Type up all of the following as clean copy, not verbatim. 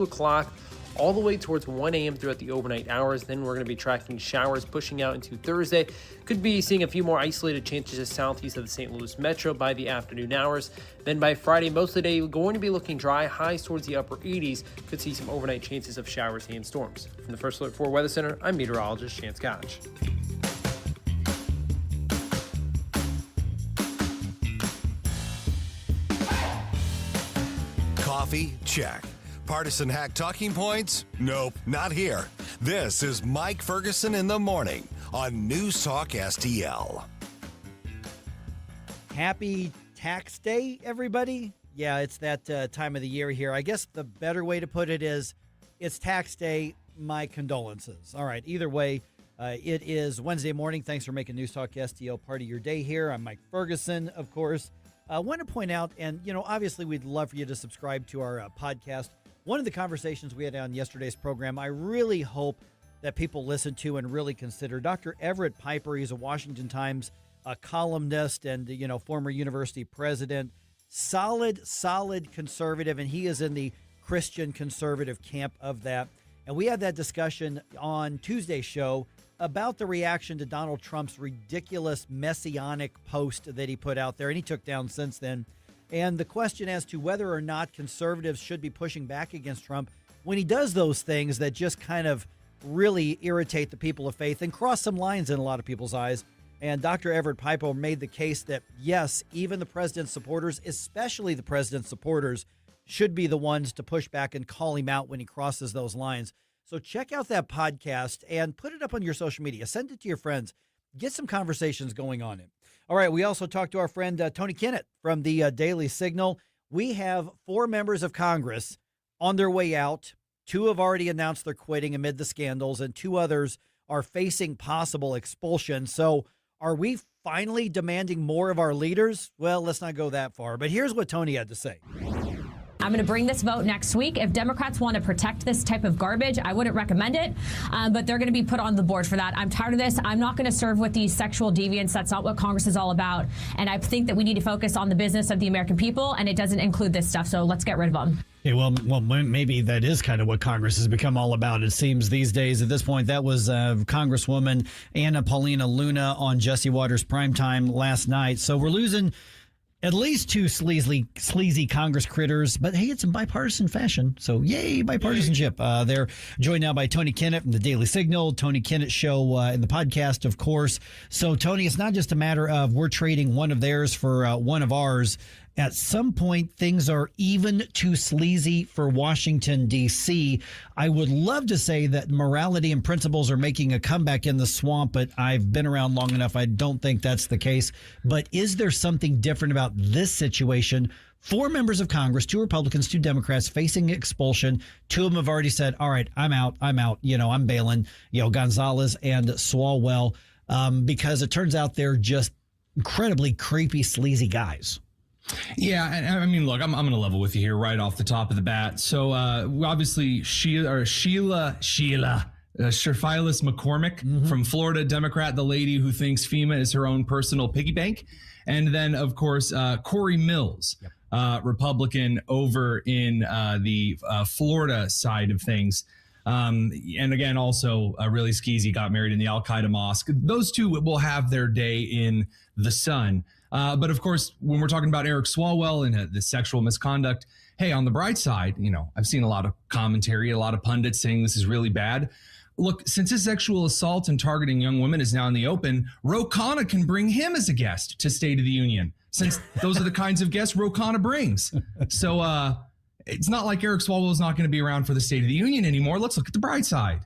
o'clock all the way towards 1 a.m. throughout the overnight hours. Then we're going to be tracking showers pushing out into Thursday. Could be seeing a few more isolated chances southeast of the St. Louis metro by the afternoon hours. Then by Friday, most of the day going to be looking dry, highs towards the upper 80s. Could see some overnight chances of showers and storms. From the First Alert 4 Weather Center, I'm meteorologist Chance Gotch. Coffee? Check. Partisan hack talking points? Nope, not here. This is Mike Ferguson in the morning on News Talk STL. Happy Tax Day, everybody. Yeah, it's that time of the year here. I guess the better way to put it is it's Tax Day. My condolences. All right, either way, it is Wednesday morning. Thanks for making News Talk STL part of your day here. I'm Mike Ferguson, of course. I want to point out, and, obviously we'd love for you to subscribe to our podcast. One of the conversations we had on yesterday's program, I really hope that people listen to and really consider. Dr. Everett Piper, he's a Washington Times columnist and, former university president. Solid conservative, and he is in the Christian conservative camp of that. And we had that discussion on Tuesday's show about the reaction to Donald Trump's ridiculous messianic post that he put out there, and he took down since then. And the question as to whether or not conservatives should be pushing back against Trump when he does those things that just kind of really irritate the people of faith and cross some lines in a lot of people's eyes. And Dr. Everett Piper made the case that, yes, even the president's supporters, especially the president's supporters, should be the ones to push back and call him out when he crosses those lines. So check out that podcast and put it up on your social media. Send it to your friends. Get some conversations going on it. All right, we also talked to our friend Tony Kinnett from the Daily Signal. We have 4 members of Congress on their way out. 2 have already announced they're quitting amid the scandals, and 2 others are facing possible expulsion. So are we finally demanding more of our leaders? Well, let's not go that far. But here's what Tony had to say. I'm going to bring this vote next week. If Democrats want to protect this type of garbage, I wouldn't recommend it, but they're going to be put on the board for that. I'm tired of this. I'm not going to serve with these sexual deviants. That's not what Congress is all about. And I think that we need to focus on the business of the American people, and it doesn't include this stuff. So let's get rid of them. Yeah, well, maybe that is kind of what Congress has become all about. It seems these days. At this point, that was Congresswoman Anna Paulina Luna on Jesse Waters' Primetime last night. So we're losing at least 2 sleazy Congress critters, but hey, it's in bipartisan fashion. So yay, bipartisanship. They're joined now by Tony Kinnett from the Daily Signal, Tony Kinnett Show in the podcast, of course. So Tony, it's not just a matter of we're trading one of theirs for one of ours. At some point, things are even too sleazy for Washington, D.C. I would love to say that morality and principles are making a comeback in the swamp, but I've been around long enough. I don't think that's the case. But is there something different about this situation? 4 members of Congress, 2 Republicans, 2 Democrats facing expulsion. 2 of them have already said, all right, I'm out. I'm bailing, Gonzalez and Swalwell, because it turns out they're just incredibly creepy, sleazy guys. Yeah, I mean, look, I'm going to level with you here right off the top of the bat. So obviously Sheila Shirfilis McCormick from Florida, Democrat, the lady who thinks FEMA is her own personal piggy bank. And then, of course, Corey Mills, Republican over in the Florida side of things. And again, also really skeezy, got married in the Al-Qaeda mosque. Those 2 will have their day in the sun. But of course, when we're talking about Eric Swalwell and the sexual misconduct, hey, on the bright side, I've seen a lot of commentary, a lot of pundits saying this is really bad. Look, since his sexual assault and targeting young women is now in the open, Ro Khanna can bring him as a guest to State of the Union, since those are the kinds of guests Ro Khanna brings. So it's not like Eric Swalwell is not going to be around for the State of the Union anymore. Let's look at the bright side.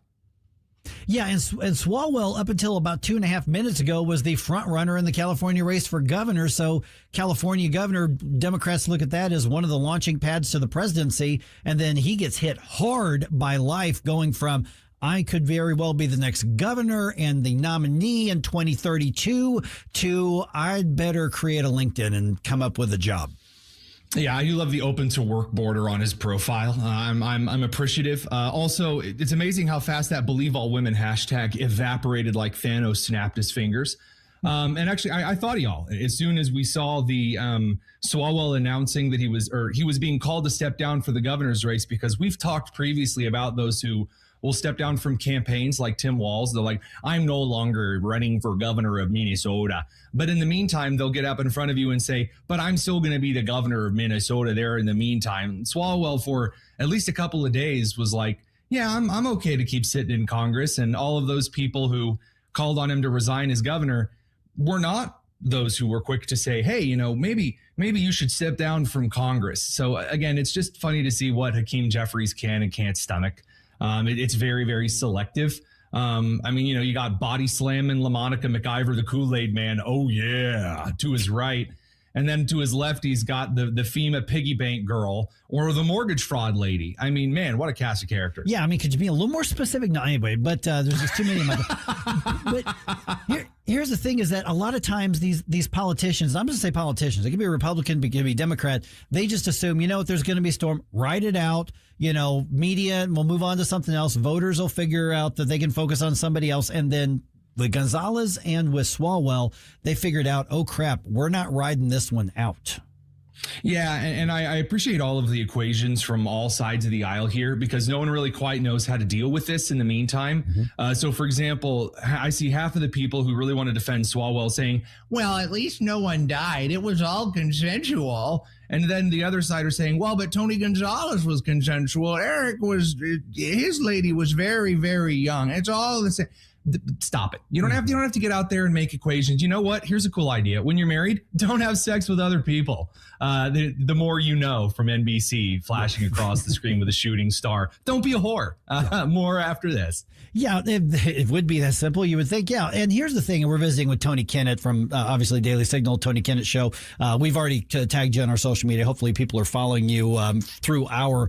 Yeah, and Swalwell, up until about 2.5 minutes ago, was the front runner in the California race for governor. So California governor, Democrats look at that as one of the launching pads to the presidency. And then he gets hit hard by life, going from I could very well be the next governor and the nominee in 2032 to I'd better create a LinkedIn and come up with a job. Yeah, I do love the open to work border on his profile. I'm appreciative. Also, it's amazing how fast that believe all women hashtag evaporated like Thanos snapped his fingers. And actually, I thought of y'all as soon as we saw the Swalwell announcing that he was being called to step down for the governor's race, because we've talked previously about those who will step down from campaigns like Tim Walz. They're like, I'm no longer running for governor of Minnesota. But in the meantime, they'll get up in front of you and say, but I'm still going to be the governor of Minnesota there in the meantime. Swalwell, for at least a couple of days, was like, yeah, I'm okay to keep sitting in Congress. And all of those people who called on him to resign as governor were not those who were quick to say, hey, maybe you should step down from Congress. So again, it's just funny to see what Hakeem Jeffries can and can't stomach. It's very, very selective. You got body slamming LaMonica McIver, the Kool-Aid man. Oh, yeah, to his right. And then to his left, he's got the FEMA piggy bank girl or the mortgage fraud lady. I mean, man, what a cast of characters. Yeah, could you be a little more specific? No, anyway, but there's just too many of them. But here's the thing is that a lot of times these politicians, I'm going to say politicians, they could be a Republican, they could be a Democrat, they just assume, if there's going to be a storm, write it out, media, and we'll move on to something else. Voters will figure out that they can focus on somebody else, and then with Gonzalez and with Swalwell, they figured out, oh, crap, we're not riding this one out. Yeah, and I appreciate all of the equations from all sides of the aisle here, because no one really quite knows how to deal with this in the meantime. Mm-hmm. So, for example, I see half of the people who really want to defend Swalwell saying, well, at least no one died. It was all consensual. And then the other side are saying, well, but Tony Gonzalez was consensual. His lady was very, very young. It's all the same. Stop it. You don't have to get out there and make equations. You know what? Here's a cool idea. When you're married, don't have sex with other people. The more you know, from NBC flashing across the screen with a shooting star. Don't be a whore. More after this. Yeah, it would be that simple. You would think, yeah. And here's the thing. And we're visiting with Tony Kinnett from obviously Daily Signal, Tony Kinnett Show. We've already tagged you on our social media. Hopefully people are following you through our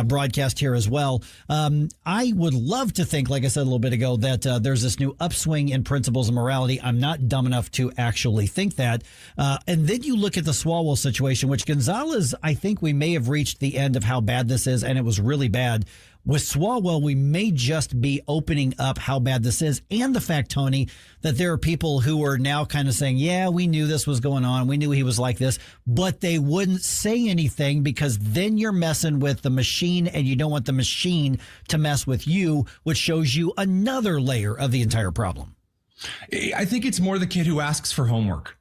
broadcast here as well. I would love to think, like I said a little bit ago, that there's this new upswing in principles and morality. I'm not dumb enough to actually think that. And then you look at the Swalwell situation, which Gonzalez, I think we may have reached the end of how bad this is, and it was really bad. With Swalwell, we may just be opening up how bad this is, and the fact, Tony, that there are people who are now kind of saying, yeah, we knew this was going on. We knew he was like this, but they wouldn't say anything because then you're messing with the machine and you don't want the machine to mess with you, which shows you another layer of the entire problem. I think it's more the kid who asks for homework.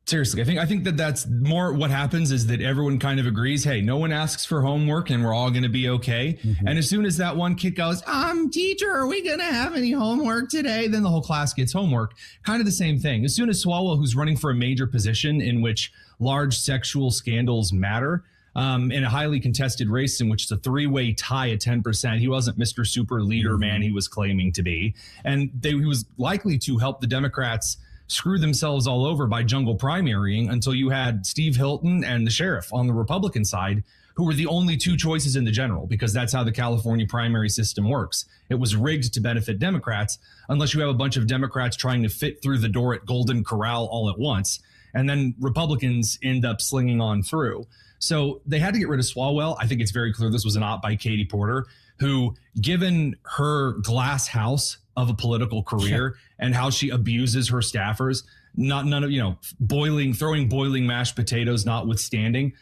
Seriously, I think that's more what happens is that everyone kind of agrees, hey, no one asks for homework and we're all going to be okay. Mm-hmm. And as soon as that one kid goes, teacher, are we going to have any homework today? Then the whole class gets homework. Kind of the same thing. As soon as Swalwell, who's running for a major position in which large sexual scandals matter, in a highly contested race in which it's a three-way tie at 10%, he wasn't Mr. Super Leader man he was claiming to be. And he was likely to help the Democrats screw themselves all over by jungle primarying until you had Steve Hilton and the sheriff on the Republican side, who were the only two choices in the general, because that's how the California primary system works. It was rigged to benefit Democrats unless you have a bunch of Democrats trying to fit through the door at Golden Corral all at once. And then Republicans end up slinging on through. So they had to get rid of Swalwell. I think it's very clear this was an op by Katie Porter, who, given her glass house of a political career and how she abuses her staffers, throwing boiling mashed potatoes notwithstanding,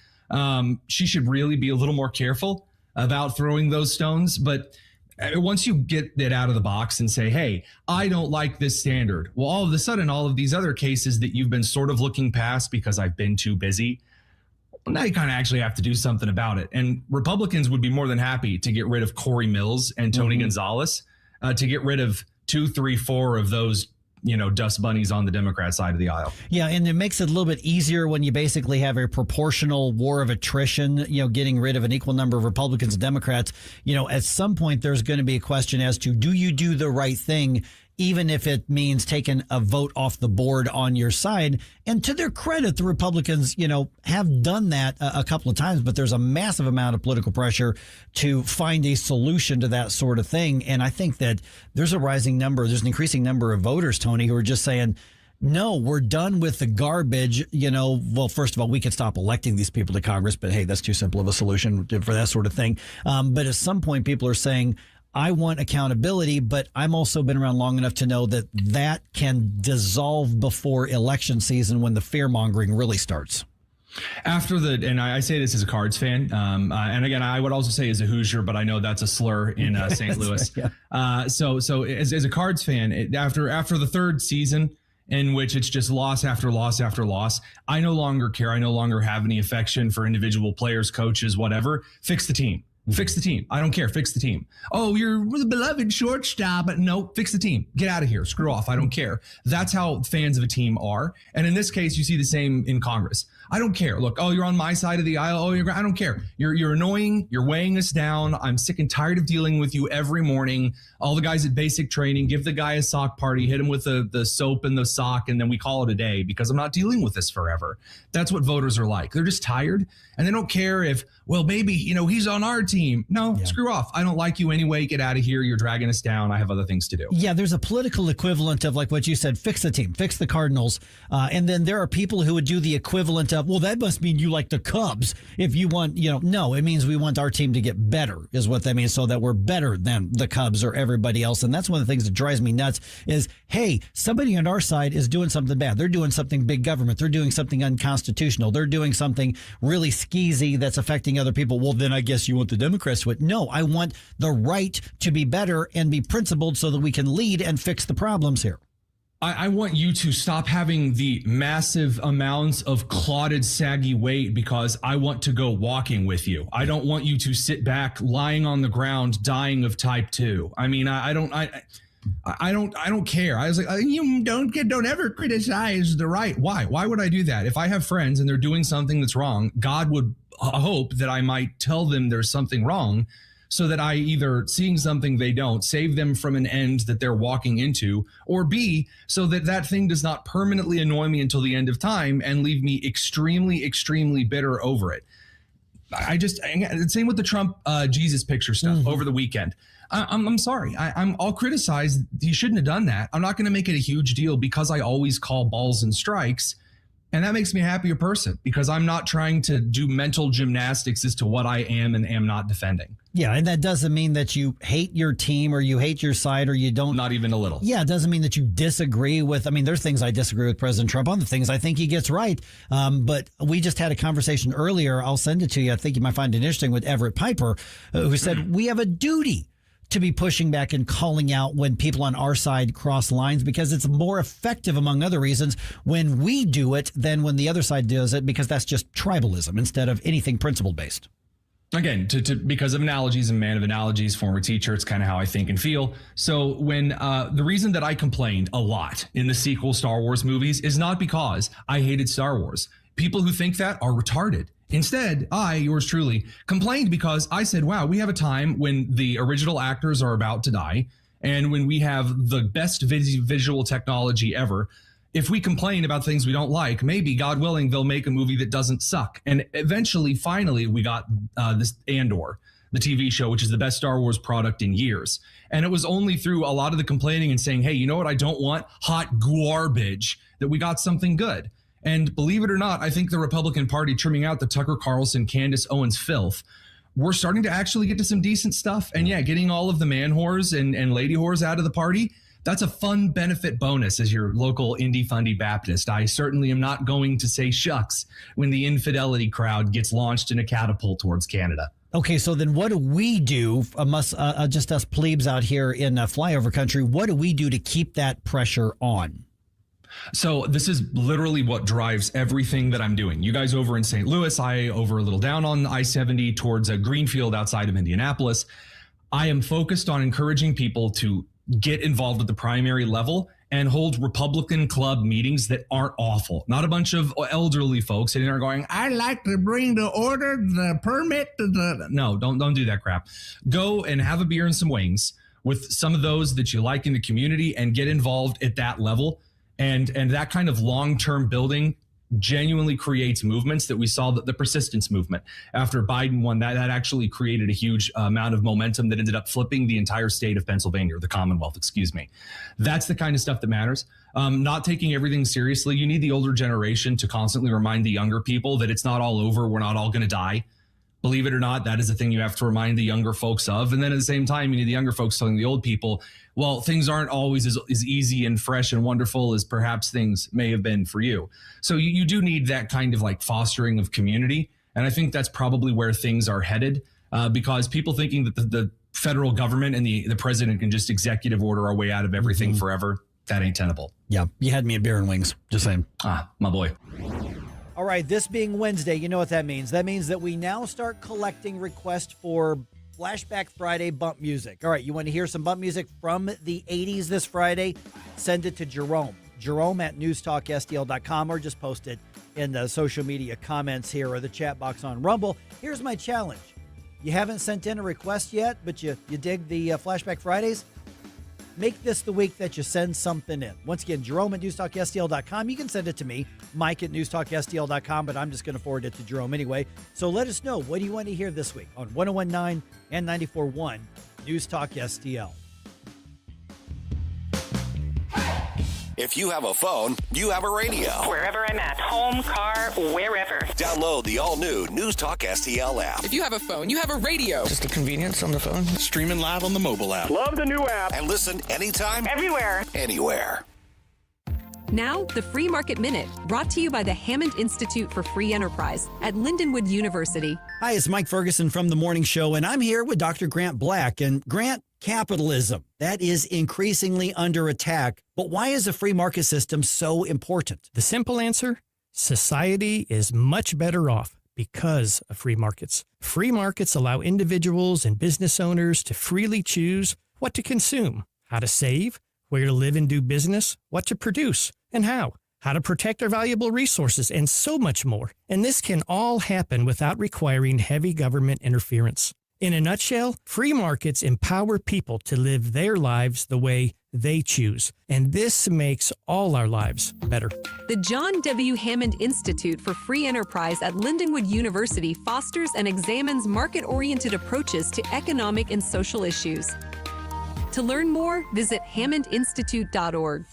she should really be a little more careful about throwing those stones. But once you get it out of the box and say, hey, I don't like this standard, well, all of a sudden, all of these other cases that you've been sort of looking past because I've been too busy, well, now you kind of actually have to do something about it. And Republicans would be more than happy to get rid of Corey Mills and Tony Gonzalez, to get rid of 2, 3, 4 of those, dust bunnies on the Democrat side of the aisle. Yeah, and it makes it a little bit easier when you basically have a proportional war of attrition, getting rid of an equal number of Republicans and Democrats. At some point, there's going to be a question as to, do you do the right thing, even if it means taking a vote off the board on your side? And to their credit, the Republicans, have done that a couple of times, but there's a massive amount of political pressure to find a solution to that sort of thing. And I think that there's an increasing number of voters, Tony, who are just saying, no, we're done with the garbage. Well, first of all, we could stop electing these people to Congress, but hey, that's too simple of a solution for that sort of thing. But at some point, people are saying, I want accountability, but I'm also been around long enough to know that that can dissolve before election season when the fear mongering really starts. And I say this as a Cards fan, and again, I would also say as a Hoosier, but I know that's a slur in St. Louis. Yeah. So as a Cards fan, after the third season, in which it's just loss after loss after loss, I no longer care. I no longer have any affection for individual players, coaches, whatever. Fix the team. Fix the team. I don't care. Fix the team. Oh, you're the beloved shortstop, but no, fix the team. Get out of here. Screw off. I don't care. That's how fans of a team are. And in this case, you see the same in Congress. I don't care. Look, oh, you're on my side of the aisle. Oh, I don't care. You're annoying. You're weighing us down. I'm sick and tired of dealing with you every morning. All the guys at basic training, give the guy a sock party, hit him with the soap and the sock, and then we call it a day because I'm not dealing with this forever. That's what voters are like. They're just tired, and they don't care if, well, maybe, he's on our team. No, Screw off. I don't like you anyway. Get out of here. You're dragging us down. I have other things to do. Yeah, there's a political equivalent of like what you said, fix the team, fix the Cardinals. And then there are people who would do the equivalent of, well, that must mean you like the Cubs. If you want, no, it means we want our team to get better is what that means, so that we're better than the Cubs or everybody else. And that's one of the things that drives me nuts is, hey, somebody on our side is doing something bad. They're doing something big government. They're doing something unconstitutional. They're doing something really skeezy that's affecting other people. Well, then I guess you want the Democrats to. No, I want the right to be better and be principled so that we can lead and fix the problems here. I want you to stop having the massive amounts of clotted, saggy weight because I want to go walking with you. I don't want you to sit back lying on the ground dying of type 2. I mean, I don't care. I was like, you don't ever criticize the right. Why? Why would I do that? If I have friends and they're doing something that's wrong, God would hope that I might tell them there's something wrong, so that I either seeing something they don't, save them from an end that they're walking into, or B, so that thing does not permanently annoy me until the end of time and leave me extremely, extremely bitter over it. Same with the Trump Jesus picture stuff over the weekend. I'm sorry. I'll criticize. He shouldn't have done that. I'm not going to make it a huge deal because I always call balls and strikes. And that makes me a happier person because I'm not trying to do mental gymnastics as to what I am and am not defending. Yeah, and that doesn't mean that you hate your team or you hate your side or you don't. Not even a little. Yeah, it doesn't mean that you disagree with. I mean, there's things I disagree with President Trump on, the things I think he gets right. But we just had a conversation earlier. I'll send it to you. I think you might find it interesting with Everett Piper, who said we have a duty to be pushing back and calling out when people on our side cross lines because it's more effective, among other reasons, when we do it than when the other side does it, because that's just tribalism instead of anything principle based. Again, because of analogies, and man of analogies, former teacher, it's kind of how I think and feel. So when the reason that I complained a lot in the sequel Star Wars movies is not because I hated Star Wars. People who think that are retarded. Instead, I, yours truly, complained because I said, wow, we have a time when the original actors are about to die and when we have the best visual technology ever. If we complain about things we don't like, maybe, God willing, they'll make a movie that doesn't suck. And eventually, finally, we got this Andor, the TV show, which is the best Star Wars product in years. And it was only through a lot of the complaining and saying, hey, you know what I don't want? Hot garbage, that we got something good. And believe it or not, I think the Republican Party trimming out the Tucker Carlson, Candace Owens filth, we're starting to actually get to some decent stuff. And yeah, getting all of the man whores and lady whores out of the party, that's a fun benefit bonus as your local indie fundy Baptist. I certainly am not going to say shucks when the infidelity crowd gets launched in a catapult towards Canada. Okay, so then what do we do, just us plebes out here in flyover country, what do we do to keep that pressure on? So this is literally what drives everything that I'm doing. You guys over in St. Louis, I over a little down on I-70 towards Greenfield outside of Indianapolis. I am focused on encouraging people to get involved at the primary level and hold Republican club meetings that aren't awful. Not a bunch of elderly folks sitting there going, I like to bring the order, the permit. No, don't do that crap. Go and have a beer and some wings with some of those that you like in the community and get involved at that level. And that kind of long-term building genuinely creates movements that we saw, the persistence movement after Biden won, that actually created a huge amount of momentum that ended up flipping the entire state of Pennsylvania, or the Commonwealth, excuse me. That's the kind of stuff that matters. Not taking everything seriously. You need the older generation to constantly remind the younger people that it's not all over. We're not all going to die. believe it or not, that is a thing you have to remind the younger folks of. And then at the same time, you need the younger folks telling the old people, well, things aren't always as easy and fresh and wonderful as perhaps things may have been for you. So you do need that kind of like fostering of community. And I think that's probably where things are headed, because people thinking that the federal government and the president can just executive order our way out of everything forever, that ain't tenable. Yeah, you had me at beer and wings. Just saying. My boy. All right, this being Wednesday, you know what that means. That means that we now start collecting requests for Flashback Friday bump music. All right, you want to hear some bump music from the 80s this Friday? Send it to Jerome at NewsTalkSTL.com, or just post it in the social media comments here or the chat box on Rumble. Here's my challenge. You haven't sent in a request yet, but you dig the Flashback Fridays? Make this the week that you send something in. Once again, Jerome at NewsTalkSTL.com. You can send it to me, Mike at NewsTalkSTL.com, but I'm just going to forward it to Jerome anyway. So let us know, what do you want to hear this week on 101.9 and 94.1 News Talk STL. If you have a phone, you have a radio. Wherever I'm at, home, car, wherever. Download the all-new News Talk STL app. If you have a phone, you have a radio. Just the convenience on the phone. Streaming live on the mobile app. Love the new app. And listen anytime, Everywhere. anywhere. Now, the Free Market Minute, brought to you by the Hammond Institute for Free Enterprise at Lindenwood University. Hi, it's Mike Ferguson from The Morning Show, and I'm here with Dr. Grant Black. And Grant, capitalism, that is increasingly under attack. But why is a free market system so important? The simple answer, society is much better off because of free markets. Free markets allow individuals and business owners to freely choose what to consume, how to save, where to live and do business, what to produce, and how to protect our valuable resources, and so much more. And this can all happen without requiring heavy government interference. In a nutshell, free markets empower people to live their lives the way they choose. And this makes all our lives better. The John W. Hammond Institute for Free Enterprise at Lindenwood University fosters and examines market-oriented approaches to economic and social issues. To learn more, visit hammondinstitute.org.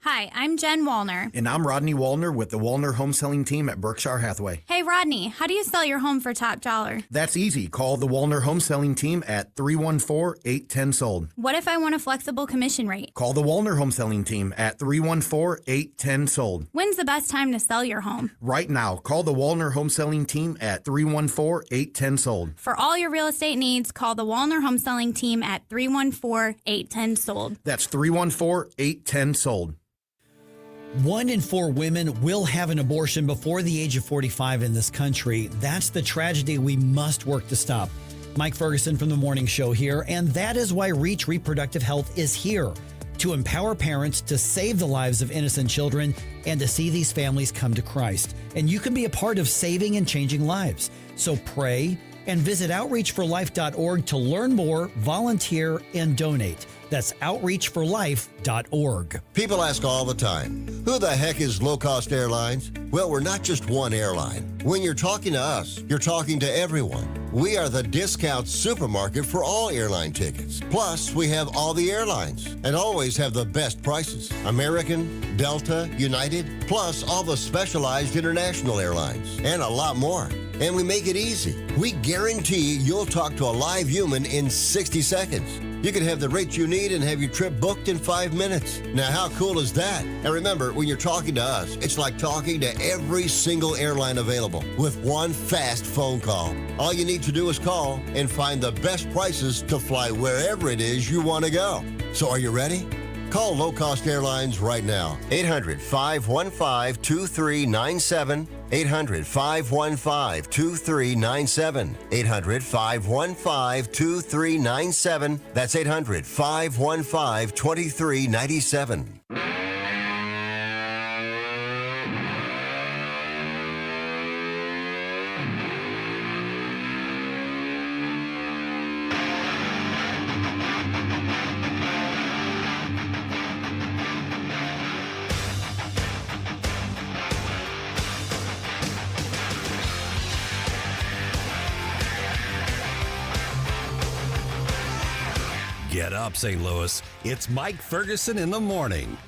Hi, I'm Jen Wallner. And I'm Rodney Wallner with the Wallner Home Selling Team at Berkshire Hathaway. Hey, Rodney, how do you sell your home for top dollar? That's easy. Call the Wallner Home Selling Team at 314-810-SOLD. What if I want a flexible commission rate? Call the Wallner Home Selling Team at 314-810-SOLD. When's the best time to sell your home? Right now. Call the Wallner Home Selling Team at 314-810-SOLD. For all your real estate needs, call the Wallner Home Selling Team at 314-810-SOLD. That's 314-810-SOLD. 1 in 4 women will have an abortion before the age of 45 in this country. That's the tragedy we must work to stop. Mike Ferguson from The Morning Show here, and that is why Reach Reproductive Health is here, to empower parents to save the lives of innocent children and to see these families come to Christ. And you can be a part of saving and changing lives. So pray and visit outreachforlife.org to learn more, volunteer, and donate. That's outreachforlife.org. People ask all the time, who the heck is Low Cost Airlines? Well, we're not just one airline. When you're talking to us, you're talking to everyone. We are the discount supermarket for all airline tickets. Plus, we have all the airlines and always have the best prices. American, Delta, United, plus all the specialized international airlines, and a lot more. And we make it easy. We guarantee you'll talk to a live human in 60 seconds. You can have the rate you need and have your trip booked in 5 minutes. Now, how cool is that? And remember, when you're talking to us, it's like talking to every single airline available with one fast phone call. All you need to do is call and find the best prices to fly wherever it is you want to go. So are you ready? Call Low Cost Airlines right now. 800-515-2397. 800-515-2397. 800-515-2397. That's 800-515-2397. Get up, St. Louis. It's Mike Ferguson in the morning.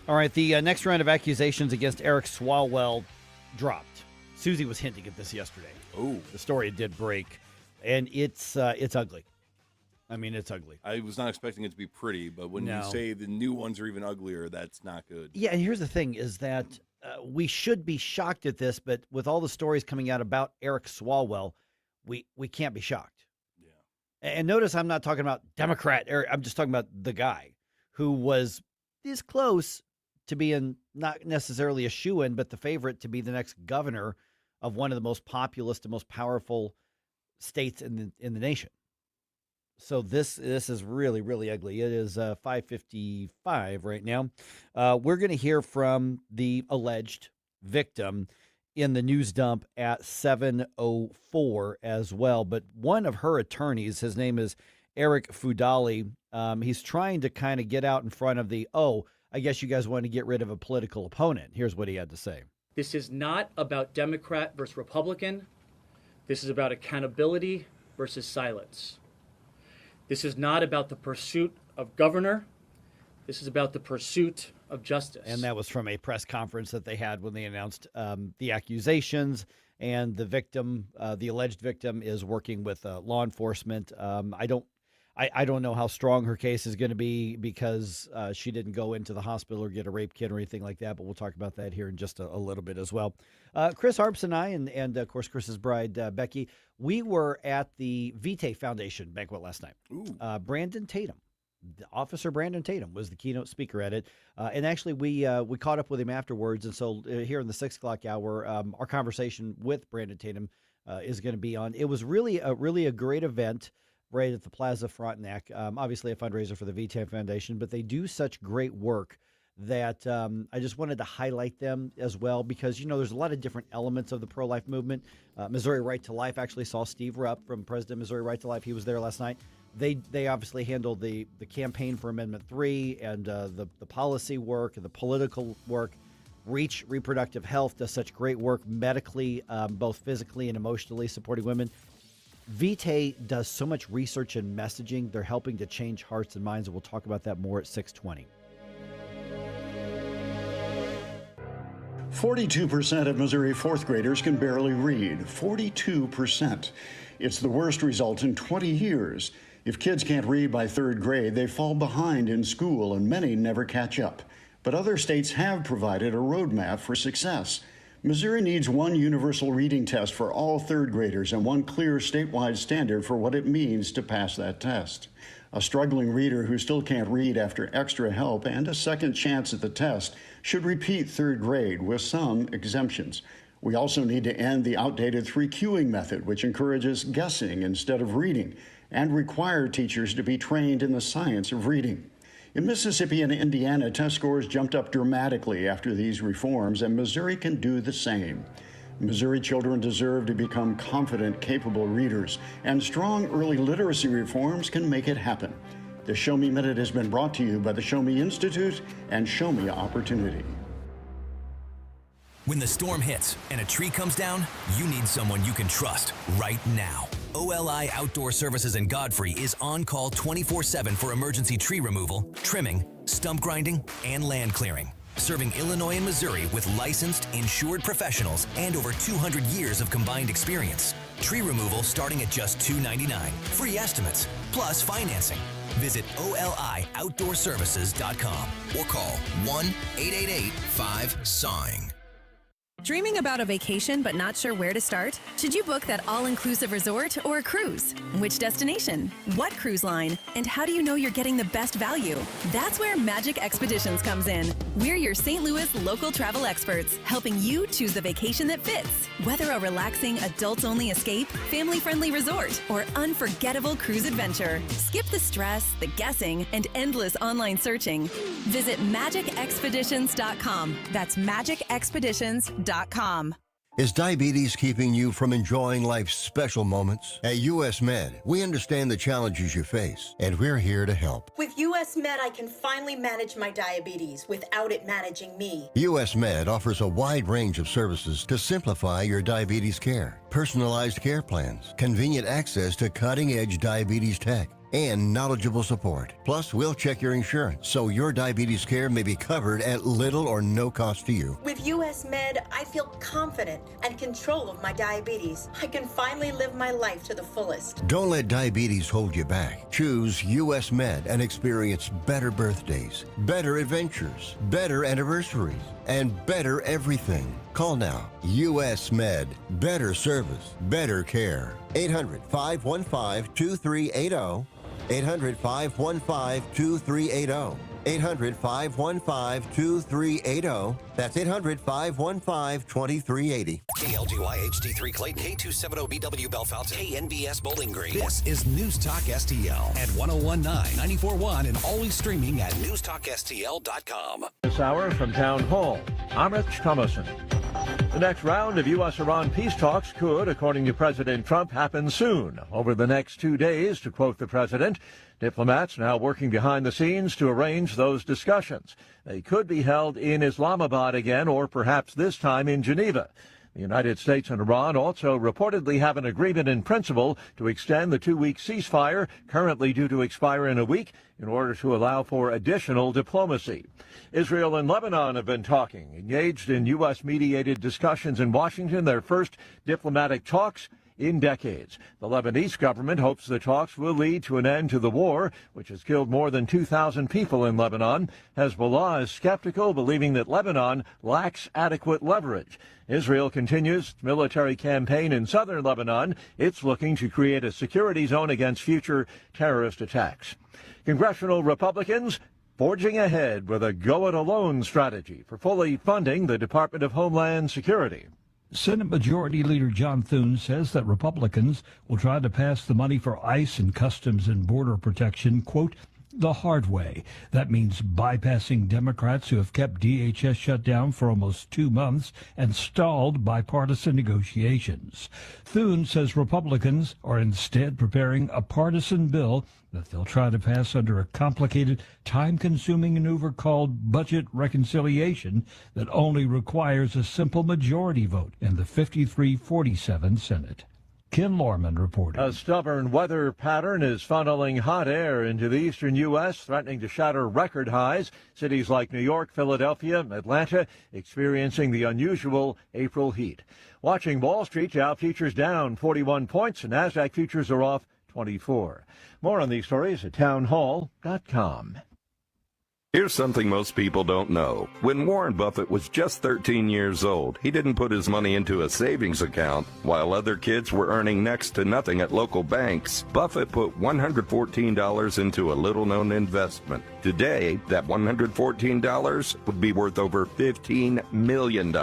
All right, the next round of accusations against Eric Swalwell dropped. Susie was hinting at this yesterday. Oh, the story did break, and it's ugly. I mean, it's ugly. I was not expecting it to be pretty, but when you say the new ones are even uglier, that's not good. Yeah, and here's the thing is that we should be shocked at this, but with all the stories coming out about Eric Swalwell, we can't be shocked. Yeah. And notice I'm not talking about Democrat Eric. I'm just talking about the guy who was this close to being not necessarily a shoo-in, but the favorite to be the next governor of one of the most populous and most powerful states in the nation. So this is really, really ugly. It is 5:55 right now. We're going to hear from the alleged victim in the news dump at 7:04 as well. But one of her attorneys, his name is Eric Fudali. He's trying to kind of get out in front of the, I guess you guys want to get rid of a political opponent. Here's what he had to say. This is not about Democrat versus Republican. This is about accountability versus silence. This is not about the pursuit of governor. This is about the pursuit of justice. And that was from a press conference that they had when they announced the accusations. And the victim, the alleged victim, is working with law enforcement. I don't know how strong her case is going to be because she didn't go into the hospital or get a rape kit or anything like that. But we'll talk about that here in just a little bit as well. Chris Harps and I, and of course, Chris's bride, Becky, we were at the Vitae Foundation banquet last night. Brandon Tatum, Officer Brandon Tatum was the keynote speaker at it. And actually, we caught up with him afterwards. And so here in the 6 o'clock hour, our conversation with Brandon Tatum is going to be on. It was really a great event right at the Plaza Frontenac. Obviously a fundraiser for the Vitae Foundation, but they do such great work that I just wanted to highlight them as well because, there's a lot of different elements of the pro-life movement. Missouri Right to Life actually saw Steve Rupp from President Missouri Right to Life. He was there last night. They obviously handled the campaign for Amendment 3 and the policy work and the political work. Reach Reproductive Health does such great work medically, both physically and emotionally supporting women. Vitae does so much research and messaging. They're helping to change hearts and minds, and we'll talk about that more at 6:20. 42% of Missouri fourth graders can barely read. 42%. It's the worst result in 20 years. If kids can't read by third grade, they fall behind in school, and many never catch up. But other states have provided a roadmap for success. Missouri needs one universal reading test for all third graders and one clear statewide standard for what it means to pass that test. A struggling reader who still can't read after extra help and a second chance at the test should repeat third grade with some exemptions. We also need to end the outdated 3Qing method, which encourages guessing instead of reading, and require teachers to be trained in the science of reading. In Mississippi and Indiana, test scores jumped up dramatically after these reforms, and Missouri can do the same. Missouri children deserve to become confident, capable readers, and strong early literacy reforms can make it happen. The Show Me Minute has been brought to you by the Show Me Institute and Show Me Opportunity. When the storm hits and a tree comes down, you need someone you can trust right now. OLI Outdoor Services in Godfrey is on call 24/7 for emergency tree removal, trimming, stump grinding, and land clearing. Serving Illinois and Missouri with licensed, insured professionals and over 200 years of combined experience. Tree removal starting at just $2.99. Free estimates, plus financing. Visit OLIOutdoorServices.com or call 1-888-5-SAWING. Dreaming about a vacation but not sure where to start? Should you book that all-inclusive resort or a cruise? Which destination? What cruise line? And how do you know you're getting the best value? That's where Magic Expeditions comes in. We're your St. Louis local travel experts, helping you choose the vacation that fits. Whether a relaxing, adults-only escape, family-friendly resort, or unforgettable cruise adventure, skip the stress, the guessing, and endless online searching. Visit MagicExpeditions.com. That's MagicExpeditions.com. Is diabetes keeping you from enjoying life's special moments? At US Med, we understand the challenges you face, and we're here to help. With US Med, I can finally manage my diabetes without it managing me. US Med offers a wide range of services to simplify your diabetes care. Personalized care plans, convenient access to cutting-edge diabetes tech, and knowledgeable support. Plus, we'll check your insurance so your diabetes care may be covered at little or no cost to you. With US Med, I feel confident and control of my diabetes. I can finally live my life to the fullest. Don't let diabetes hold you back. Choose US Med and experience better birthdays, better adventures, better anniversaries, and better everything. Call now. US Med. Better service, better care. 800-515-2380. 800-515-2380. 800-515-2380. That's 800-515-2380. KLGY HD3 Clayton, K270BW Bellefonte, KNBS Bowling Green. This is News Talk STL at 1019, 94.1, and always streaming at NewsTalkSTL.com. This hour from Town Hall, I'm Rich Thomason. The next round of U.S.-Iran peace talks could, according to President Trump, happen soon. Over the next 2 days, to quote the president, diplomats now working behind the scenes to arrange those discussions. They could be held in Islamabad again, or perhaps this time in Geneva. The United States and Iran also reportedly have an agreement in principle to extend the 2-week ceasefire, currently due to expire in a week, in order to allow for additional diplomacy. Israel and Lebanon have been talking, engaged in U.S.-mediated discussions in Washington, their first diplomatic talks in decades. The Lebanese government hopes the talks will lead to an end to the war, which has killed more than 2,000 people in Lebanon. Hezbollah is skeptical, believing that Lebanon lacks adequate leverage. Israel continues its military campaign in southern Lebanon. It's looking to create a security zone against future terrorist attacks. Congressional Republicans forging ahead with a go-it-alone strategy for fully funding the Department of Homeland Security. Senate Majority Leader John Thune says that Republicans will try to pass the money for ICE and Customs and Border Protection, quote, the hard way. That means bypassing Democrats who have kept DHS shut down for almost 2 months and stalled bipartisan negotiations. Thune says Republicans are instead preparing a partisan bill that they'll try to pass under a complicated, time-consuming maneuver called budget reconciliation that only requires a simple majority vote in the 53-47 Senate. Ken Lorman reporting. A stubborn weather pattern is funneling hot air into the eastern U.S., threatening to shatter record highs. Cities like New York, Philadelphia, Atlanta experiencing the unusual April heat. Watching Wall Street, Dow futures down 41 points, and NASDAQ futures are off 24. More on these stories at townhall.com. Here's something most people don't know. When Warren Buffett was just 13 years old, he didn't put his money into a savings account. While other kids were earning next to nothing at local banks, Buffett put $114 into a little-known investment. Today, that $114 would be worth over $15 million.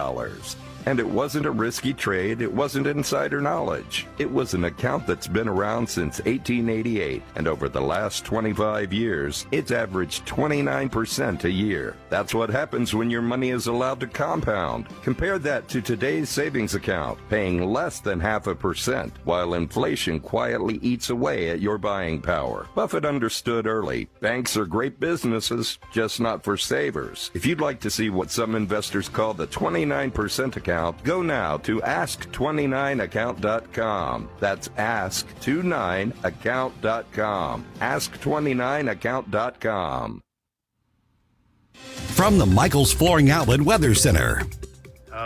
And it wasn't a risky trade, it wasn't insider knowledge. It was an account that's been around since 1888, and over the last 25 years, it's averaged 29% a year. That's what happens when your money is allowed to compound. Compare that to today's savings account, paying less than 0.5%, while inflation quietly eats away at your buying power. Buffett understood early, banks are great businesses, just not for savers. If you'd like to see what some investors call the 29% account, go now to ask29account.com. That's ask29account.com. Ask29account.com. From the Michaels Flooring Outlet Weather Center.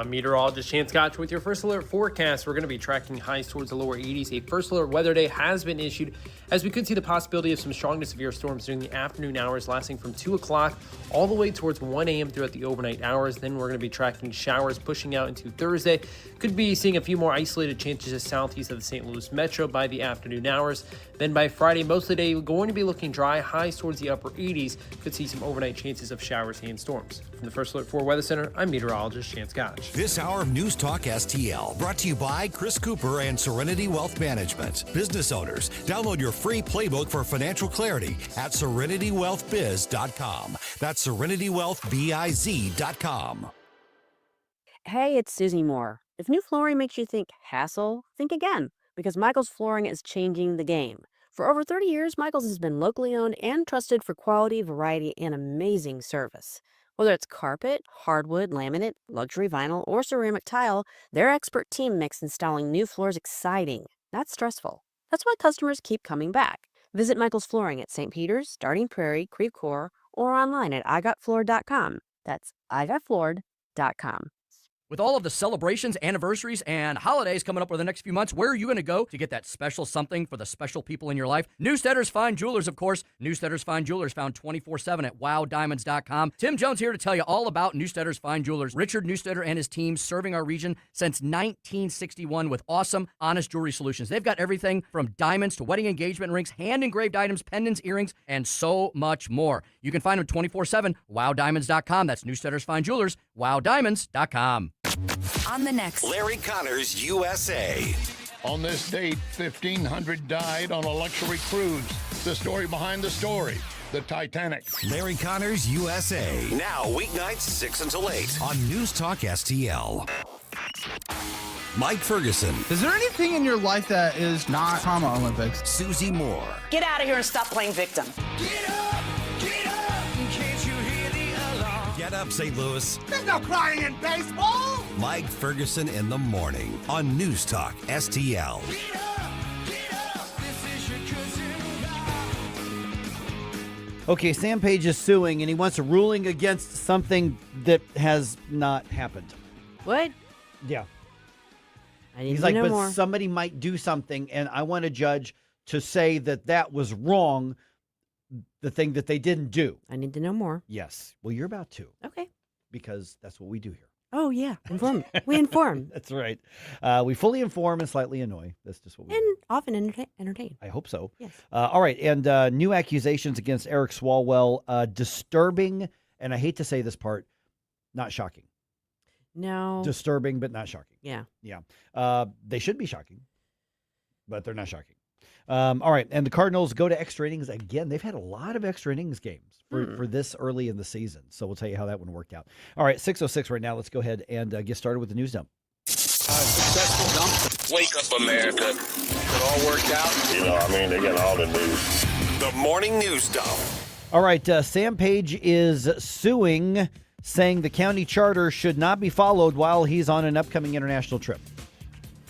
Meteorologist Chance Gotch with your first alert forecast. We're going to be tracking highs towards the lower 80s. A first alert weather day has been issued, as we could see the possibility of some strong to severe storms during the afternoon hours, lasting from 2 o'clock all the way towards 1 a.m. throughout the overnight hours. Then we're going to be tracking showers pushing out into Thursday. Could be seeing a few more isolated chances southeast of the St. Louis metro by the afternoon hours. Then by Friday, most of the day going to be looking dry, highs towards the upper 80s. Could see some overnight chances of showers and storms. From the First Alert 4 Weather Center, I'm meteorologist Chance Gotch. This hour of News Talk STL brought to you by Chris Cooper and Serenity Wealth Management. Business owners, download your free playbook for financial clarity at SerenityWealthBiz.com. That's SerenityWealthBiz.com. Hey, it's Susie Moore. If new flooring makes you think hassle, think again, because Michaels Flooring is changing the game. For over 30 years, Michaels has been locally owned and trusted for quality, variety, and amazing service. Whether it's carpet, hardwood, laminate, luxury vinyl, or ceramic tile, their expert team makes installing new floors exciting, not stressful. That's why customers keep coming back. Visit Michael's Flooring at St. Peter's, Starting Prairie, Creve Coeur, or online at igotfloored.com. That's igotfloored.com. With all of the celebrations, anniversaries, and holidays coming up over the next few months, where are you going to go to get that special something for the special people in your life? Newsteaders Fine Jewelers, of course. Newsteaders Fine Jewelers, found 24/7 at wowdiamonds.com. Tim Jones here to tell you all about Newsteaders Fine Jewelers. Richard Newsteader and his team serving our region since 1961 with awesome, honest jewelry solutions. They've got everything from diamonds to wedding engagement rings, hand-engraved items, pendants, earrings, and so much more. You can find them 24/7, wowdiamonds.com. That's Newsteaders Fine Jewelers, wowdiamonds.com. On the next, Larry Connors, USA. On this date, 1,500 died on a luxury cruise. The story behind the story, the Titanic. Larry Connors, USA. Now, weeknights 6 until 8 on News Talk STL. Mike Ferguson. Is there anything in your life that is not Trauma Olympics? Susie Moore. Get out of here and stop playing victim. Get up, St. Louis. There's no crying in baseball. Mike Ferguson in the morning on News Talk STL. Okay, Sam Page is suing, and he wants a ruling against something that has not happened. What? Yeah. I need He's to like, know but more. somebody might do something, and I want a judge to say that that was wrong, the thing that they didn't do. I need to know more. Yes. Well, you're about to. Okay. Because that's what we do here. Oh, yeah. Inform. We inform. That's right. We fully inform and slightly annoy. That's just what we do. And often entertain. I hope so. Yes. All right. And new accusations against Eric Swalwell. Disturbing, and I hate to say this part, not shocking. No. Disturbing, but not shocking. Yeah. Yeah. They should be shocking, but they're not shocking. All right. And the Cardinals go to extra innings again. They've had a lot of extra innings games for this early in the season. So we'll tell you how that one worked out. All right. 6:06 right now. Let's go ahead and get started with the news dump. Successful dump. Wake up, America. It all worked out. You know, I mean, they got all the news. The morning news dump. All right. Sam Page is suing, saying the county charter should not be followed while he's on an upcoming international trip.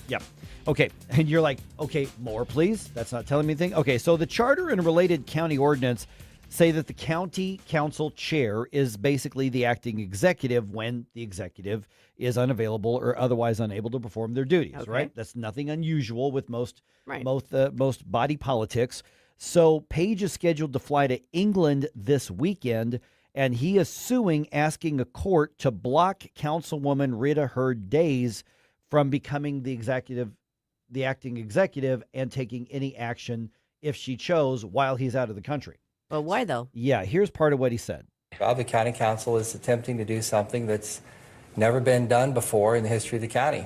Yep. Okay. And you're like, okay, more, please. That's not telling me anything. Okay. So the charter and related county ordinance say that the county council chair is basically the acting executive when the executive is unavailable or otherwise unable to perform their duties, Okay. right? That's nothing unusual with most Right. most body politics. So Page is scheduled to fly to England this weekend, and he is suing, asking a court to block Councilwoman Rita Hurd Days from becoming the acting executive and taking any action if she chose while he's out of the country. But why, though? Yeah, here's part of what he said. The county council is attempting to do something that's never been done before in the history of the county,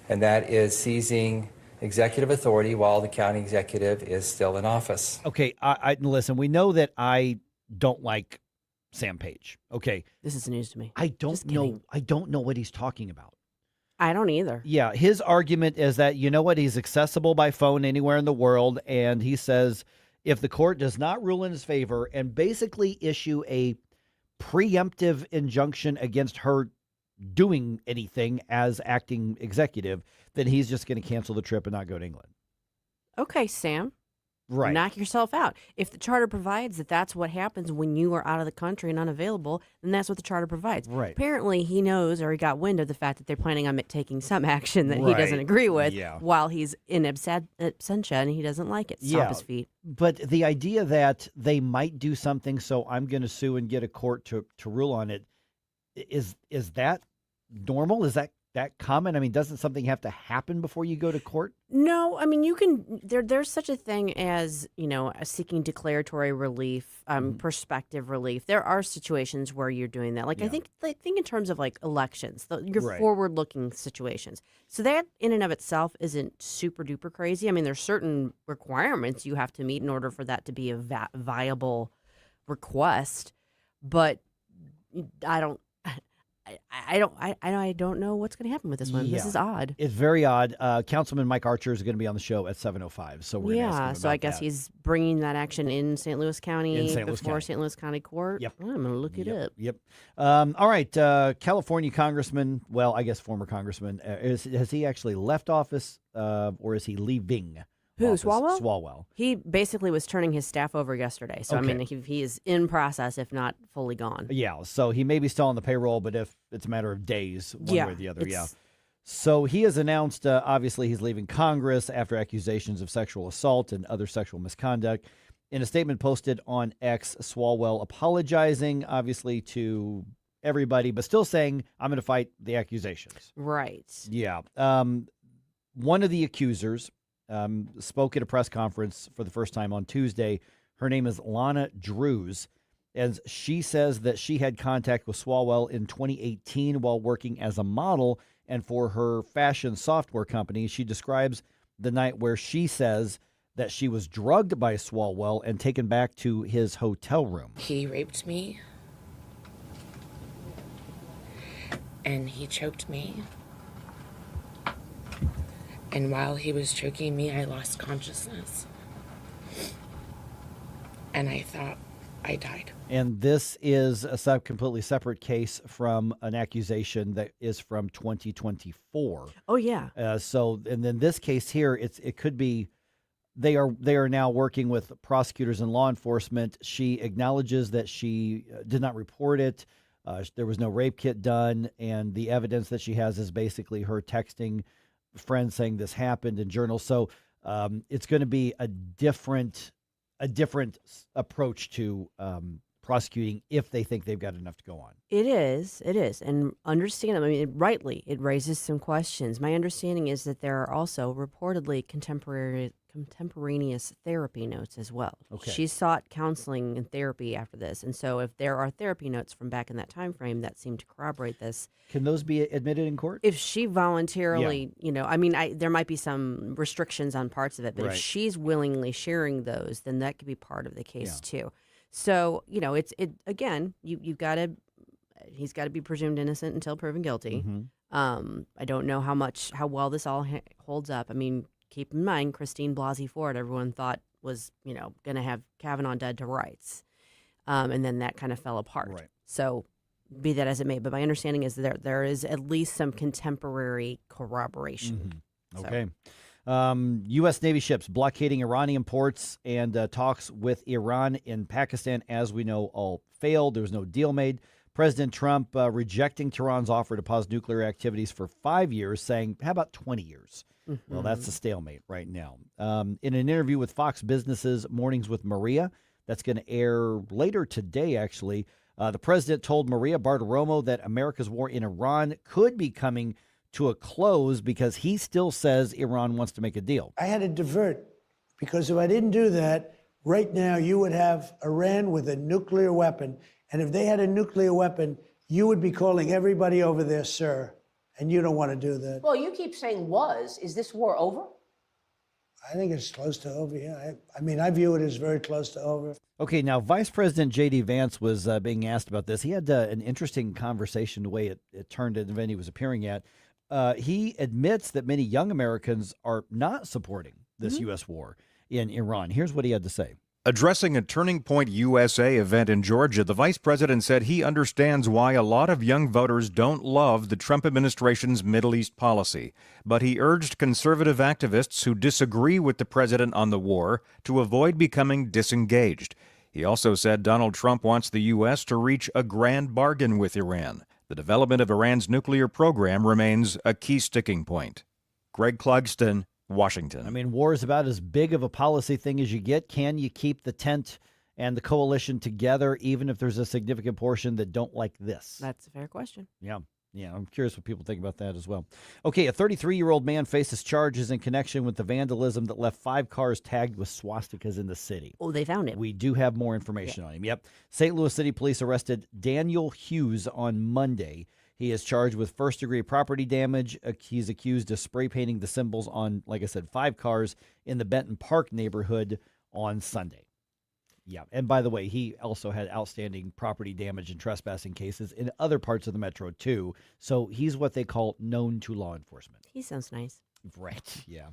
and that is seizing executive authority while the county executive is still in office. Okay, I listen, we know that I don't like Sam Page. Okay. This is news to me. I don't know what he's talking about. I don't either. Yeah, his argument is that, you know what, he's accessible by phone anywhere in the world, and he says if the court does not rule in his favor and basically issue a preemptive injunction against her doing anything as acting executive, then he's just going to cancel the trip and not go to England. Okay, Sam. Right. Knock yourself out. If the charter provides that that's what happens when you are out of the country and unavailable, then that's what the charter provides. Right. Apparently, he knows or he got wind of the fact that they're planning on taking some action that he doesn't Right. agree with Yeah. while he's in absentia and he doesn't like it. Stomp his feet. But the idea that they might do something, so I'm going to sue and get a court to rule on it, is that normal? Is that common? I mean, doesn't something have to happen before you go to court? No, I mean, you can, there's such a thing as, seeking declaratory relief, perspective relief. There are situations where you're doing that. Like, I think in terms of like elections, your Right. forward-looking situations. So that in and of itself isn't super duper crazy. I mean, there's certain requirements you have to meet in order for that to be a viable request. But I don't know what's going to happen with this one. This Yeah. is odd. It's very odd. Councilman Mike Archer is going to be on the show at 7:05. So we're going to ask him So about I guess that. he's bringing that action in St. Louis County In St. Louis before County. St. Louis County Court. Yep. I'm going to look it up. Yep. All right. California Congressman, well, I guess former Congressman, has he actually left office or is he leaving? Who, office. Swalwell? Swalwell. He basically was turning his staff over yesterday. So, Okay. I mean, he is in process, if not fully gone. Yeah, so he may be still on the payroll, but if it's a matter of days, one way or the other, it's- So he has announced, obviously, he's leaving Congress after accusations of sexual assault and other sexual misconduct. In a statement posted on X, Swalwell apologizing, obviously, to everybody, but still saying, I'm going to fight the accusations. Right. Yeah. One of the accusers spoke at a press conference for the first time on Tuesday. Her name is Lana Drews, and she says that she had contact with Swalwell in 2018 while working as a model and for her fashion software company. She describes the night where she says that she was drugged by Swalwell and taken back to his hotel room. He raped me, and he choked me. And while he was choking me, I lost consciousness. And I thought I died. And this is a completely separate case from an accusation that is from 2024. Oh, yeah. And then this case here, it could be they are now working with prosecutors and law enforcement. She acknowledges that she did not report it. There was no rape kit done, and the evidence that she has is basically her texting friends saying this happened in journals. So it's going to be a different approach to prosecuting if they think they've got enough to go on. It is. And understand, I mean, rightly, it raises some questions. My understanding is that there are also reportedly contemporaneous therapy notes as well. Okay. She sought counseling and therapy after this. And so if there are therapy notes from back in that time frame that seem to corroborate this. Can those be admitted in court? If she voluntarily, I mean, there might be some restrictions on parts of it, but Right. if she's willingly sharing those, then that could be part of the case too. So, again, you've got to, he's got to be presumed innocent until proven guilty. Mm-hmm. I don't know how well this all holds up. I mean, keep in mind, Christine Blasey Ford, everyone thought was, going to have Kavanaugh dead to rights. And then that kind of fell apart. Right. So be that as it may, but my understanding is that there is at least some contemporary corroboration. Mm-hmm. Okay. U.S. Navy ships blockading Iranian ports and talks with Iran in Pakistan, as we know, all failed. There was no deal made. President Trump rejecting Tehran's offer to pause nuclear activities for 5 years, saying, how about 20 years? Mm-hmm. Well, that's a stalemate right now. In an interview with Fox Business's Mornings with Maria, that's going to air later today, actually, the president told Maria Bartiromo that America's war in Iran could be coming to a close because he still says Iran wants to make a deal. I had to divert because if I didn't do that, right now you would have Iran with a nuclear weapon. And if they had a nuclear weapon, you would be calling everybody over there, sir. And you don't want to do that. Well, you keep saying was. Is this war over? I think it's close to over, yeah. I mean, I view it as very close to over. Okay, now Vice President J.D. Vance was being asked about this. He had an interesting conversation the way it turned in the event he was appearing at. He admits that many young Americans are not supporting this U.S. war in Iran. Here's what he had to say. Addressing a Turning Point USA event in Georgia, the vice president said he understands why a lot of young voters don't love the Trump administration's Middle East policy. But he urged conservative activists who disagree with the president on the war to avoid becoming disengaged. He also said Donald Trump wants the U.S. to reach a grand bargain with Iran. The development of Iran's nuclear program remains a key sticking point. Greg Clugston, Washington. I mean, war is about as big of a policy thing as you get. Can you keep the tent and the coalition together, even if there's a significant portion that don't like this? That's a fair question. Yeah, I'm curious what people think about that as well. Okay, a 33-year-old man faces charges in connection with the vandalism that left 5 cars tagged with swastikas in the city. Oh, they found it. We do have more information on him. Yep. St. Louis City Police arrested Daniel Hughes on Monday. He is charged with first-degree property damage. He's accused of spray painting the symbols on, like I said, 5 cars in the Benton Park neighborhood on Sunday. Yeah, and by the way, he also had outstanding property damage and trespassing cases in other parts of the metro, too. So he's what they call known to law enforcement. He sounds nice. Right, yeah.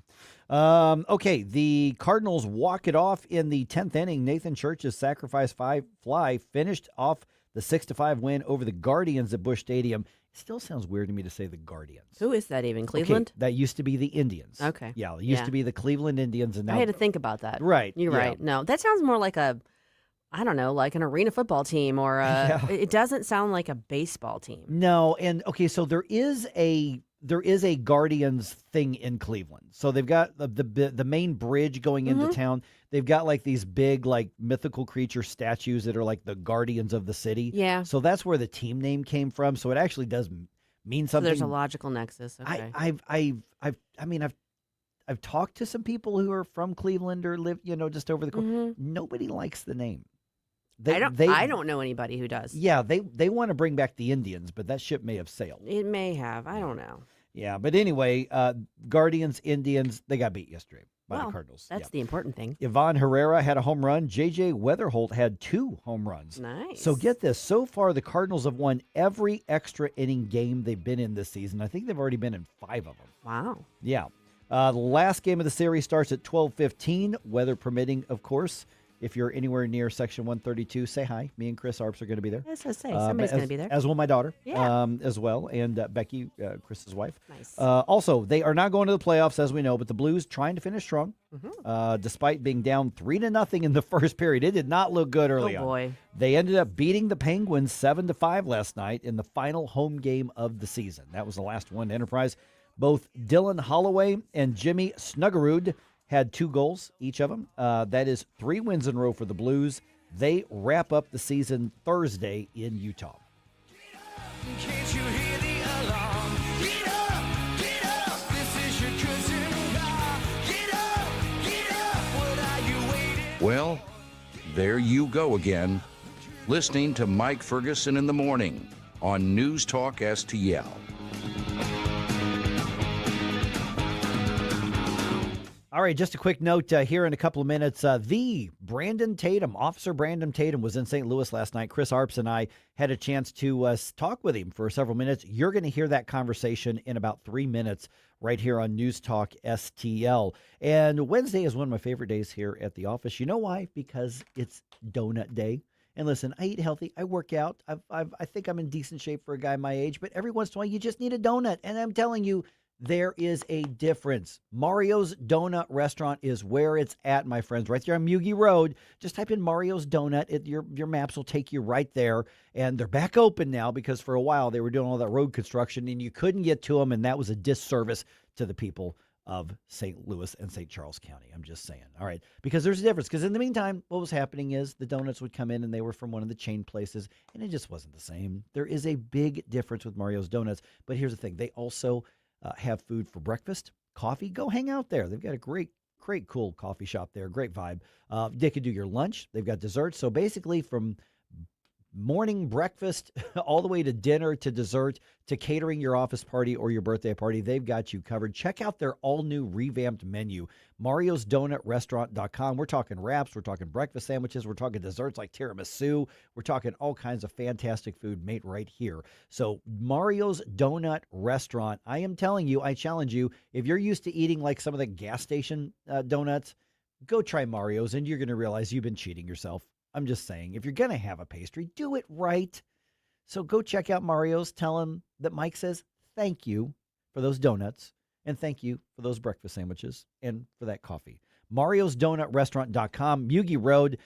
Okay, the Cardinals walk it off in the 10th inning. Nathan Church's sacrifice fly finished off the 6-5 win over the Guardians at Busch Stadium. It still sounds weird to me to say the Guardians. Who is that even? Cleveland? Okay, that used to be the Indians. Okay. Yeah, it used to be the Cleveland Indians. And now I had to think about that. Right. You're right. No, that sounds more like I don't know, like an arena football team or it doesn't sound like a baseball team. No, and okay, so there is a Guardians thing in Cleveland. So they've got the main bridge going into town. They've got like these big like mythical creature statues that are like the guardians of the city. Yeah. So that's where the team name came from. So it actually does mean something. So there's a logical nexus. Okay. I've talked to some people who are from Cleveland or live, just over the course. Nobody likes the name. I don't know anybody who does. Yeah, they want to bring back the Indians, but that ship may have sailed. It may have. I don't know. Yeah, but anyway, Guardians, Indians, they got beat yesterday by the Cardinals. That's the important thing. Yvonne Herrera had a home run. J.J. Weatherholt had 2 home runs. Nice. So get this. So far, the Cardinals have won every extra inning game they've been in this season. I think they've already been in 5 of them. Wow. Yeah. The last game of the series starts at 12:15, weather permitting, of course. If you're anywhere near Section 132, say hi. Me and Chris Arps are going to be there. Yes, I say. Somebody's going to be there. As will my daughter, as well, and Becky, Chris's wife. Nice. Also, they are not going to the playoffs, as we know, but the Blues trying to finish strong, despite being down 3-0 in the first period. It did not look good early on. Oh, boy. They ended up beating the Penguins 7-5 last night in the final home game of the season. That was the last one to Enterprise. Both Dylan Holloway and Jimmy Snuggerud had 2 goals, each of them. That is 3 wins in a row for the Blues. They wrap up the season Thursday in Utah. Can't you hear the alarm? Get up, this is your cousin Bahr. Get up, what are you waiting? Well, there you go again, listening to Mike Ferguson in the morning on News Talk STL. All right, just a quick note here in a couple of minutes. The Officer Brandon Tatum was in St. Louis last night. Chris Arps and I had a chance to talk with him for several minutes. You're going to hear that conversation in about 3 minutes right here on News Talk STL. And Wednesday is one of my favorite days here at the office. You know why? Because it's donut day. And listen, I eat healthy. I work out. I think I'm in decent shape for a guy my age. But every once in a while, you just need a donut. And I'm telling you, there is a difference. Mario's Donut Restaurant is where it's at, my friends, right there on Mugi Road. Just type in Mario's Donut. Your maps will take you right there. And they're back open now because for a while they were doing all that road construction and you couldn't get to them, and that was a disservice to the people of St. Louis and St. Charles County. I'm just saying. All right. Because there's a difference. Because in the meantime, what was happening is the donuts would come in and they were from one of the chain places, and it just wasn't the same. There is a big difference with Mario's Donuts. But here's the thing. They also have food for breakfast, coffee. Go hang out there. They've got a great, cool coffee shop there. Great vibe. They could do your lunch. They've got desserts. So basically from morning breakfast all the way to dinner to dessert to catering your office party or your birthday party, they've got you covered. Check out their all-new revamped menu, mariosdonutrestaurant.com. We're talking wraps, we're talking breakfast sandwiches, we're talking desserts like tiramisu, we're talking all kinds of fantastic food made right here. So Mario's Donut Restaurant, I am telling you, I challenge you, if you're used to eating like some of the gas station donuts, go try Mario's and you're going to realize you've been cheating yourself. I'm just saying, if you're going to have a pastry, do it right. So go check out Mario's. Tell them that Mike says thank you for those donuts and thank you for those breakfast sandwiches and for that coffee. MariosDonutRestaurant.com, Mugi Road.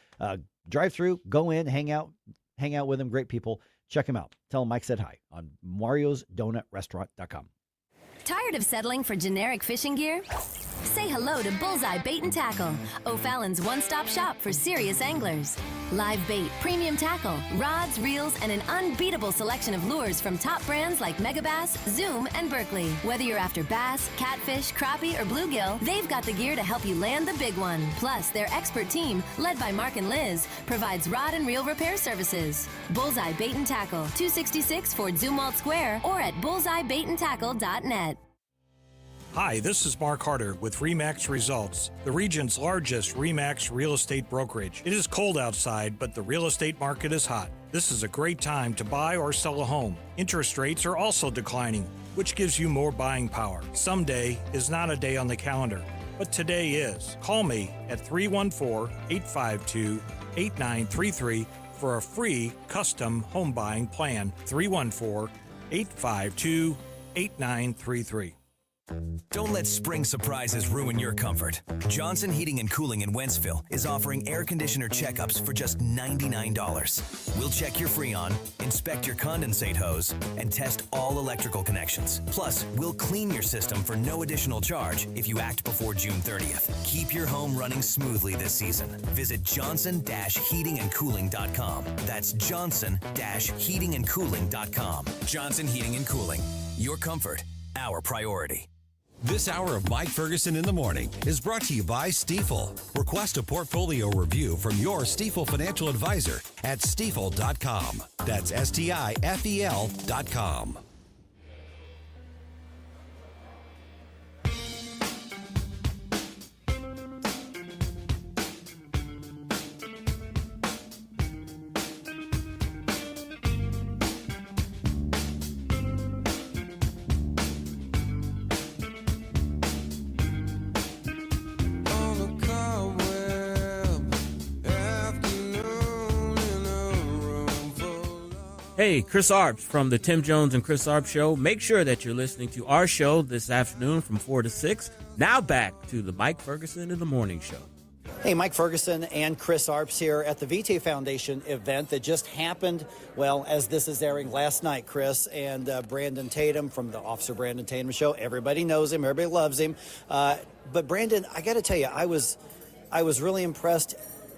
Drive through, go in, hang out with them. Great people. Check them out. Tell them Mike said hi on MariosDonutRestaurant.com. Tired of settling for generic fishing gear? Say hello to Bullseye Bait and Tackle, O'Fallon's one-stop shop for serious anglers. Live bait, premium tackle, rods, reels, and an unbeatable selection of lures from top brands like Megabass, Zoom, and Berkley. Whether you're after bass, catfish, crappie, or bluegill, they've got the gear to help you land the big one. Plus, their expert team, led by Mark and Liz, provides rod and reel repair services. Bullseye Bait and Tackle, 266 Fort Zumwalt Square, or at bullseyebaitandtackle.net. Hi, this is Mark Harder with RE/MAX Results, the region's largest RE/MAX real estate brokerage. It is cold outside, but the real estate market is hot. This is a great time to buy or sell a home. Interest rates are also declining, which gives you more buying power. Someday is not a day on the calendar, but today is. Call me at 314-852-8933 for a free custom home buying plan. 314-852-8933. Don't let spring surprises ruin your comfort. Johnson Heating and Cooling in Wentzville is offering air conditioner checkups for just $99. We'll check your Freon, inspect your condensate hose, and test all electrical connections. Plus, we'll clean your system for no additional charge if you act before June 30th. Keep your home running smoothly this season. Visit johnson-heatingandcooling.com. That's johnson-heatingandcooling.com. Johnson Heating and Cooling. Your comfort, our priority. This hour of Mike Ferguson in the Morning is brought to you by Stifel. Request a portfolio review from your Stifel financial advisor at stifel.com. That's STIFEL.com. Hey, Chris Arps from the Tim Jones and Chris Arps Show. Make sure that you're listening to our show this afternoon from 4 to 6. Now back to the Mike Ferguson in the Morning Show. Hey, Mike Ferguson and Chris Arps here at the Vitae Foundation event that just happened, well, as this is airing last night, Chris, and Brandon Tatum from the Officer Brandon Tatum Show. Everybody knows him. Everybody loves him. But Brandon, I got to tell you, I was really impressed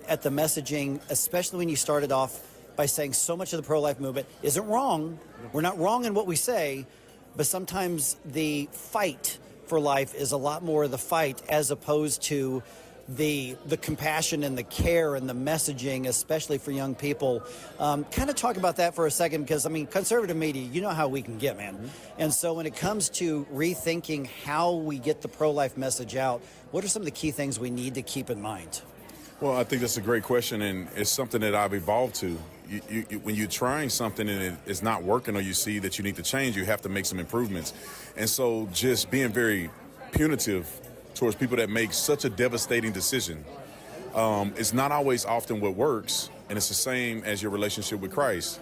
at the messaging, especially when you started off by saying so much of the pro-life movement isn't wrong. We're not wrong in what we say, but sometimes the fight for life is a lot more of the fight as opposed to the compassion and the care and the messaging, especially for young people. Kind of talk about that for a second, because, I mean, conservative media, you know how we can get, man. And so when it comes to rethinking how we get the pro-life message out, what are some of the key things we need to keep in mind? Well, I think that's a great question, and it's something that I've evolved to. When you're trying something and it's not working, or you see that you need to change, you have to make some improvements. And so just being very punitive towards people that make such a devastating decision, it's not always often what works, and it's the same as your relationship with Christ.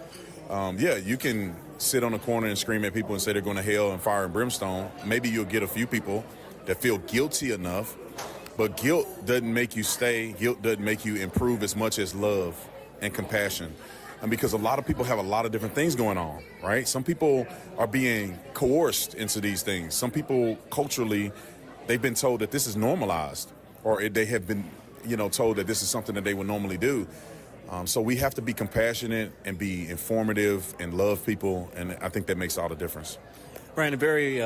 Yeah, you can sit on a corner and scream at people and say they're going to hell and fire and brimstone. Maybe you'll get a few people that feel guilty enough, but guilt doesn't make you stay. Guilt doesn't make you improve as much as love and compassion. And because a lot of people have a lot of different things going on, right? Some people are being coerced into these things. Some people culturally, they've been told that this is normalized, or they have been, told that this is something that they would normally do. So we have to be compassionate and be informative and love people, and I think that makes all the difference. Brandon, very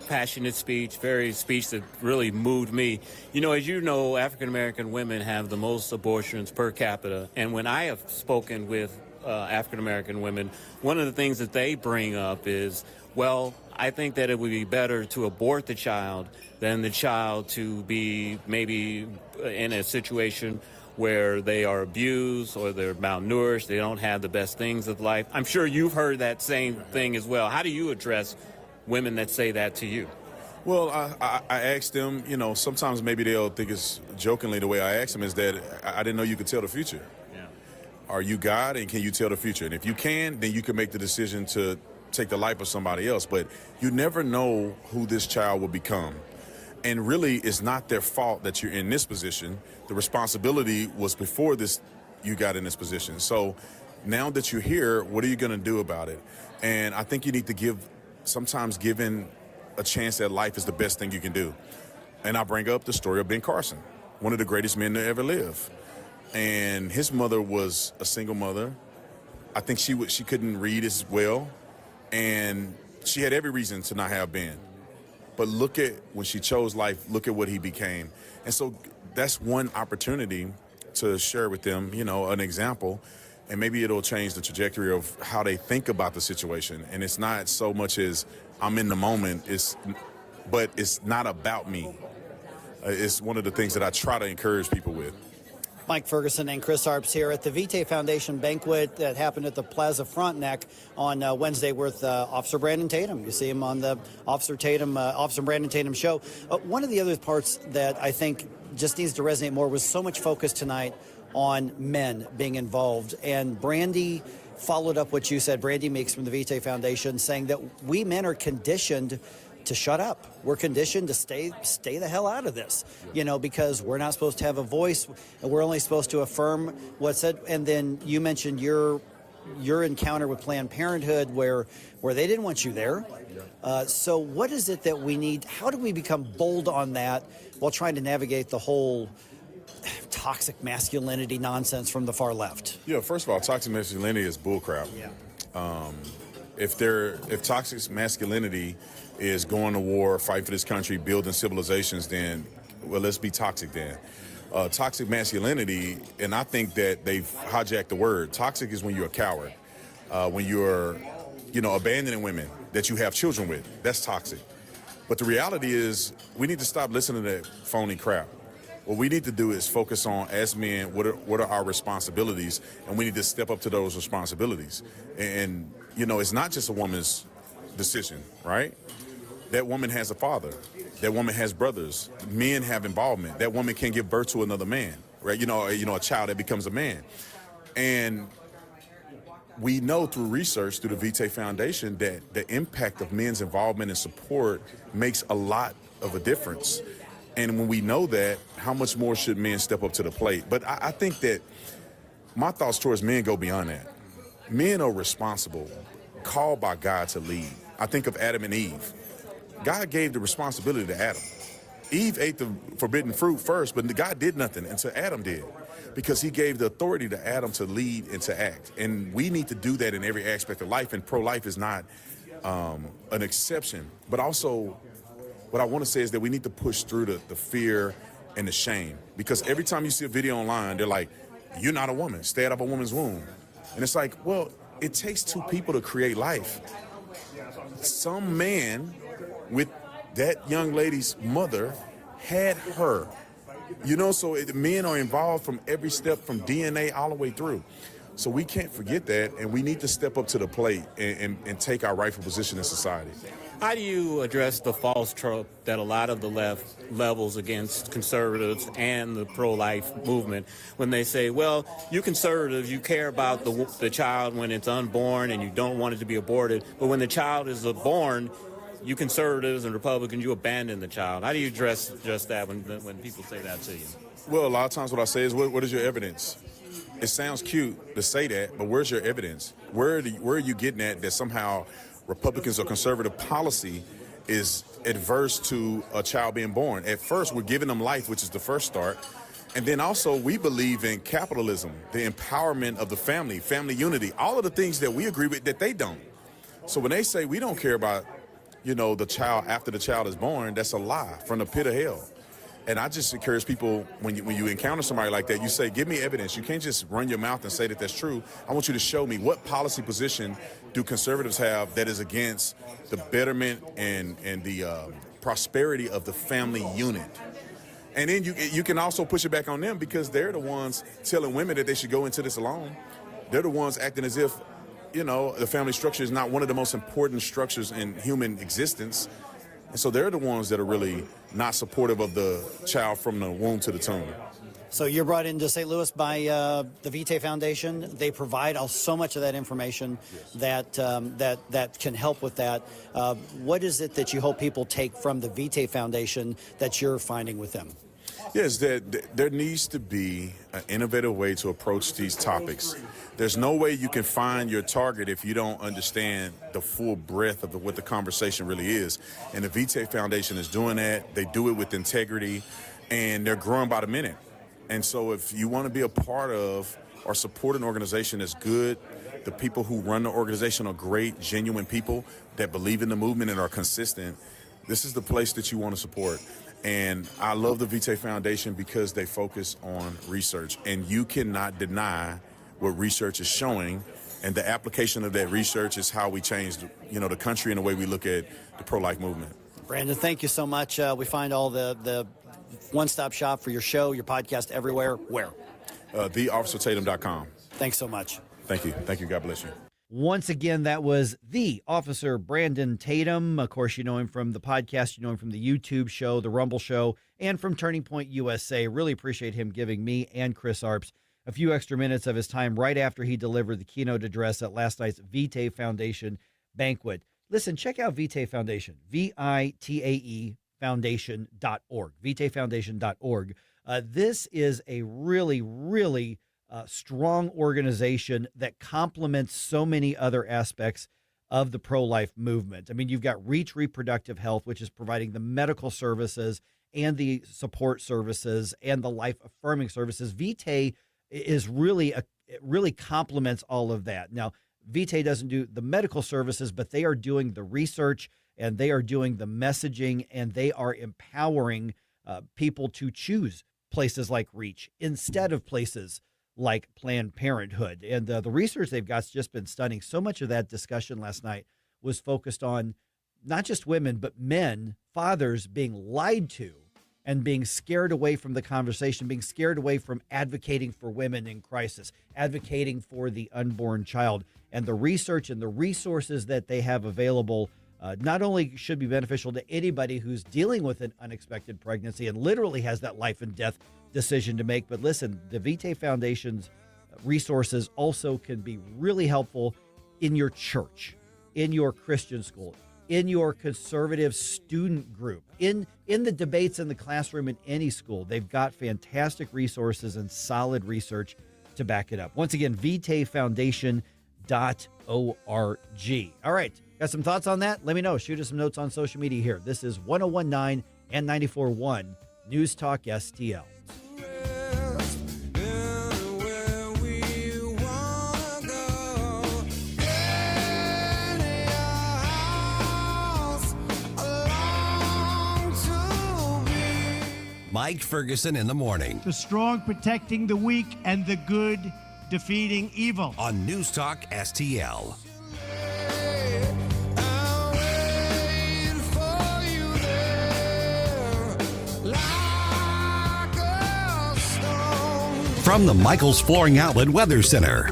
passionate speech, very speech that really moved me. As you know, African-American women have the most abortions per capita. And when I have spoken with African-American women, one of the things that they bring up is, well, I think that it would be better to abort the child than the child to be maybe in a situation where they are abused or they're malnourished, they don't have the best things of life. I'm sure you've heard that same thing as well. How do you address women that say that to you? Well, I asked them, sometimes maybe they'll think it's jokingly the way I asked them is that I didn't know you could tell the future. Yeah. Are you God, and can you tell the future? And if you can, then you can make the decision to take the life of somebody else. But you never know who this child will become. And really, it's not their fault that you're in this position. The responsibility was before you got in this position. So now that you're here, what are you going to do about it? And I think you need to sometimes giving a chance at life is the best thing you can do. And I bring up the story of Ben Carson, one of the greatest men to ever live. And his mother was a single mother. I think she couldn't read as well, and she had every reason to not have Ben. But look at when she chose life, look at what he became. And so that's one opportunity to share with them, an example, and maybe it'll change the trajectory of how they think about the situation. And it's not so much as I'm in the moment, but it's not about me. It's one of the things that I try to encourage people with. Mike Ferguson and Chris Arps here at the Vitae Foundation banquet that happened at the Plaza Frontenac on Wednesday with Officer Brandon Tatum. You see him on the Officer Brandon Tatum show. One of the other parts that I think just needs to resonate more was so much focus tonight on men being involved. And Brandy followed up what you said, Brandy Meeks from the Vitae Foundation, saying that we men are conditioned to shut up. We're conditioned to stay the hell out of this, because we're not supposed to have a voice, and we're only supposed to affirm what's said. And then you mentioned your encounter with Planned Parenthood where they didn't want you there. So what is it that we need? How do we become bold on that while trying to navigate the whole toxic masculinity nonsense from the far left? Yeah, first of all, toxic masculinity is bullcrap. Yeah. If toxic masculinity is going to war, fight for this country, building civilizations, then, well, let's be toxic then. Toxic masculinity, and I think that they've hijacked the word. Toxic is when you're a coward, when you're, abandoning women that you have children with. That's toxic. But the reality is we need to stop listening to that phony crap. What we need to do is focus on, as men, what are our responsibilities, and we need to step up to those responsibilities. And it's not just a woman's decision, right? That woman has a father. That woman has brothers. Men have involvement. That woman can give birth to another man, right? A child that becomes a man. And we know through research, through the Vitae Foundation, that the impact of men's involvement and support makes a lot of a difference. And when we know that, how much more should men step up to the plate? But I think that my thoughts towards men go beyond that. Men are responsible, called by God to lead. I think of Adam and Eve. God gave the responsibility to Adam. Eve ate the forbidden fruit first, but God did nothing until Adam did, because he gave the authority to Adam to lead and to act. And we need to do that in every aspect of life, and pro-life is not an exception. But also, what I want to say is that we need to push through the fear and the shame, because every time you see a video online, they're like, you're not a woman, stay out of a woman's womb. And it's like, well, it takes two people to create life. Some man with that young lady's mother had her. So men are involved from every step, from DNA all the way through. So we can't forget that, and we need to step up to the plate and take our rightful position in society. How do you address the false trope that a lot of the left levels against conservatives and the pro-life movement when they say, well, you conservatives, you care about the child when it's unborn and you don't want it to be aborted, but when the child is born, you conservatives and Republicans, you abandon the child. How do you address just that when people say that to you? Well, a lot of times what I say is, what is your evidence? It sounds cute to say that, but where's your evidence? Where are you getting at that somehow Republicans or conservative policy is adverse to a child being born? At first, we're giving them life, which is the first start. And then also, we believe in capitalism, the empowerment of the family, family unity, all of the things that we agree with that they don't. So when they say we don't care about, the child after the child is born, that's a lie from the pit of hell. And I just encourage people, when you encounter somebody like that, you say, give me evidence. You can't just run your mouth and say that that's true. I want you to show me, what policy position do conservatives have that is against the betterment and the prosperity of the family unit? And then you can also push it back on them, because they're the ones telling women that they should go into this alone. They're the ones acting as if, the family structure is not one of the most important structures in human existence. And so they're the ones that are really not supportive of the child from the womb to the tomb. So you're brought into St. Louis by the Vitae Foundation. They provide so much of that information that can help with that. What is it that you hope people take from the Vitae Foundation that you're finding with them? Yes, there needs to be an innovative way to approach these topics. There's no way you can find your target if you don't understand the full breadth of what the conversation really is. And the Vitae Foundation is doing that. They do it with integrity, and they're growing by the minute. And so if you want to be a part of or support an organization that's good, the people who run the organization are great, genuine people that believe in the movement and are consistent, this is the place that you want to support. And I love the Vitae Foundation because they focus on research, and you cannot deny what research is showing, and the application of that research is how we change, the country and the way we look at the pro-life movement. Brandon, thank you so much. We find all the one-stop shop for your show, your podcast everywhere. Where? TheOfficerTatum.com. Thanks so much. Thank you. Thank you. God bless you. Once again, that was the Officer Brandon Tatum. Of course, you know him from the podcast, you know him from the YouTube show, the Rumble Show, and from Turning Point USA. Really appreciate him giving me and Chris Arps a few extra minutes of his time right after he delivered the keynote address at last night's Vitae Foundation banquet. Listen, check out Vitae Foundation, VITAE Foundation.org, VitaeFoundation.org. This is a really strong organization that complements so many other aspects of the pro-life movement. I mean, you've got Reach Reproductive Health, which is providing the medical services and the support services and the life-affirming services. Vitae is it really complements all of that. Now, Vitae doesn't do the medical services, but they are doing the research and they are doing the messaging and they are empowering people to choose places like Reach instead of places like Planned Parenthood. And the research they've got's just been stunning. So much of that discussion last night was focused on not just women, but men, fathers being lied to and being scared away from the conversation, being scared away from advocating for women in crisis, advocating for the unborn child. And the research and the resources that they have available not only should be beneficial to anybody who's dealing with an unexpected pregnancy and literally has that life and death decision to make, but listen, the Vitae Foundation's resources also can be really helpful in your church, in your Christian school, in your conservative student group, in the debates in the classroom in any school. They've got fantastic resources and solid research to back it up. Once again, VitaeFoundation.org. All right, got some thoughts on that? Let me know. Shoot us some notes on social media here. This is 101.9 and 94.1 News Talk STL. Mike Ferguson in the morning. The strong protecting the weak and the good defeating evil. On News Talk STL. From the Michaels Flooring Outlet Weather Center.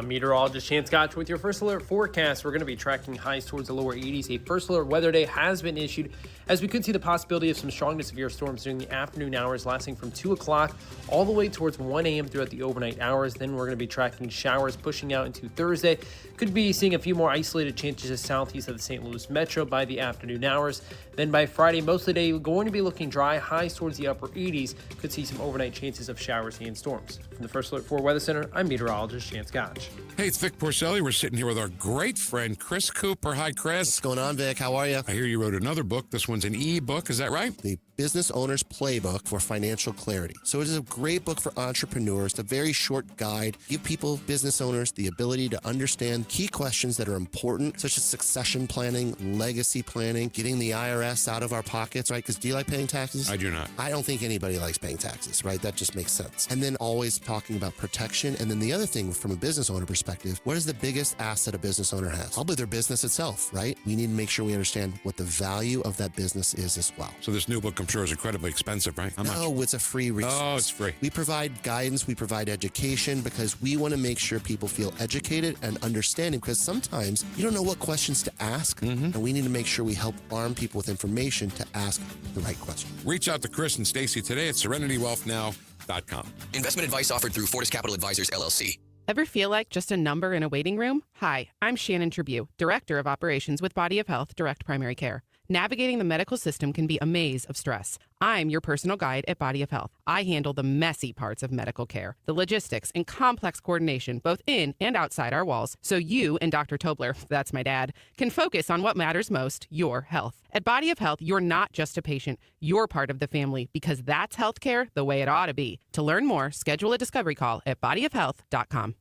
Meteorologist Chance Gotch with your first alert forecast. We're going to be tracking highs towards the lower 80s. A first alert weather day has been issued as we could see the possibility of some strong to severe storms during the afternoon hours lasting from 2 o'clock all the way towards 1 a.m. throughout the overnight hours. Then we're going to be tracking showers pushing out into Thursday. Could be seeing a few more isolated chances to southeast of the St. Louis metro by the afternoon hours. Then by Friday, most of the day going to be looking dry, highs towards the upper 80s. Could see some overnight chances of showers and storms. From the First Alert 4 Weather Center, I'm meteorologist Chance Gotch. Hey, it's Vic Porcelli. We're sitting here with our great friend, Chris Cooper. Hi, Chris. What's going on, Vic? How are you? I hear you wrote another book. This one's an e-book. Is that right? The Business Owner's Playbook for Financial Clarity. So it is a great book for entrepreneurs. It's a very short guide. Give people, business owners, the ability to understand key questions that are important, such as succession planning, legacy planning, getting the IRS out of our pockets, right? Because do you like paying taxes? I do not. I don't think anybody likes paying taxes, right? That just makes sense. And then always talking about protection. And then the other thing from a business owner perspective, what is the biggest asset a business owner has? Probably their business itself, right? We need to make sure we understand what the value of that business is as well. So this new book, I'm sure, is incredibly expensive, right? How much? No, it's a free resource. Oh, it's free. We provide guidance, we provide education because we want to make sure people feel educated and understanding because sometimes you don't know what questions to ask, and we need to make sure we help arm people with information to ask the right question. Reach out to Chris and Stacy today at SerenityWealthNow.com. Investment advice offered through Fortis Capital Advisors, LLC. Ever feel like just a number in a waiting room? Hi, I'm Shannon Tribue, Director of Operations with Body of Health Direct Primary Care. Navigating the medical system can be a maze of stress. I'm your personal guide at Body of Health. I handle the messy parts of medical care, the logistics and complex coordination, both in and outside our walls, so you and Dr. Tobler, that's my dad, can focus on what matters most, your health. At Body of Health, you're not just a patient, you're part of the family, because that's healthcare the way it ought to be. To learn more, schedule a discovery call at bodyofhealth.com.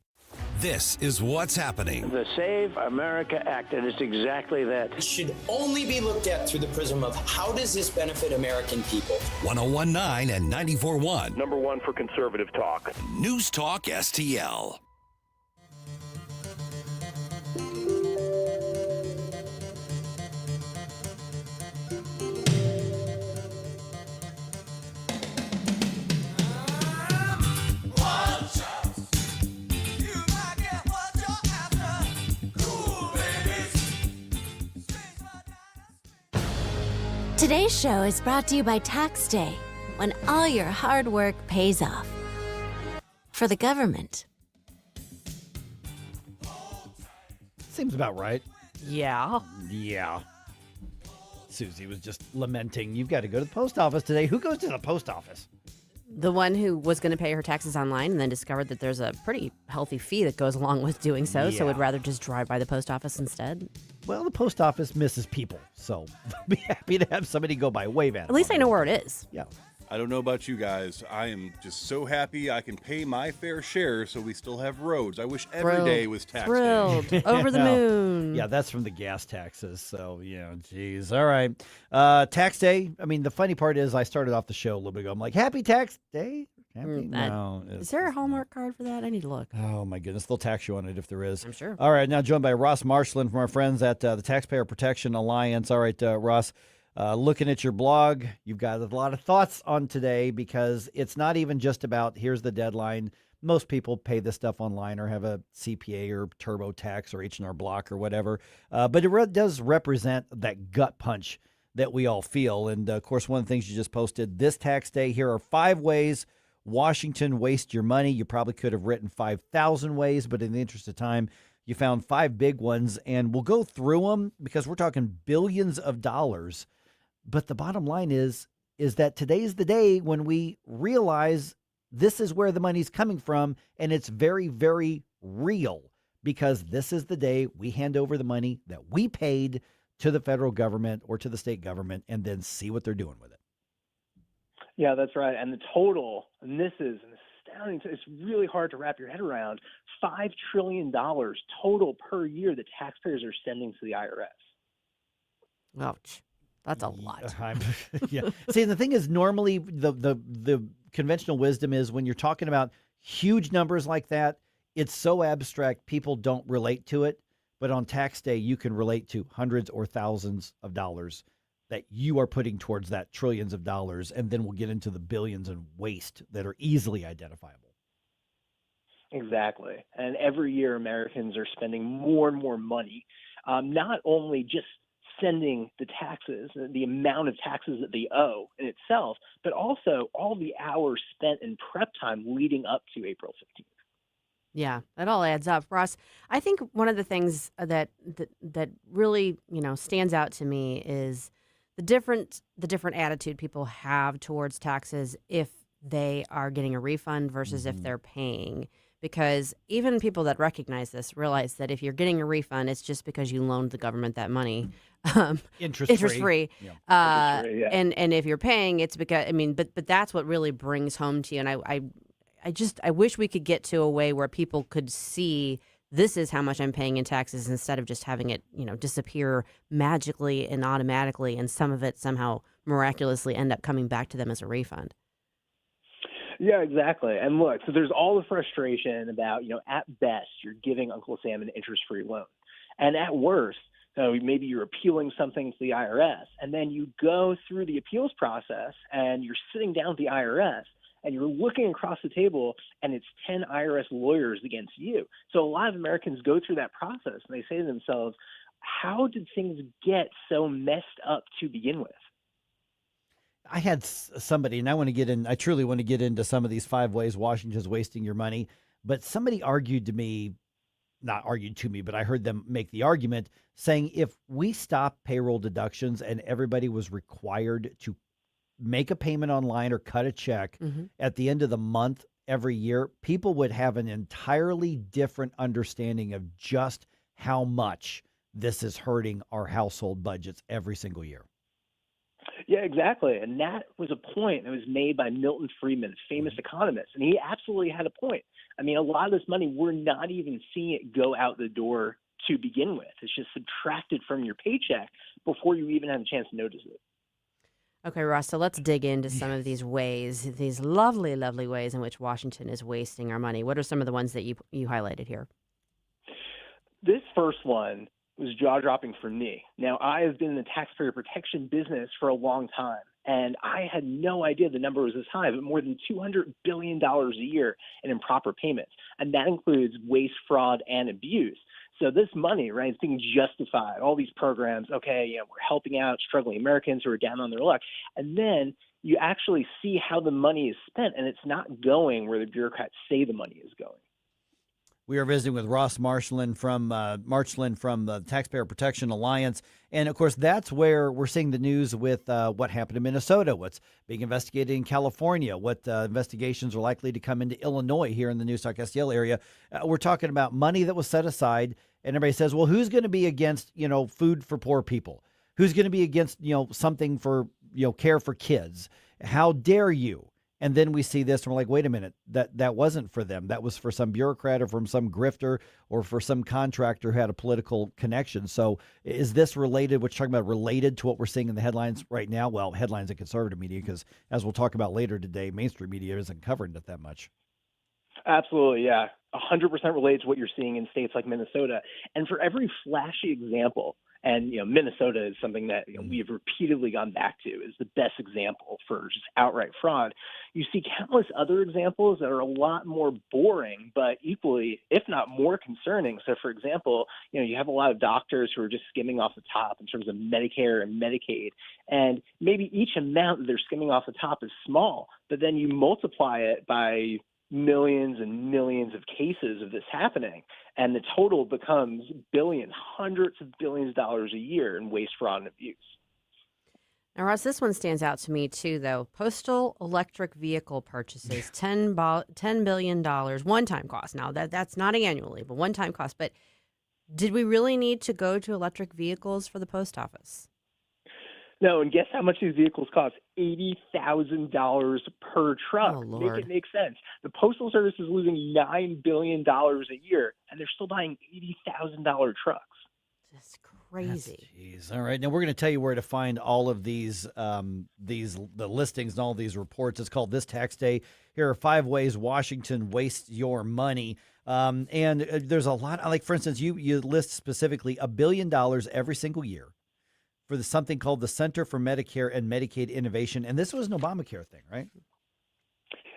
This is what's happening. The Save America Act, and it's exactly that. It should only be looked at through the prism of how does this benefit American people? 101.9 and 94.1. Number one for conservative talk. News Talk STL. Today's show is brought to you by Tax Day, when all your hard work pays off. for the government. Seems about right. Yeah. Yeah. Susie was just lamenting, you've got to go to the post office today. Who goes to the post office? The one who was going to pay her taxes online and then discovered that there's a pretty healthy fee that goes along with doing so, so would rather just drive by the post office instead. Well, the post office misses people, so they'll be happy to have somebody go by. Wave at At least I know where it is. Yeah. I don't know about you guys. I am just so happy I can pay my fair share so we still have roads. I wish every day was tax day. Over the moon. Yeah, that's from the gas taxes. So, geez. All right. Tax day. I mean, the funny part is I started off the show a little bit ago. I'm like, happy tax day? Happy? No. Is there a Hallmark card for that? I need to look. Oh, my goodness. They'll tax you on it if there is. I'm sure. All right. Now joined by Ross Marchand from our friends at the Taxpayer Protection Alliance. All right, Ross. Looking at your blog, you've got a lot of thoughts on today because it's not even just about here's the deadline. Most people pay this stuff online or have a CPA or TurboTax or H&R Block or whatever. But it does represent that gut punch that we all feel. And, of course, one of the things you just posted, this tax day, here are 5 ways Washington wastes your money. You probably could have written 5,000 ways, but in the interest of time, you found 5 big ones. And we'll go through them because we're talking billions of dollars. But the bottom line is that today's the day when we realize this is where the money's coming from, and it's very, very real because this is the day we hand over the money that we paid to the federal government or to the state government and then see what they're doing with it. Yeah, that's right. And the total, and this is an astounding, it's really hard to wrap your head around, $5 trillion total per year that taxpayers are sending to the IRS. Ouch. That's a lot. Yeah. See, and the thing is, normally the conventional wisdom is when you're talking about huge numbers like that, it's so abstract, people don't relate to it. But on tax day, you can relate to hundreds or thousands of dollars that you are putting towards that trillions of dollars. And then we'll get into the billions in waste that are easily identifiable. Exactly. And every year, Americans are spending more and more money, not only just sending the taxes, the amount of taxes that they owe in itself, but also all the hours spent in prep time leading up to April 15th. Yeah, that all adds up. Ross, I think one of the things that really, stands out to me is the different attitude people have towards taxes if they are getting a refund versus if they're paying. Because even people that recognize this realize that if you're getting a refund, it's just because you loaned the government that money. Interest free. Yeah. And if you're paying, it's because, but that's what really brings home to you. And I wish we could get to a way where people could see this is how much I'm paying in taxes instead of just having it, disappear magically and automatically. And some of it somehow miraculously end up coming back to them as a refund. Yeah, exactly. And look, so there's all the frustration about, at best, you're giving Uncle Sam an interest-free loan. And at worst, so maybe you're appealing something to the IRS, and then you go through the appeals process, and you're sitting down with the IRS, and you're looking across the table, and it's 10 IRS lawyers against you. So a lot of Americans go through that process, and they say to themselves, how did things get so messed up to begin with? I had somebody, and I truly want to get into some of these 5 ways Washington's wasting your money, but somebody argued to me, not argued to me, but I heard them make the argument saying if we stop payroll deductions and everybody was required to make a payment online or cut a check at the end of the month every year, people would have an entirely different understanding of just how much this is hurting our household budgets every single year. Yeah, exactly. And that was a point that was made by Milton Friedman, a famous economist. And he absolutely had a point. I mean, a lot of this money, we're not even seeing it go out the door to begin with. It's just subtracted from your paycheck before you even have a chance to notice it. Okay, Ross, so let's dig into some of these ways, these lovely, lovely ways in which Washington is wasting our money. What are some of the ones that you highlighted here? This first one was jaw-dropping for me. Now, I have been in the taxpayer protection business for a long time, and I had no idea the number was this high, but more than $200 billion a year in improper payments, and that includes waste, fraud, and abuse. So this money, right, is being justified. All these programs, okay, we're helping out struggling Americans who are down on their luck. And then, you actually see how the money is spent, and it's not going where the bureaucrats say the money is going. We are visiting with Ross Marchand from the Taxpayer Protection Alliance. And, of course, that's where we're seeing the news with what happened in Minnesota, what's being investigated in California, what investigations are likely to come into Illinois here in the NewsTalkSTL area. We're talking about money that was set aside, and everybody says, well, who's going to be against, food for poor people? Who's going to be against, something for, care for kids? How dare you? And then we see this and we're like, wait a minute, that wasn't for them. That was for some bureaucrat or from some grifter or for some contractor who had a political connection. So is this related, what you're talking about, related to what we're seeing in the headlines right now? Well, headlines in conservative media, because as we'll talk about later today, mainstream media isn't covering it that much. Absolutely, yeah. 100% related to what you're seeing in states like Minnesota. And for every flashy example, and Minnesota is something that we've repeatedly gone back to is the best example for just outright fraud. You see countless other examples that are a lot more boring, but equally, if not more concerning. So, for example, you have a lot of doctors who are just skimming off the top in terms of Medicare and Medicaid, and maybe each amount that they're skimming off the top is small, but then you multiply it by millions and millions of cases of this happening, and the total becomes billions, hundreds of billions of dollars a year in waste, fraud, and abuse. Now, Ross, this one stands out to me, too, though. Postal electric vehicle purchases, $10 billion, one-time cost. Now, that's not annually, but one-time cost. But did we really need to go to electric vehicles for the post office? No, and guess how much these vehicles cost? $80,000 per truck. Oh, Lord. Make it make sense. The Postal Service is losing $9 billion a year, and they're still buying $80,000 trucks. That's crazy. Jeez. All right. Now we're going to tell you where to find all of these the listings and all these reports. It's called This Tax Day. Here are 5 ways Washington wastes your money. And there's a lot. Like, for instance, you list specifically $1 billion every single year for something called the Center for Medicare and Medicaid Innovation. And this was an Obamacare thing, right?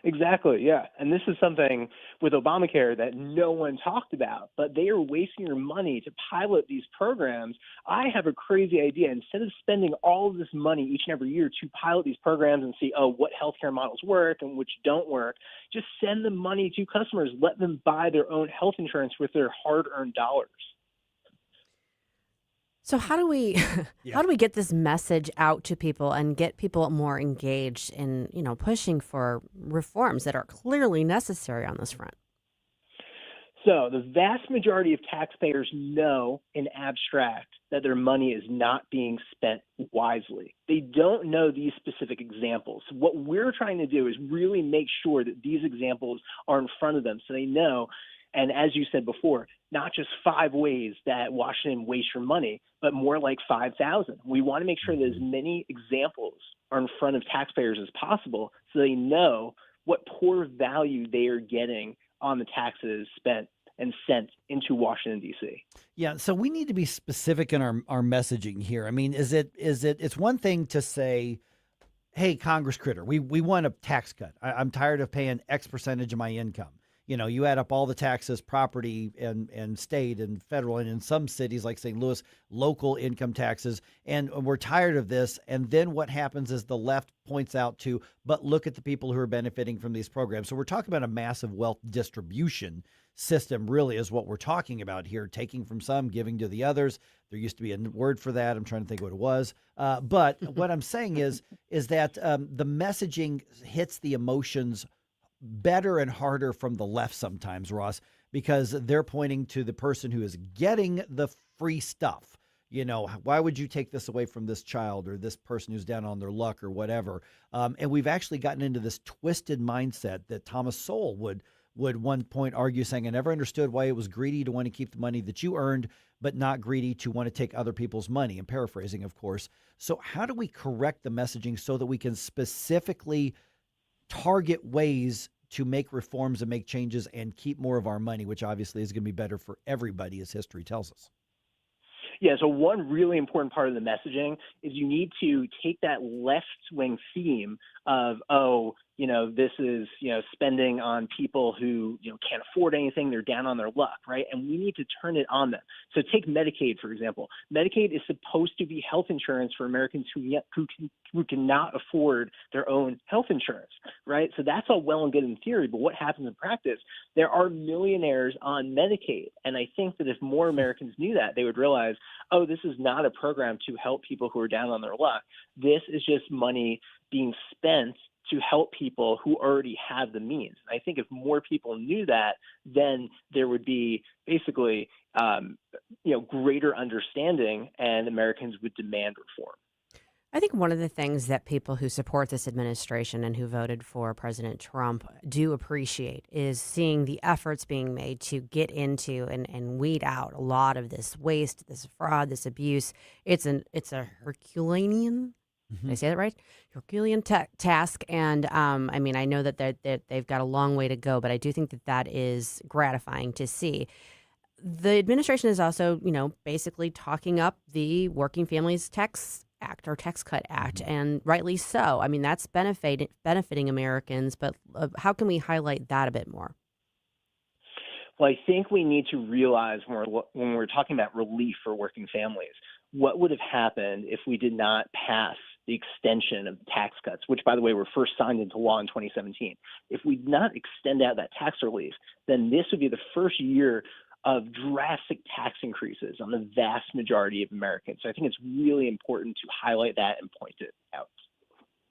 Exactly, yeah. And this is something with Obamacare that no one talked about, but they are wasting your money to pilot these programs. I have a crazy idea. Instead of spending all of this money each and every year to pilot these programs and see, what healthcare models work and which don't work, just send the money to customers. Let them buy their own health insurance with their hard-earned dollars. So how do we get this message out to people and get people more engaged in, pushing for reforms that are clearly necessary on this front? So the vast majority of taxpayers know in abstract that their money is not being spent wisely. They don't know these specific examples. What we're trying to do is really make sure that these examples are in front of them so they know. And as you said before, not just 5 ways that Washington wastes your money, but more like 5,000. We want to make sure that as many examples are in front of taxpayers as possible so they know what poor value they are getting on the taxes spent and sent into Washington, D.C. Yeah, so we need to be specific in our messaging here. I mean, it's one thing to say, hey, Congress critter, we want a tax cut. I'm tired of paying X percentage of my income. You add up all the taxes, property and state and federal, and in some cities like St. Louis, local income taxes. And we're tired of this. And then what happens is the left points out to, but look at the people who are benefiting from these programs. So we're talking about a massive wealth distribution system, really, is what we're talking about here, taking from some, giving to the others. There used to be a word for that. I'm trying to think what it was. But what I'm saying is that the messaging hits the emotions better and harder from the left sometimes, Ross, because they're pointing to the person who is getting the free stuff. Why would you take this away from this child or this person who's down on their luck or whatever? And we've actually gotten into this twisted mindset that Thomas Sowell would one point argue, saying, I never understood why it was greedy to want to keep the money that you earned, but not greedy to want to take other people's money. I'm paraphrasing, of course. So how do we correct the messaging so that we can specifically target ways to make reforms and make changes and keep more of our money, which obviously is going to be better for everybody, as history tells us? Yeah, so one really important part of the messaging is you need to take that left-wing theme of, this is, spending on people who, can't afford anything. They're down on their luck, right? And we need to turn it on them. So take Medicaid, for example. Medicaid is supposed to be health insurance for Americans who cannot afford their own health insurance, right? So that's all well and good in theory, but what happens in practice? There are millionaires on Medicaid. And I think that if more Americans knew that, they would realize, oh, this is not a program to help people who are down on their luck. This is just money being spent to help people who already have the means. I think if more people knew that, then there would be basically, greater understanding, and Americans would demand reform. I think one of the things that people who support this administration and who voted for President Trump do appreciate is seeing the efforts being made to get into and weed out a lot of this waste, this fraud, this abuse. It's a Herculean. Did I say that right? Herculean task. And I know that they've got a long way to go, but I do think that is gratifying to see. The administration is also, basically talking up the Working Families Tax Act or Tax Cut Act, and rightly so. That's benefiting Americans, but how can we highlight that a bit more? Well, I think we need to realize when we're talking about relief for working families, what would have happened if we did not pass the extension of tax cuts, which, by the way, were first signed into law in 2017. If we did not extend out that tax relief, then this would be the first year of drastic tax increases on the vast majority of Americans. So I think it's really important to highlight that and point it out.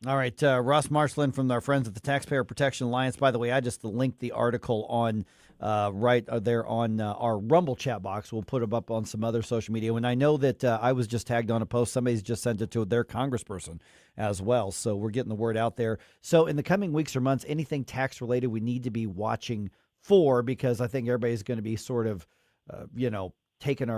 All right, Ross Marchand from our friends at the Taxpayer Protection Alliance. By the way, I just linked the article on right there on our Rumble chat box. We'll put them up on some other social media. And I know that I was just tagged on a post. Somebody's just sent it to their congressperson as well. So we're getting the word out there. So in the coming weeks or months, anything tax related we need to be watching for, because I think everybody's going to be sort of, taking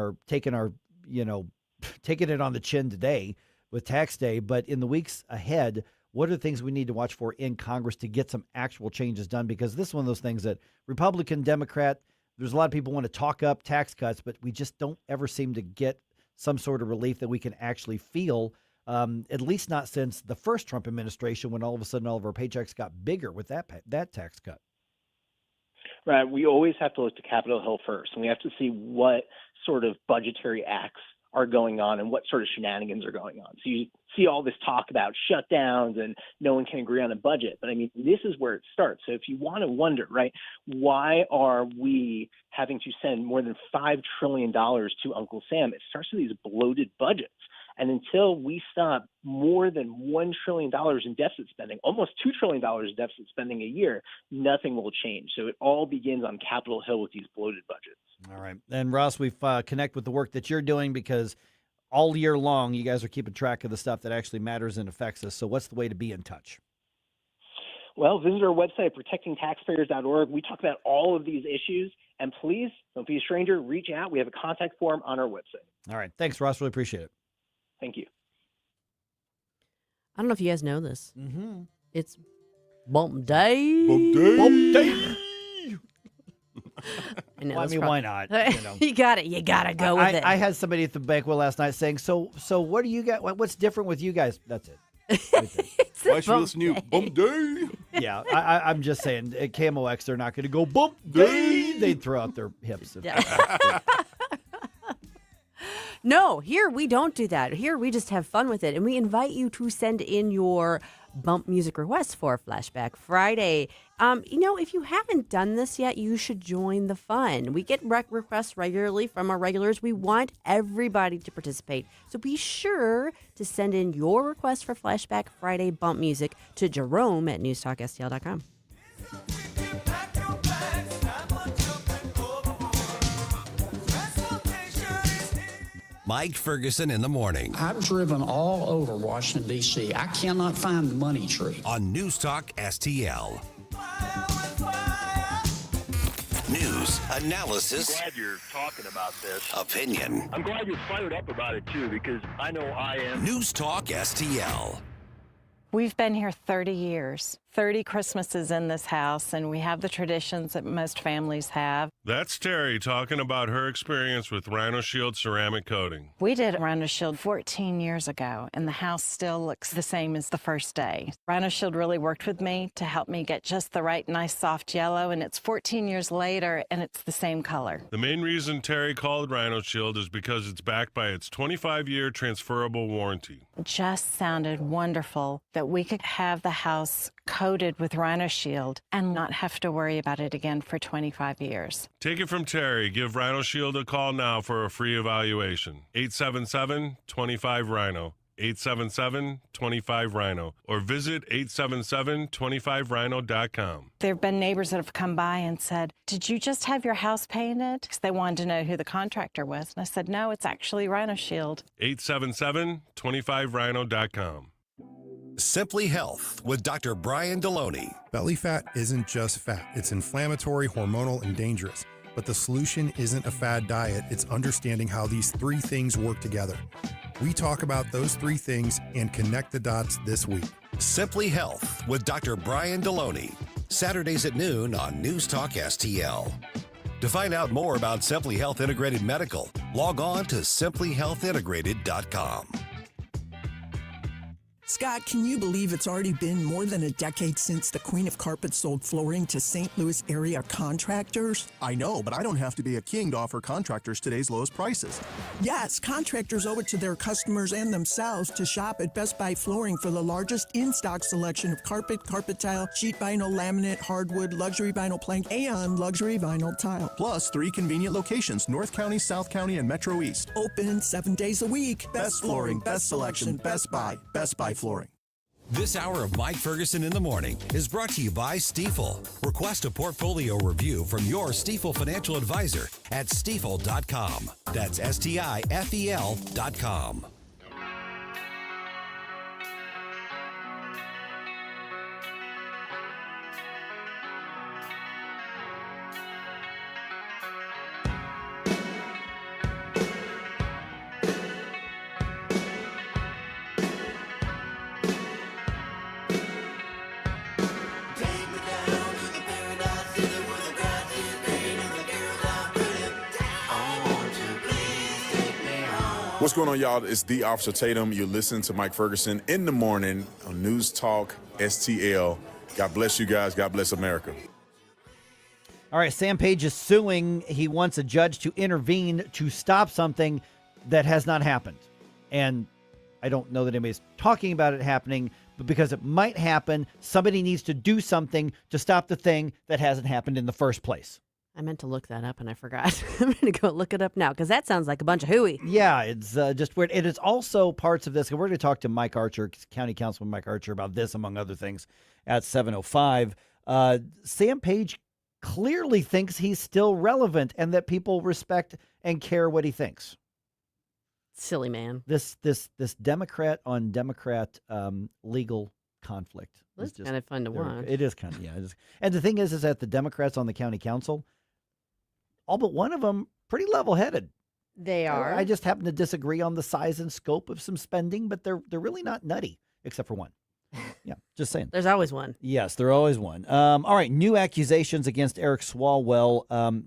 it on the chin today with tax day. But in the weeks ahead, what are the things we need to watch for in Congress to get some actual changes done? Because this is one of those things that Republican, Democrat, there's a lot of people want to talk up tax cuts, but we just don't ever seem to get some sort of relief that we can actually feel, at least not since the first Trump administration, when all of a sudden all of our paychecks got bigger with that tax cut. Right. We always have to look to Capitol Hill first, and we have to see what sort of budgetary acts are going on and what sort of shenanigans are going on. So you see all this talk about shutdowns and no one can agree on a budget. But this is where it starts. So if you want to wonder, right, why are we having to send more than $5 trillion to Uncle Sam? It starts with these bloated budgets. And until we stop more than $1 trillion in deficit spending, almost $2 trillion in deficit spending a year, nothing will change. So it all begins on Capitol Hill with these bloated budgets. All right. And Ross, we've connect with the work that you're doing, because all year long you guys are keeping track of the stuff that actually matters and affects us. So what's the way to be in touch? Well, visit our website, protectingtaxpayers.org. We talk about all of these issues. And please, don't be a stranger. Reach out. We have a contact form on our website. All right. Thanks, Ross. Really appreciate it. Thank you. I don't know if you guys know this. Mm-hmm. It's Bump Day. Bump Day. Bump Day. I know, Well, why not? You got it. You got to go with it. I had somebody at the banquet last night saying, so what do you got? What's different with you guys? That's it. Why should we listen to you? Bump Day. Yeah, I'm just saying, at KMOX, they're not going to go Bump Day. They'd throw out their hips. No, here we don't do that. Here we just have fun with it. And we invite you to send in your bump music requests for Flashback Friday. If you haven't done this yet, you should join the fun. We get requests regularly from our regulars. We want everybody to participate. So be sure to send in your request for Flashback Friday bump music to Jerome at NewsTalkSTL.com. Mike Ferguson in the morning. I've driven all over Washington, D.C. I cannot find the money tree. On Newstalk STL. News, analysis. I'm glad you're talking about this. Opinion. I'm glad you're fired up about it, too, because I know I am. Newstalk STL. We've been here 30 years. 30 Christmases in this house, and we have the traditions that most families have. That's Terry talking about her experience with Rhino Shield ceramic coating. We did Rhino Shield 14 years ago, and the house still looks the same as the first day. Rhino Shield really worked with me to help me get just the right nice soft yellow, and it's 14 years later, and it's the same color. The main reason Terry called Rhino Shield is because it's backed by its 25-year transferable warranty. It just sounded wonderful that we could have the house coated with Rhino Shield and not have to worry about it again for 25 years. Take it from Terry. Give Rhino Shield a call now for a free evaluation. 877-25-RHINO. 877-25-RHINO. Or visit 877-25rhino.com. There have been neighbors that have come by and said, "Did you just have your house painted?" Because they wanted to know who the contractor was. And I said, "No, it's actually Rhino Shield." 877-25rhino.com. Simply Health with Dr. Brian Deloney. Belly fat isn't just fat. It's inflammatory, hormonal, and dangerous. But the solution isn't a fad diet. It's understanding how these three things work together. We talk about those three things and connect the dots this week. Simply Health with Dr. Brian Deloney. Saturdays at noon on News Talk STL. To find out more about Simply Health Integrated Medical, log on to simplyhealthintegrated.com. Scott, can you believe it's already been more than a decade since the Queen of Carpets sold flooring to St. Louis area contractors? I know, but I don't have to be a king to offer contractors today's lowest prices. Yes, contractors owe it to their customers and themselves to shop at Best Buy Flooring for the largest in-stock selection of carpet, carpet tile, sheet vinyl, laminate, hardwood, luxury vinyl plank, and luxury vinyl tile. Plus 3 convenient locations, North County, South County, and Metro East. Open 7 days a week. Best flooring, best selection, Best Buy Flooring. This hour of Mike Ferguson in the Morning is brought to you by Stifel. Request a portfolio review from your Stifel financial advisor at stifel.com. That's STIFEL.com. What's going on, y'all? It's the Officer Tatum. You're listening to Mike Ferguson in the morning on News Talk STL. God bless you guys. God bless America. All right, Sam Page is suing. He wants a judge to intervene to stop something that has not happened. And I don't know that anybody's talking about it happening, but because it might happen, somebody needs to do something to stop the thing that hasn't happened in the first place. I meant to look that up and I forgot. I'm going to go look it up now because that sounds like a bunch of hooey. Yeah, it's just weird. It is also parts of this. We're going to talk to Mike Archer, County Councilman Mike Archer, about this, among other things, at 7:05. Sam Page clearly thinks he's still relevant and that people respect and care what he thinks. Silly man. This Democrat on Democrat legal conflict. It's kind of fun to watch. It is kind of, yeah. It is. And the thing is that the Democrats on the county council, all but one of them, pretty level-headed. They are. I just happen to disagree on the size and scope of some spending, but they're really not nutty, except for one. Yeah, just saying. There's always one. Yes, there's always one. All right, new accusations against Eric Swalwell.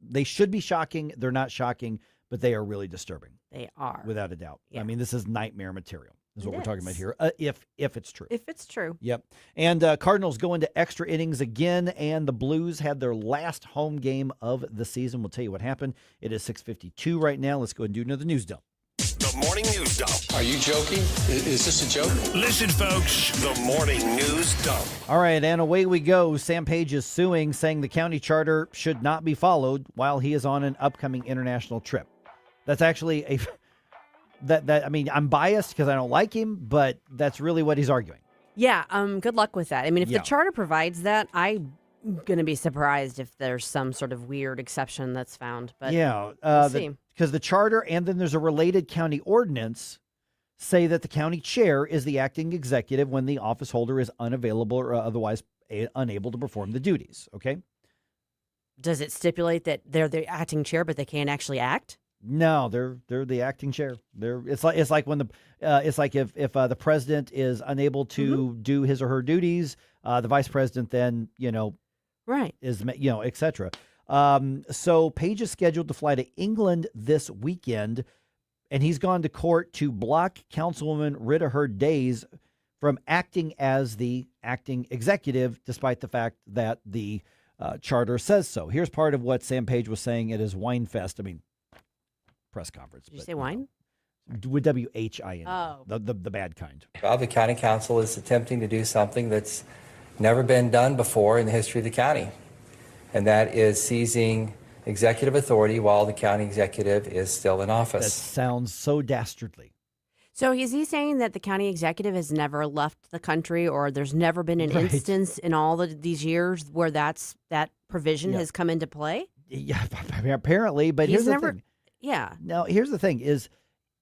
They should be shocking. They're not shocking, but they are really disturbing. They are. Without a doubt. Yeah. I mean, this is nightmare material. Is what we're talking about here, if it's true. If it's true. Yep. And Cardinals go into extra innings again, and the Blues had their last home game of the season. We'll tell you what happened. It is 6:52 right now. Let's go and do another news dump. The Morning News Dump. Are you joking? Is this a joke? Listen, folks, the Morning News Dump. All right, and away we go. Sam Page is suing, saying the county charter should not be followed while he is on an upcoming international trip. That's actually a... That I mean, I'm biased because I don't like him, but that's really what he's arguing. Yeah, good luck with that. I mean, if Yeah. the charter provides that, I'm going to be surprised if there's some sort of weird exception that's found. But yeah, we'll see. Because the charter and then there's a related county ordinance say that the county chair is the acting executive when the office holder is unavailable or otherwise unable to perform the duties. Okay. Does it stipulate that they're the acting chair, but they can't actually act? No, they're the acting chair. It's like when the it's like if the president is unable to do his or her duties, The vice president then, right, is, et cetera. So Page is scheduled to fly to England this weekend, and he's gone to court to block Councilwoman Rita Hurd Days from acting as the acting executive, despite the fact that the charter says so. Here's part of what Sam Page was saying at his wine fest. Press conference. Did you say wine? With WHIN. Oh. The bad kind. Well, the county council is attempting to do something that's never been done before in the history of the county, and that is seizing executive authority while the county executive is still in office. That sounds so dastardly. So is he saying that the county executive has never left the country, or there's never been an instance in all of these years where that provision has come into play? Yeah, apparently. But here's the thing. Yeah. Now, here's the thing is,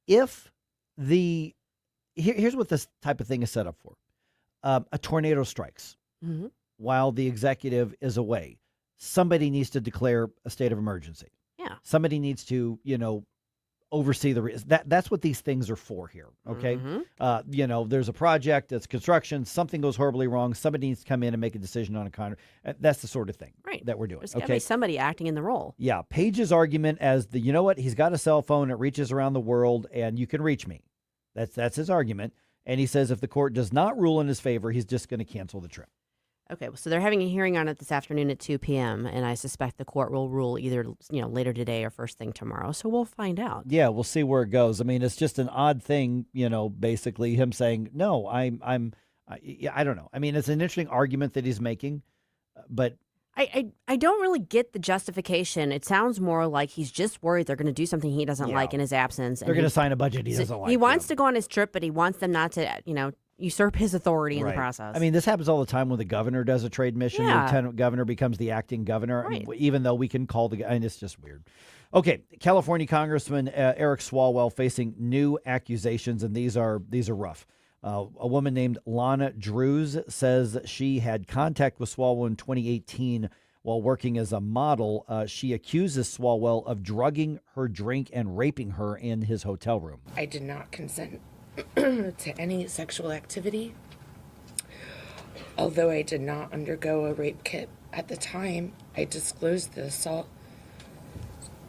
if here's what this type of thing is set up for. A tornado strikes while the executive is away. Somebody needs to declare a state of emergency. Yeah. Somebody needs to, oversee that's what these things are for here. Okay. There's a project, it's construction, something goes horribly wrong. Somebody needs to come in and make a decision on a contract. That's the sort of thing that we're doing. There's gotta be somebody acting in the role. Yeah. Page's argument as he's got a cell phone, it reaches around the world, and you can reach me. That's his argument. And he says if the court does not rule in his favor, he's just going to cancel the trip. Okay, so they're having a hearing on it this afternoon at 2 p.m., and I suspect the court will rule either later today or first thing tomorrow. So we'll find out. Yeah, we'll see where it goes. It's just an odd thing, basically him saying no. I don't know. It's an interesting argument that he's making, but I don't really get the justification. It sounds more like he's just worried they're going to do something he doesn't like in his absence. They're going to sign a budget he doesn't like. He wants to go on his trip, but he wants them not to, usurp his authority in the process. This happens all the time when the governor does a trade mission. The lieutenant governor becomes the acting governor, even though we can call the guy. It's just weird. Okay, California Congressman Eric Swalwell facing new accusations, and these are rough. A woman named Lana Drews says she had contact with Swalwell in 2018 while working as a model. She accuses Swalwell of drugging her drink and raping her in his hotel room. I did not consent to any sexual activity. Although I did not undergo a rape kit at the time, I disclosed the assault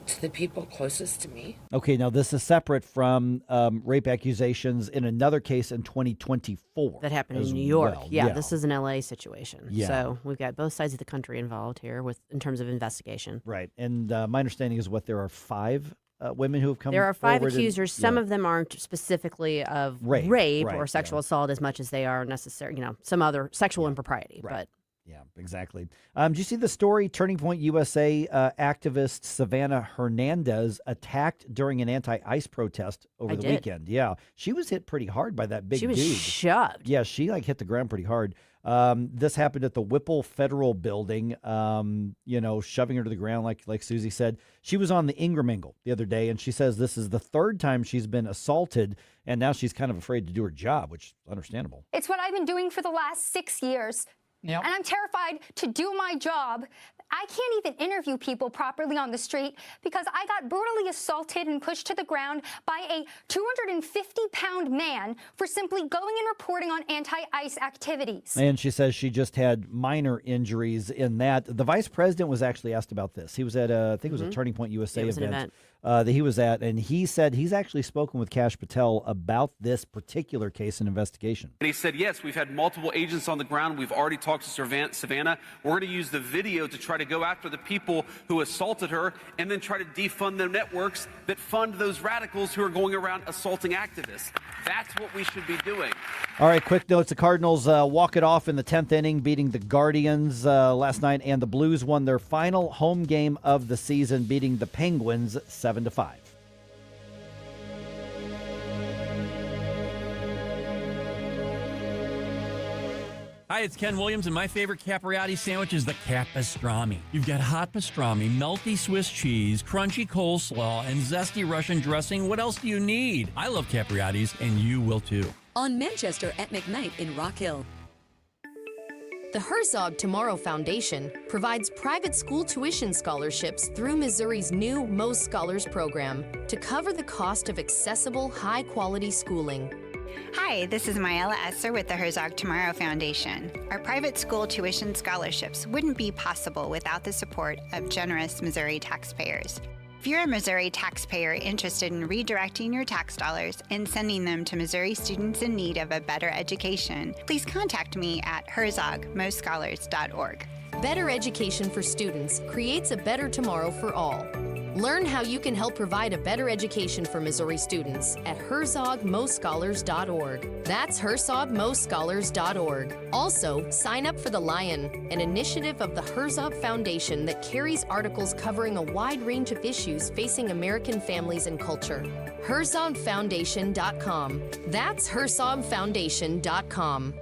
to the people closest to me. Okay, now this is separate from rape accusations in another case in 2024. That happened in New York. Well. Yeah, this is an LA situation. Yeah. So we've got both sides of the country involved here in terms of investigation. Right, and my understanding is there are 5 women who have come. There are 5 forward accusers. Some of them aren't specifically of rape or sexual assault as much as they are necessary. Some other sexual impropriety. Right. But yeah, exactly. Do you see the story? Turning Point USA activist Savannah Hernandez attacked during an anti-ICE protest over the weekend. Yeah, she was hit pretty hard by that big dude. She was shoved. Yeah, she hit the ground pretty hard. This happened at the Whipple Federal Building, shoving her to the ground, like Susie said. She was on the Ingram Angle the other day, and she says this is the 3rd time she's been assaulted, and now she's kind of afraid to do her job, which is understandable. It's what I've been doing for the last 6 years. Yep. And I'm terrified to do my job. I can't even interview people properly on the street because I got brutally assaulted and pushed to the ground by a 250-pound man for simply going and reporting on anti-ICE activities. And she says she just had minor injuries in that. The vice president was actually asked about this. He was at I think it was a Turning Point USA event. That he was at, and he said he's actually spoken with Kash Patel about this particular case and investigation. And he said, yes, we've had multiple agents on the ground. We've already talked to Savannah. We're going to use the video to try to go after the people who assaulted her and then try to defund the networks that fund those radicals who are going around assaulting activists. That's what we should be doing. All right, quick notes. The Cardinals walk it off in the 10th inning, beating the Guardians last night, and the Blues won their final home game of the season, beating the Penguins 7-5. Hi, it's Ken Williams, and my favorite Capriati sandwich is the Capistrami. You've got hot pastrami, melty Swiss cheese, crunchy coleslaw, and zesty Russian dressing. What else do you need? I love Capriati's, and you will too. On Manchester at McKnight in Rock Hill. The Herzog Tomorrow Foundation provides private school tuition scholarships through Missouri's new Most Scholars program to cover the cost of accessible, high-quality schooling. Hi, this is Mayela Esser with the Herzog Tomorrow Foundation. Our private school tuition scholarships wouldn't be possible without the support of generous Missouri taxpayers. If you're a Missouri taxpayer interested in redirecting your tax dollars and sending them to Missouri students in need of a better education, please contact me at herzogmoscholars.org. Better education for students creates a better tomorrow for all. Learn how you can help provide a better education for Missouri students at herzogmoscholars.org. That's herzogmoscholars.org. Also, sign up for The Lion, an initiative of the Herzog Foundation that carries articles covering a wide range of issues facing American families and culture. herzogfoundation.com. That's herzogfoundation.com.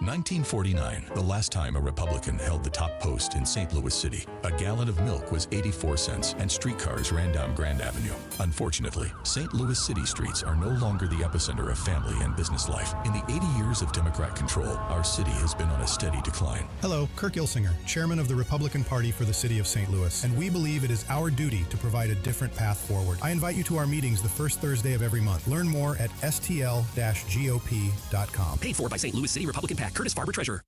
1949, the last time a Republican held the top post in St. Louis City. A gallon of milk was 84 cents and streetcars ran down Grand Avenue. Unfortunately, St. Louis City streets are no longer the epicenter of family and business life. In the 80 years of Democrat control, our city has been on a steady decline. Hello, Kirk Ilsinger, chairman of the Republican Party for the city of St. Louis, and we believe it is our duty to provide a different path forward. I invite you to our meetings the first Thursday of every month. Learn more at stl-gop.com. Paid for by St. Louis City Republican PAC. Curtis Farber, Treasurer.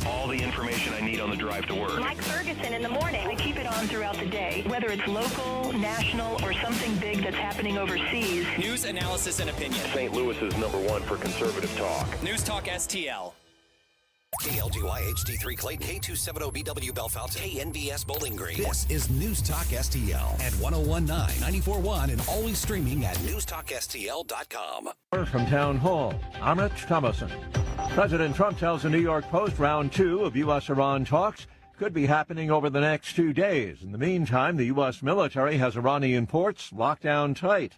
All the information I need on the drive to work. Like Ferguson in the morning. I keep it on throughout the day, whether it's local, national, or something big that's happening overseas. News, analysis, and opinion. St. Louis is #1 for conservative talk. NewsTalkSTL. KLGY HD3 Clayton, K270BW Bellefonte, KNVS Bowling Green. This is News Talk STL at 1019, 94.1, and always streaming at newstalkstl.com. From Town Hall, Amit Thomason. President Trump tells the New York Post round 2 of U.S.-Iran talks could be happening over the next 2 days. In the meantime, the U.S. military has Iranian ports locked down tight.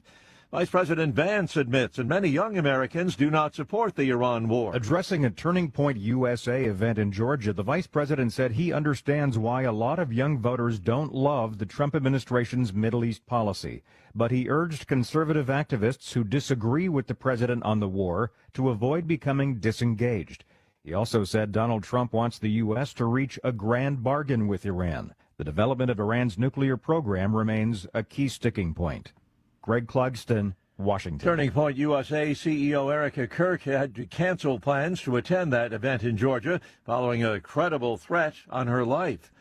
Vice President Vance admits that many young Americans do not support the Iran war. Addressing a Turning Point USA event in Georgia, the vice president said he understands why a lot of young voters don't love the Trump administration's Middle East policy. But he urged conservative activists who disagree with the president on the war to avoid becoming disengaged. He also said Donald Trump wants the U.S. to reach a grand bargain with Iran. The development of Iran's nuclear program remains a key sticking point. Greg Clugston, Washington. Turning Point USA CEO Erica Kirk had to cancel plans to attend that event in Georgia following a credible threat on her life.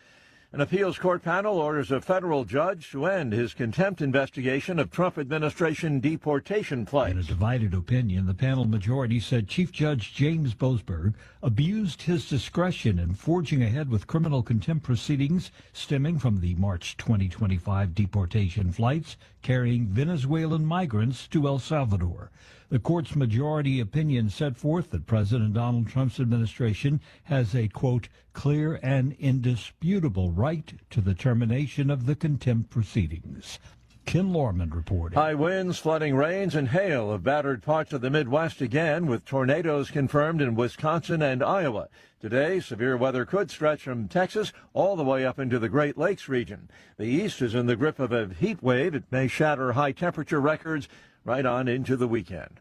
An appeals court panel orders a federal judge to end his contempt investigation of Trump administration deportation flights. In a divided opinion, the panel majority said Chief Judge James Boasberg abused his discretion in forging ahead with criminal contempt proceedings stemming from the March 2025 deportation flights carrying Venezuelan migrants to El Salvador. The court's majority opinion set forth that President Donald Trump's administration has a, quote, clear and indisputable right to the termination of the contempt proceedings. Ken Lorman reported. High winds, flooding rains, and hail have battered parts of the Midwest again, with tornadoes confirmed in Wisconsin and Iowa. Today, severe weather could stretch from Texas all the way up into the Great Lakes region. The East is in the grip of a heat wave. It may shatter high temperature records right on into the weekend.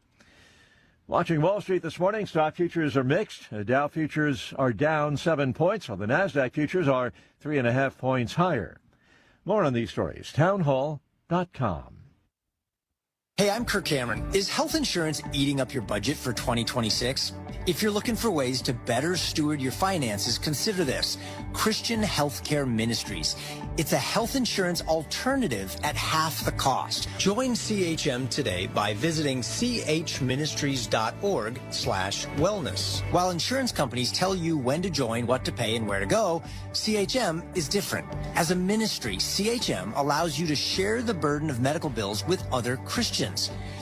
Watching Wall Street this morning, stock futures are mixed. Dow futures are down 7 points, while the NASDAQ futures are 3.5 points higher. More on these stories, townhall.com. Hey, I'm Kirk Cameron. Is health insurance eating up your budget for 2026? If you're looking for ways to better steward your finances, consider this: Christian Healthcare Ministries. It's a health insurance alternative at half the cost. Join CHM today by visiting chministries.org/wellness. While insurance companies tell you when to join, what to pay, and where to go, CHM is different. As a ministry, CHM allows you to share the burden of medical bills with other Christians.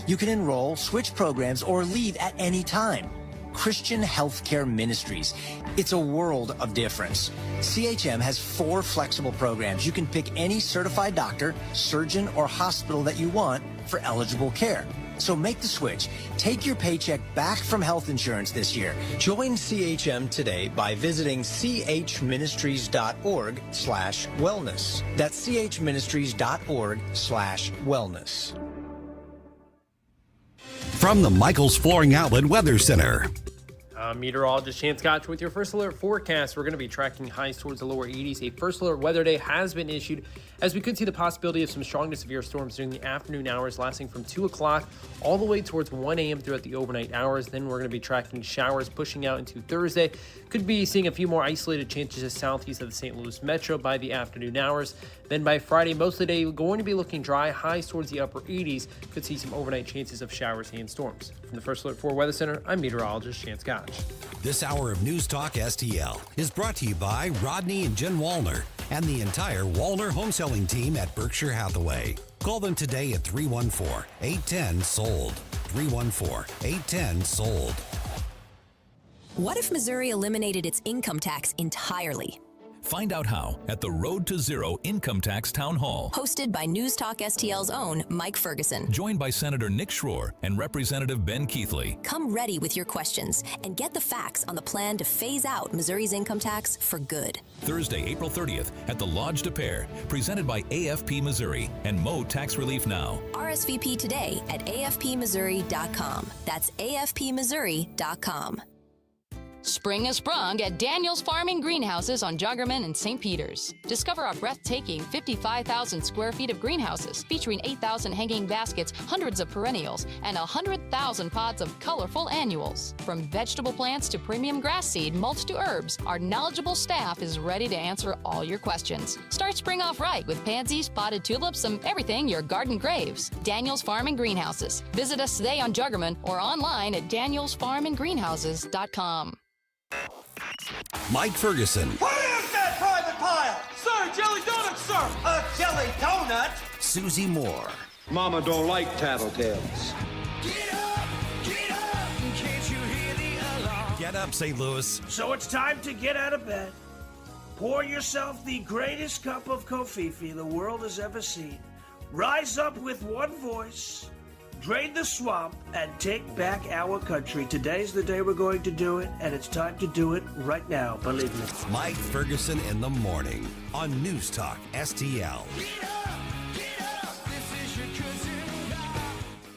You can enroll, switch programs, or leave at any time. Christian Healthcare Ministries. It's a world of difference. CHM has 4 flexible programs. You can pick any certified doctor, surgeon, or hospital that you want for eligible care. So make the switch. Take your paycheck back from health insurance this year. Join CHM today by visiting chministries.org/wellness. That's chministries.org/wellness. From the Michaels Flooring Outlet Weather Center. I'm meteorologist Chance Gotch with your first alert forecast. We're going to be tracking highs towards the lower 80s. A first alert weather day has been issued, as we could see the possibility of some strong to severe storms during the afternoon hours, lasting from 2 o'clock all the way towards 1 a.m. throughout the overnight hours. Then we're going to be tracking showers pushing out into Thursday. Could be seeing a few more isolated chances southeast of the St. Louis metro by the afternoon hours. Then by Friday, most of the day going to be looking dry, highs towards the upper 80s. Could see some overnight chances of showers and storms. From the First Alert 4 Weather Center, I'm meteorologist Chance Gotch. This hour of News Talk STL is brought to you by Rodney and Jen Wallner and the entire Wallner home selling team at Berkshire Hathaway. Call them today at 314-810-SOLD. 314-810-SOLD. What if Missouri eliminated its income tax entirely? Find out how at the Road to Zero Income Tax Town Hall. Hosted by News Talk STL's own Mike Ferguson. Joined by Senator Nick Schroer and Representative Ben Keithley. Come ready with your questions and get the facts on the plan to phase out Missouri's income tax for good. Thursday, April 30th at the Lodge de Pair, presented by AFP Missouri and Mo Tax Relief Now. RSVP today at afpmissouri.com. That's afpmissouri.com. Spring has sprung at Daniel's Farming Greenhouses on Juggerman and St. Peters. Discover our breathtaking 55,000 square feet of greenhouses featuring 8,000 hanging baskets, hundreds of perennials, and 100,000 pods of colorful annuals. From vegetable plants to premium grass seed, mulch to herbs, our knowledgeable staff is ready to answer all your questions. Start spring off right with pansies, potted tulips, and everything your garden craves. Daniel's Farming Greenhouses. Visit us today on Juggerman or online at danielsfarminggreenhouses.com. Mike Ferguson. What is that private pile? Sir, jelly donut, sir. A jelly donut? Susie Moore. Mama don't like tattletales. Get up, can't you hear the alarm? Get up, St. Louis. So it's time to get out of bed. Pour yourself the greatest cup of Kofifi the world has ever seen. Rise up with one voice. Drain the swamp and take back our country. Today's the day we're going to do it, and it's time to do it right now, believe me. Mike Ferguson in the morning on News Talk STL.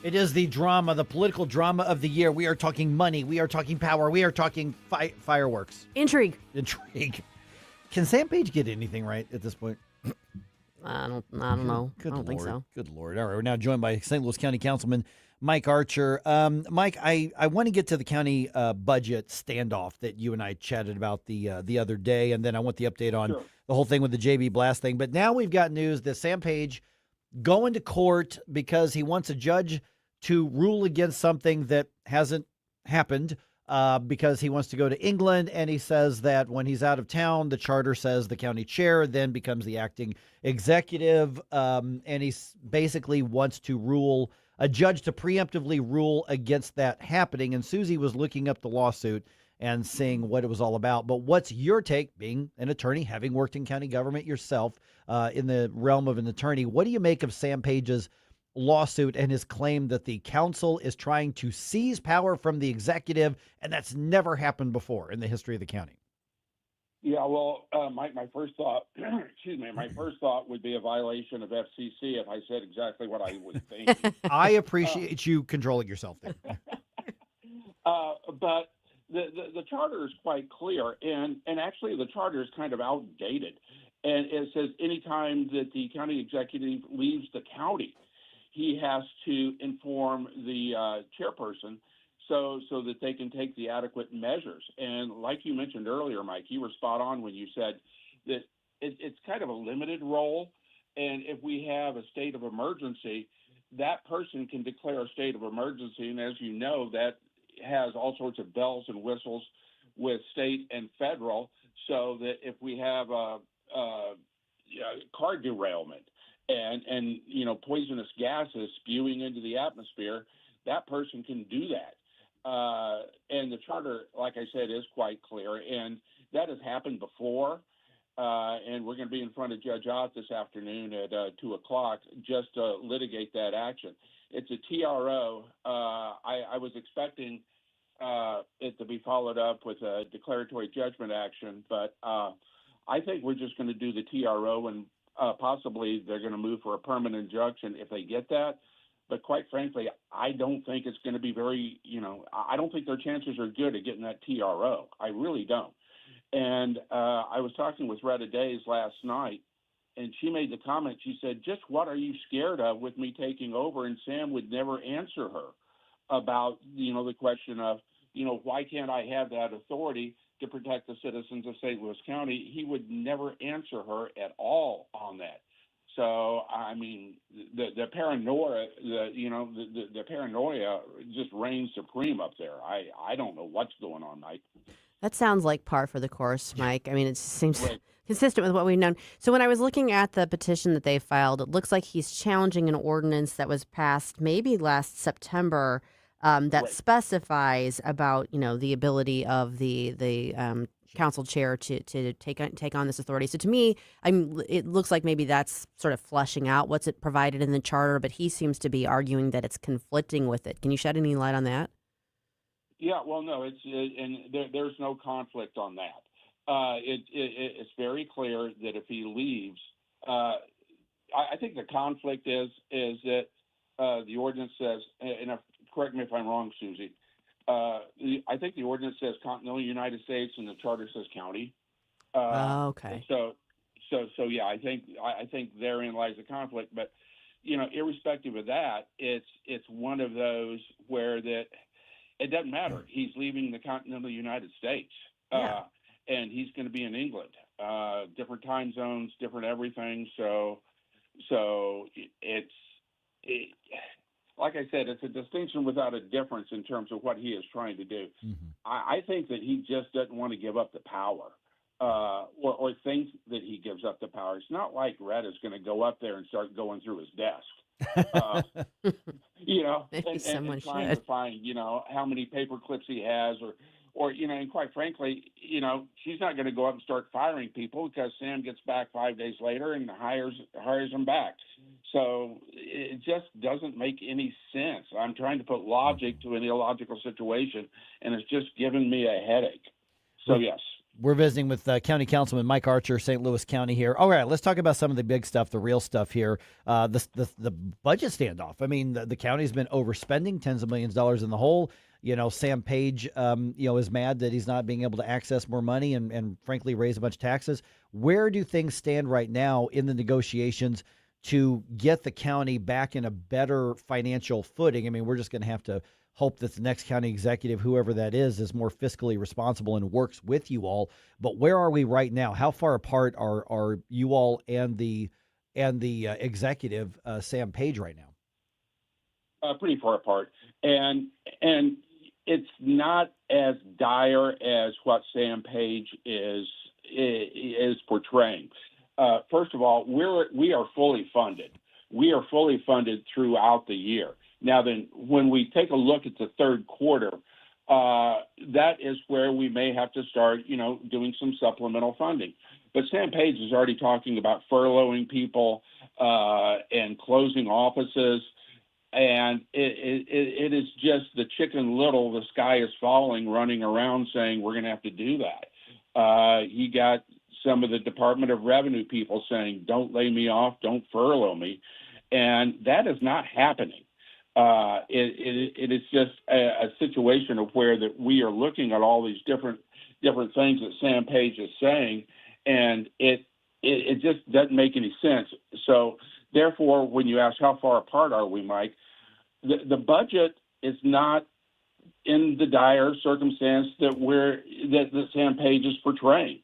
It is the drama, the political drama of the year. We are talking money. We are talking power. We are talking fireworks. Intrigue. Can Sam Page get anything right at this point? I don't know. Good I don't Lord. think so. Good Lord. All right, we're now joined by St. Louis County Councilman Mike Archer. Mike, I want to get to the county budget standoff that you and I chatted about the other day, and then I want the update on the whole thing with the JB Blast thing. But now we've got news that Sam Page going to court because he wants a judge to rule against something that hasn't happened. Because he wants to go to England, and he says that when he's out of town, the charter says the county chair then becomes the acting executive, and he basically wants to rule, a judge to preemptively rule against that happening. And Susie was looking up the lawsuit and seeing what it was all about. But what's your take, being an attorney, having worked in county government yourself, in the realm of an attorney? What do you make of Sam Page's lawsuit and his claim that the council is trying to seize power from the executive, and that's never happened before in the history of the county? Yeah, well, my first thought, my first thought would be a violation of FCC if I said exactly what I was thinking. I appreciate you controlling yourself there. But the charter is quite clear, and actually the charter is kind of outdated, and it says anytime that the county executive leaves the county, he has to inform the chairperson so that they can take the adequate measures. And like you mentioned earlier, Mike, you were spot on when you said that it's kind of a limited role. And if we have a state of emergency, that person can declare a state of emergency. And as you know, that has all sorts of bells and whistles with state and federal, so that if we have a car derailment, and poisonous gases spewing into the atmosphere, that person can do that. And the charter, like I said, is quite clear, and that has happened before. And we're going to be in front of Judge Ott this afternoon at 2 o'clock just to litigate that action. It's a TRO. I was expecting it to be followed up with a declaratory judgment action, but I think we're just going to do the TRO, and possibly they're going to move for a permanent injunction if they get that. But quite frankly, I don't think it's going to be very, I don't think their chances are good at getting that TRO. I really don't. And I was talking with Retta Days last night, and she made the comment, she said, just what are you scared of with me taking over? And Sam would never answer her about, the question of, why can't I have that authority to protect the citizens of St. Louis County? He would never answer her at all on that. So, I mean, the paranoia, the paranoia just reigns supreme up there. I don't know what's going on, Mike. That sounds like par for the course, Mike. I mean, it seems consistent with what we've known. So when I was looking at the petition that they filed, it looks like he's challenging an ordinance that was passed maybe last September that specifies about, the ability of the council chair to take on this authority. So to me, it looks like maybe that's sort of fleshing out what's it provided in the charter, but he seems to be arguing that it's conflicting with it. Can you shed any light on that? Yeah, well, no, there's no conflict on that. It's very clear that if he leaves, I think the conflict is that the ordinance says, and correct me if I'm wrong, Susie, I think the ordinance says Continental United States and the charter says county. Okay. So yeah, I think therein lies the conflict. But irrespective of that, it's one of those where that it doesn't matter. He's leaving the continental United States, and he's going to be in England. Different time zones, different everything. So it's like I said, it's a distinction without a difference in terms of what he is trying to do. Mm-hmm. I think that he just doesn't want to give up the power, or thinks that he gives up the power. It's not like Red is going to go up there and start going through his desk. And trying to find, how many paper clips he has or, and quite frankly, she's not going to go up and start firing people because Sam gets back 5 days later and hires them back. So it just doesn't make any sense. I'm trying to put logic to an illogical situation, and it's just giving me a headache. So, yes. We're visiting with County Councilman Mike Archer, St. Louis County here. All right, let's talk about some of the big stuff, the real stuff here. The budget standoff. I mean, the county's been overspending tens of millions of dollars in the hole. Sam Page, is mad that he's not being able to access more money and frankly, raise a bunch of taxes. Where do things stand right now in the negotiations to get the county back in a better financial footing? I mean, we're just going to have to hope that the next county executive, whoever that is more fiscally responsible and works with you all. But where are we right now? How far apart are you all and the executive, Sam Page, right now? Pretty far apart, and it's not as dire as what Sam Page is portraying. First of all, we are fully funded. We are fully funded throughout the year. Now, then, when we take a look at the third quarter, that is where we may have to start, doing some supplemental funding. But Sam Page is already talking about furloughing people and closing offices. And it is just the chicken little, the sky is falling, running around saying we're going to have to do that. You got some of the Department of Revenue people saying, don't lay me off, don't furlough me. And that is not happening. It is just a situation of where that we are looking at all these different things that Sam Page is saying, and it just doesn't make any sense. So therefore, when you ask how far apart are we, Mike, the budget is not in the dire circumstance that Sam Page is portraying.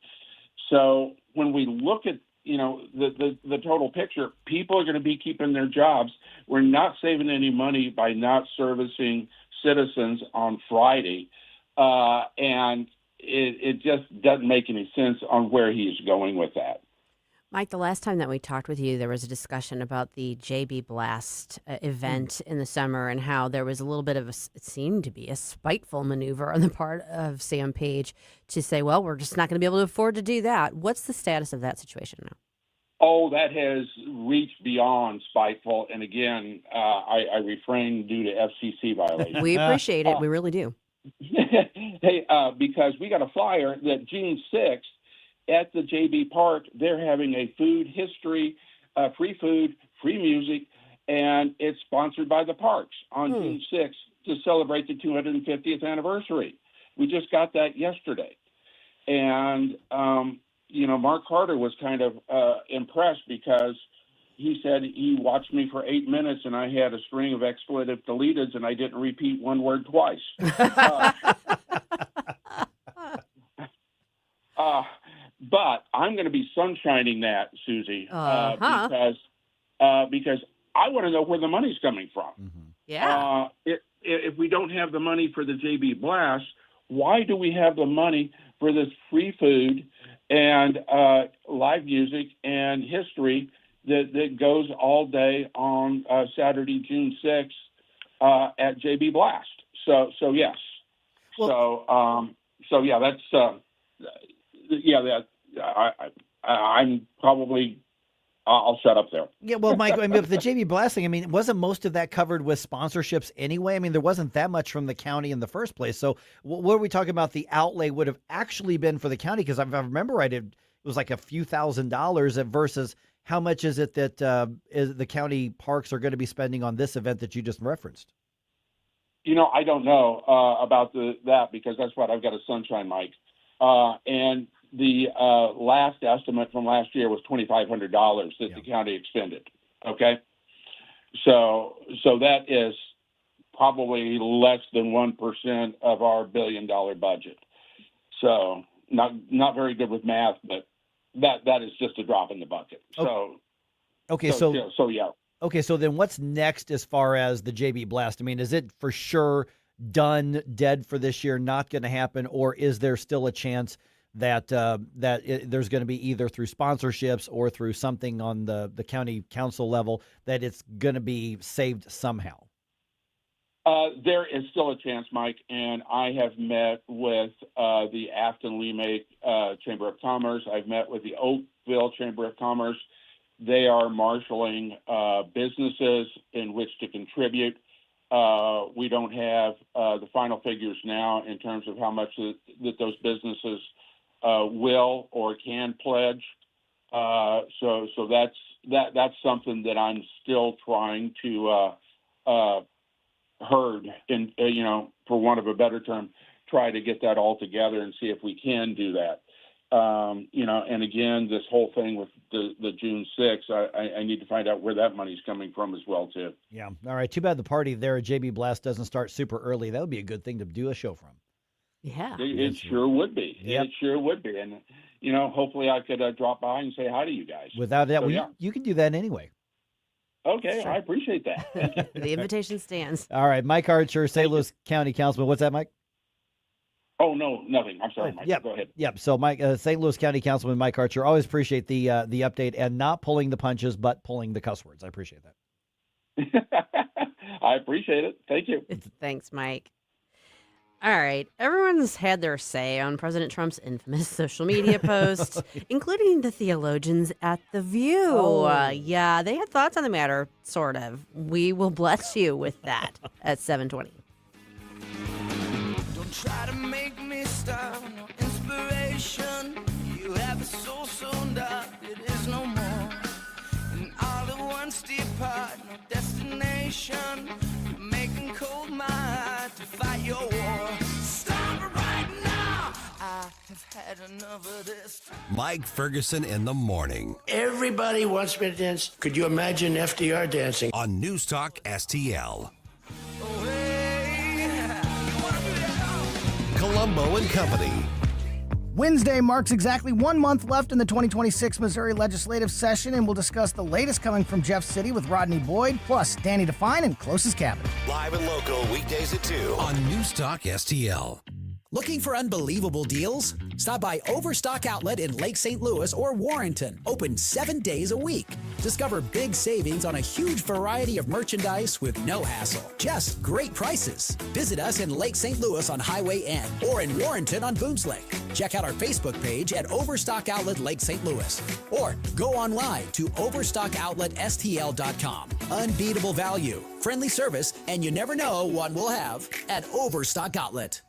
So when we look at the total picture, people are going to be keeping their jobs. We're not saving any money by not servicing citizens on Friday, and it just doesn't make any sense on where he is going with that. Mike, the last time that we talked with you, there was a discussion about the JB Blast event in the summer and how there was a little bit of it seemed to be a spiteful maneuver on the part of Sam Page to say, well, we're just not going to be able to afford to do that. What's the status of that situation now? Oh, that has reached beyond spiteful. And again, I refrain due to FCC violations. We appreciate it. We really do. Hey, because we got a flyer that June 6th, at the JB Park, they're having a food history, free food, free music, and it's sponsored by the parks on June 6th to celebrate the 250th anniversary. We just got that yesterday. And, Mark Carter was kind of impressed because he said he watched me for 8 minutes and I had a string of expletive deleteds and I didn't repeat one word twice. But I'm going to be sunshining that, Susie, because I want to know where the money's coming from. Mm-hmm. Yeah. If we don't have the money for the JB Blast, why do we have the money for this free food and live music and history that goes all day on Saturday, June 6th at JB Blast? So yes. Well, I'm probably. I'll shut up there. Yeah, well, Mike, the JB Blast thing, wasn't most of that covered with sponsorships anyway? There wasn't that much from the county in the first place. So what are we talking about the outlay would have actually been for the county? Because if I remember right, it was like a few $1,000s versus how much is it that the county parks are going to be spending on this event that you just referenced? I don't know about that because that's what I've got a sunshine mic. And the last estimate from last year was $2,500 that the county expended. Okay, so that is probably less than 1% of our $1 billion budget. So not very good with math, but that is just a drop in the bucket. So yeah. Okay, so then what's next as far as the JB Blast? Is it for sure done, dead for this year, not going to happen, or is there still a chance that there's going to be either through sponsorships or through something on the county council level that it's going to be saved somehow? There is still a chance, Mike, and I have met with the Afton-Lemake Chamber of Commerce. I've met with the Oakville Chamber of Commerce. They are marshaling businesses in which to contribute. We don't have the final figures now in terms of how much that those businesses will or can pledge. So that's something that I'm still trying to herd and for want of a better term, try to get that all together and see if we can do that. And again, this whole thing with the June 6th, I need to find out where that money's coming from as well, too. Yeah. All right. Too bad the party there at JB Blast doesn't start super early. That would be a good thing to do a show from. Yeah. It sure would be. Yep. It sure would be. And, hopefully I could drop by and say hi to you guys. Without that, So, you can do that anyway. Okay. Sure. I appreciate that. The invitation stands. All right. Mike Archer, St. Louis County Councilman. What's that, Mike? Oh, no, nothing. I'm sorry, Mike. Yep. Go ahead. Yep. So, Mike, St. Louis County Councilman Mike Archer, always appreciate the update and not pulling the punches, but pulling the cuss words. I appreciate that. I appreciate it. Thank you. Thanks, Mike. All right. Everyone's had their say on President Trump's infamous social media posts, including the theologians at The View. Yeah, they had thoughts on the matter, sort of. We will bless you with that at 7:20. Don't try to make me stop, no inspiration. You have a soul sewn up, it is no more. And all at once depart, no destination. You're making cold my heart to fight your war. Stop it right now. I have had enough of this. Mike Ferguson in the morning. Everybody wants me to dance. Could you imagine FDR dancing? On News Talk STL. Colombo and Company. Wednesday marks exactly 1 month left in the 2026 Missouri legislative session, and we'll discuss the latest coming from Jeff City with Rodney Boyd, plus Danny Define and Closest Cabinet. Live and local weekdays at 2 on News Talk STL. Looking for unbelievable deals? Stop by Overstock Outlet in Lake St. Louis or Warrenton. Open 7 days a week. Discover big savings on a huge variety of merchandise with no hassle. Just great prices. Visit us in Lake St. Louis on Highway N or in Warrenton on Booms Lake. Check out our Facebook page at Overstock Outlet Lake St. Louis or go online to overstockoutletstl.com. Unbeatable value, friendly service, and you never know what we'll have at Overstock Outlet.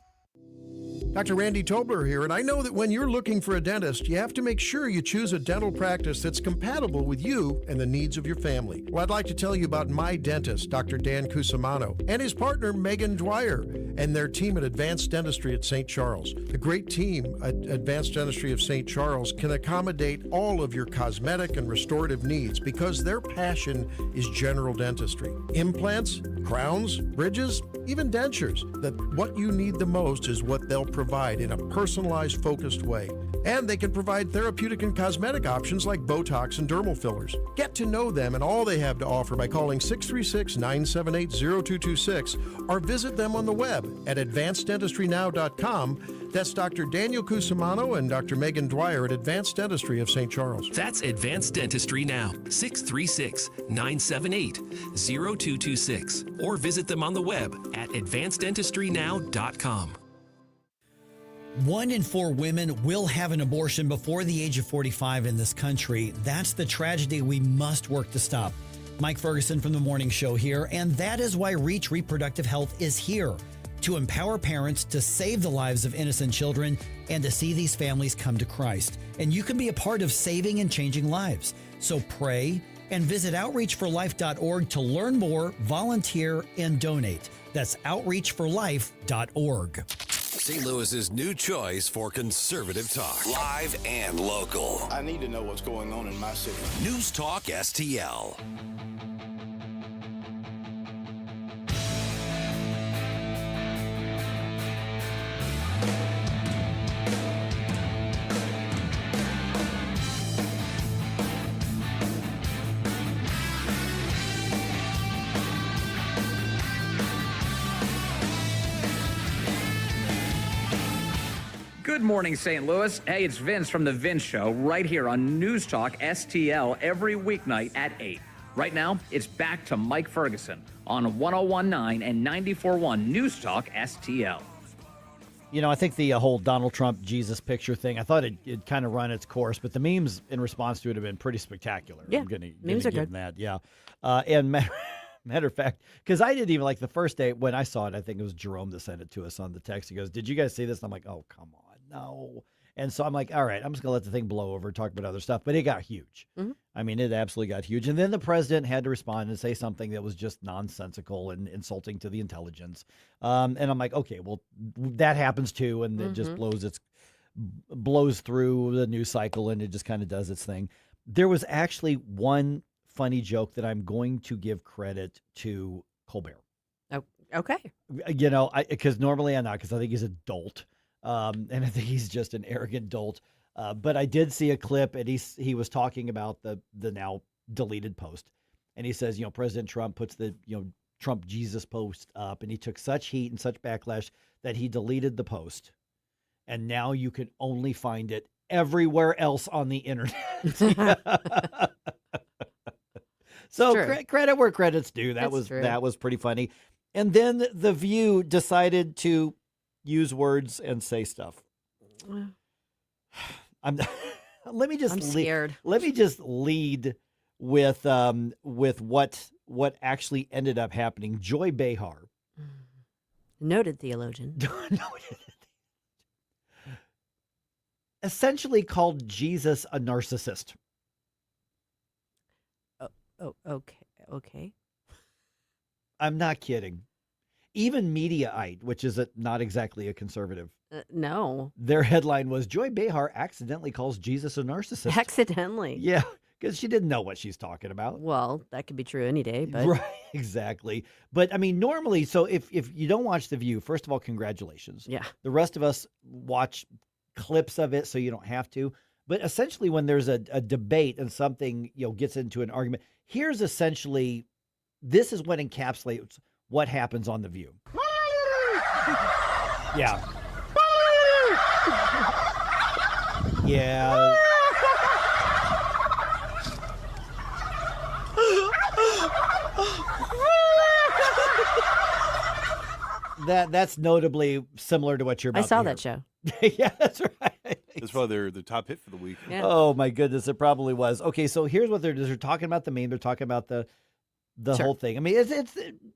Dr. Randy Tobler here, and I know that when you're looking for a dentist, you have to make sure you choose a dental practice that's compatible with you and the needs of your family. Well, I'd like to tell you about my dentist, Dr. Dan Cusimano, and his partner, Megan Dwyer, and their team at Advanced Dentistry at St. Charles. The great team at Advanced Dentistry of St. Charles can accommodate all of your cosmetic and restorative needs because their passion is general dentistry. Implants, crowns, bridges, even dentures. That what you need the most is what they'll provide in a personalized, focused way. And they can provide therapeutic and cosmetic options like Botox and dermal fillers. Get to know them and all they have to offer by calling 636-978-0226 or visit them on the web at advanceddentistrynow.com. That's Dr. Daniel Cusimano and Dr. Megan Dwyer at Advanced Dentistry of St. Charles. That's Advanced Dentistry Now, 636-978-0226. Or visit them on the web at advanceddentistrynow.com. 1 in 4 women will have an abortion before the age of 45 in this country. That's the tragedy we must work to stop. Mike Ferguson from The Morning Show here, and that is why Reach Reproductive Health is here, to empower parents to save the lives of innocent children and to see these families come to Christ. And you can be a part of saving and changing lives. So pray and visit outreachforlife.org to learn more, volunteer, and donate. That's outreachforlife.org. St. Louis's new choice for conservative talk. Live and local. I need to know what's going on in my city. News Talk STL. Good morning, St. Louis. Hey, it's Vince from The Vince Show right here on News Talk STL every weeknight at 8. Right now, it's back to Mike Ferguson on 101.9 and 94.1 News Talk STL. You know, I think the whole Donald Trump Jesus picture thing, I thought it'd kind of run its course, but the memes in response to it have been pretty spectacular. Yeah, I'm gonna memes are give good. them that, yeah. And matter of fact, because I didn't even like the first day when I saw it, I think it was Jerome that sent it to us on the text. He goes, "Did you guys see this?" And I'm like, "Oh, come on, no." And so I'm like, all right, I'm just going to let the thing blow over, talk about other stuff. But it got huge. Mm-hmm. I mean, it absolutely got huge. And then the president had to respond and say something that was just nonsensical and insulting to the intelligence. And I'm like, okay, well, that happens too. And it just blows through the news cycle and it just kind of does its thing. There was actually one funny joke that I'm going to give credit to Colbert. Oh, okay. You know, because normally I'm not, because I think he's a dolt. And I think he's just an arrogant dolt. But I did see a clip, and he was talking about the now deleted post, and he says, you know, President Trump puts the Trump Jesus post up, and he took such heat and such backlash that he deleted the post, and now you can only find it everywhere else on the internet. So credit where credit's due. That was pretty funny. And then The View decided to use words and say stuff. I'm scared. Let me just lead with what actually ended up happening. Joy Bahr, noted theologian, essentially called Jesus a narcissist. Oh, okay. I'm not kidding. Even Mediaite, which is not exactly a conservative. No. Their headline was, Joy Behar accidentally calls Jesus a narcissist. Accidentally? Yeah, because she didn't know what she's talking about. Well, that could be true any day. But right, exactly. But, I mean, normally, so if you don't watch The View, first of all, congratulations. Yeah. The rest of us watch clips of it so you don't have to. But essentially, when there's a debate and something gets into an argument, this is what encapsulates what happens on The View. Yeah. Yeah. That's notably similar to what you're about to hear. I saw that show. Yeah, that's right. That's probably their top hit for the week. Yeah. Oh, my goodness. It probably was. Okay, so here's what they're talking about the meme. They're talking about the the whole thing. I mean,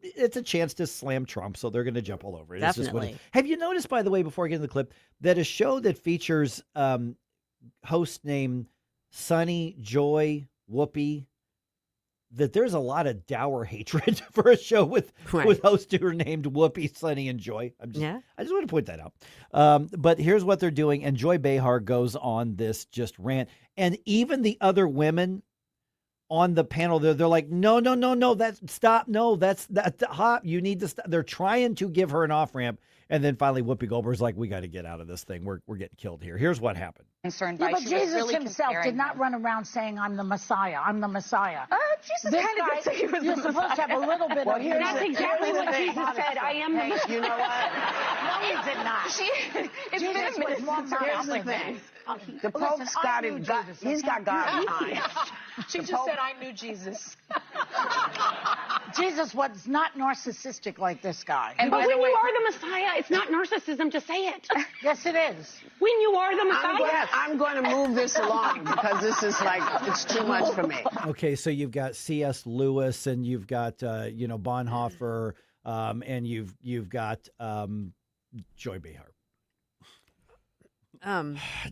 it's a chance to slam Trump, so they're going to jump all over it. It's just Definitely. have you noticed, by the way, before I get into the clip, that a show that features host named Sunny, Joy, Whoopi, that there's a lot of dour hatred for a show with hosts who are named Whoopi, Sunny, and Joy. I just want to point that out. But here's what they're doing, and Joy Behar goes on this just rant, and even the other women on the panel, they're like, no, that's hot. You need to stop. They're trying to give her an off ramp, and then finally Whoopi Goldberg's like, we got to get out of this thing. We're getting killed here. Here's what happened. Concerned by. But She was Jesus really himself comparing did not them. run around saying, I'm the Messiah. I'm the Messiah. Jesus This kind of guy, did say he was you're the supposed to have a little bit of... That's exactly what Jesus said. I am the Messiah. You know what? No, he did not. It's been a minute since her Here's the like thing. The Pope's got it. He's got God behind. She just said, I knew Jesus. Jesus was not narcissistic like this guy. And but when you are the Messiah, it's not narcissism to say it. Yes, it is. When you are the Messiah. I'm going to move this along because this is it's too much for me. Okay, so you've got C.S. Lewis, and you've got Bonhoeffer, and you've got Joy Behar.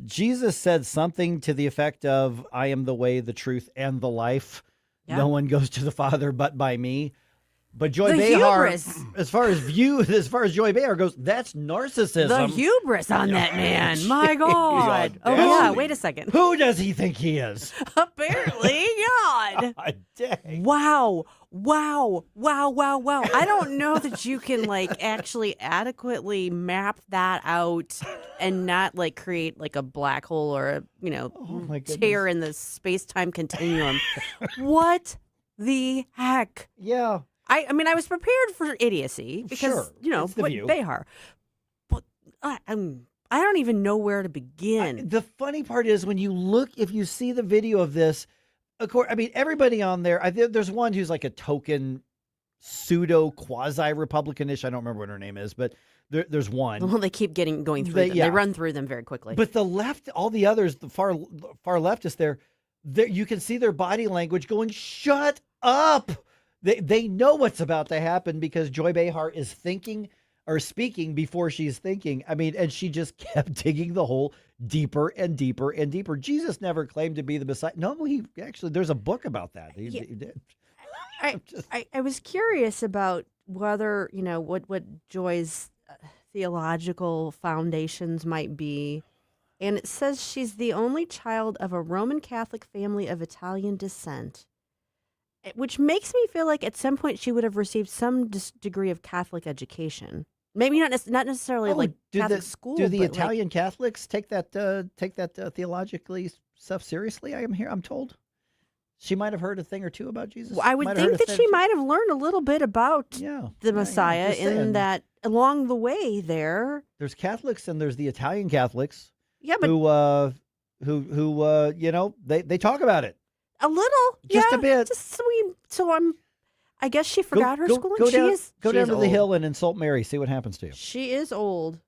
Jesus said something to the effect of, I am the way, the truth, and the life. Yeah. No one goes to the Father but by me. But Joy The Behar, hubris. as far as Joy Behar goes, that's narcissism. The hubris on that man. My God. Oh, yeah. Wait a second. Who does he think he is? Apparently, God. Dang. Wow. I don't know that you can actually adequately map that out and not create a black hole or a tear in the space-time continuum. What the heck? Yeah. I mean, I was prepared for idiocy because, It's The View. Behar. But I don't even know where to begin. The funny part is when you look, if you see the video of this, of course, I mean, everybody on there, there's one who's like a token pseudo quasi-Republicanish. I don't remember what her name is, but there's one. Well, they keep going through them. Yeah. They run through them very quickly. But the left, all the others, the far leftists there, you can see their body language going, shut up. They know what's about to happen because Joy Behar is thinking or speaking before she's thinking. I mean, and she just kept digging the hole deeper and deeper and deeper. Jesus never claimed to be the Messiah. No, he actually, there's a book about that. He did. I was curious about whether, what Joy's theological foundations might be. And it says she's the only child of a Roman Catholic family of Italian descent, which makes me feel like at some point she would have received some degree of Catholic education. Maybe not necessarily Catholic school. Do the but Italian Catholics take that theologically stuff seriously? I'm told. She might have heard a thing or two about Jesus. I would think that she might have learned a little bit about the Messiah in that along the way there. There's Catholics and there's the Italian Catholics. Yeah, but who they talk about it. A little, just a bit. I guess she forgot her schooling. Go down She's to the hill and insult Mary. See what happens to you. She is old.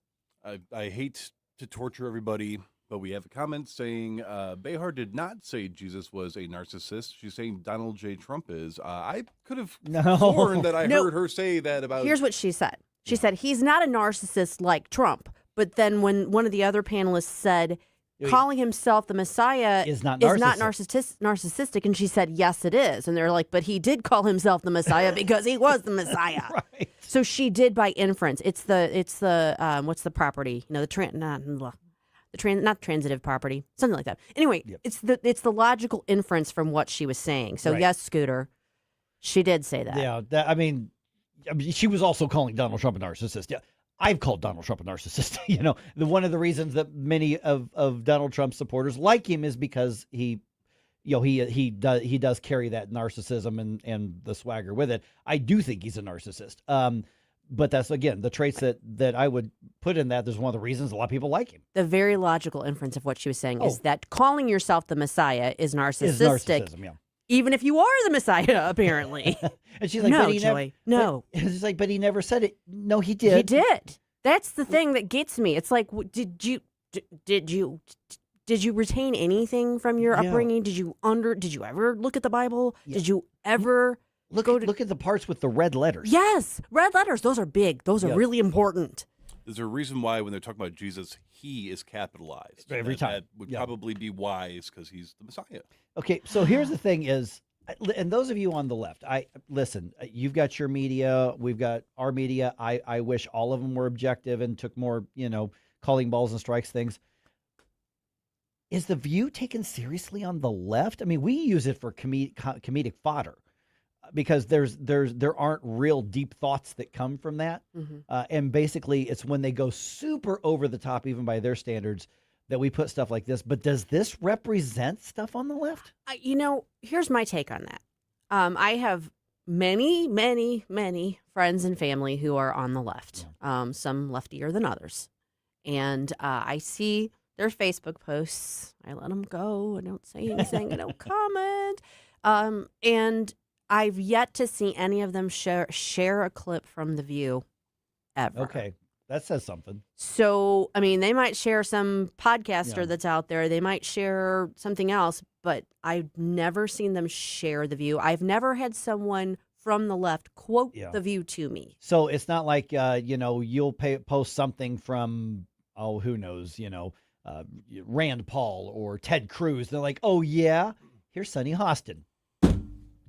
I hate to torture everybody, but we have a comment saying Behar did not say Jesus was a narcissist. She's saying Donald J. Trump is. I could have sworn that I heard her say that about. Here's what she said. She said he's not a narcissist like Trump. But then when one of the other panelists said calling himself the Messiah is not narcissistic, and she said, yes, it is. And they're like, but he did call himself the Messiah because he was the Messiah. Right. So she did by inference. It's the what's the property? Not transitive property, something like that. Anyway, it's the logical inference from what she was saying. So yes, Scooter, she did say that. Yeah, I mean, she was also calling Donald Trump a narcissist. Yeah. I've called Donald Trump a narcissist. One of the reasons that many of Donald Trump's supporters like him is because he does carry that narcissism and the swagger with it. I do think he's a narcissist. But that's, again, the traits that I would put in that. There's one of the reasons a lot of people like him. The very logical inference of what she was saying is that calling yourself the Messiah is narcissistic. Is narcissism, yeah. Even if you are the Messiah, apparently. And she's like, no, but he Joy, no. It's like, but he never said it. No, he did. He did. That's the thing that gets me. It's like, did you retain anything from your upbringing? Did you ever look at the Bible? Yeah. Did you ever Look at the parts with the red letters. Yes, red letters. Those are big. Those are really important. There's a reason why when they're talking about Jesus, he is capitalized. Every time. That would probably be wise because he's the Messiah. Okay, so here's the thing is, and those of you on the left, listen, you've got your media, we've got our media. I wish all of them were objective and took more, calling balls and strikes things. Is The View taken seriously on the left? I mean, we use it for comedic fodder because there aren't real deep thoughts that come from that. And basically, it's when they go super over the top, even by their standards, that we put stuff like this. But does this represent stuff on the left? Here's my take on that. I have many, many, many friends and family who are on the left, some leftier than others. And I see their Facebook posts. I let them go. I don't say anything. I don't comment. And I've yet to see any of them share a clip from The View ever. Okay. That says something. So, I mean, they might share some podcaster that's out there. They might share something else, but I've never seen them share The View. I've never had someone from the left quote The View to me. So it's not like, you'll post something from, who knows, Rand Paul or Ted Cruz. They're like, oh, yeah, here's Sonny Hostin.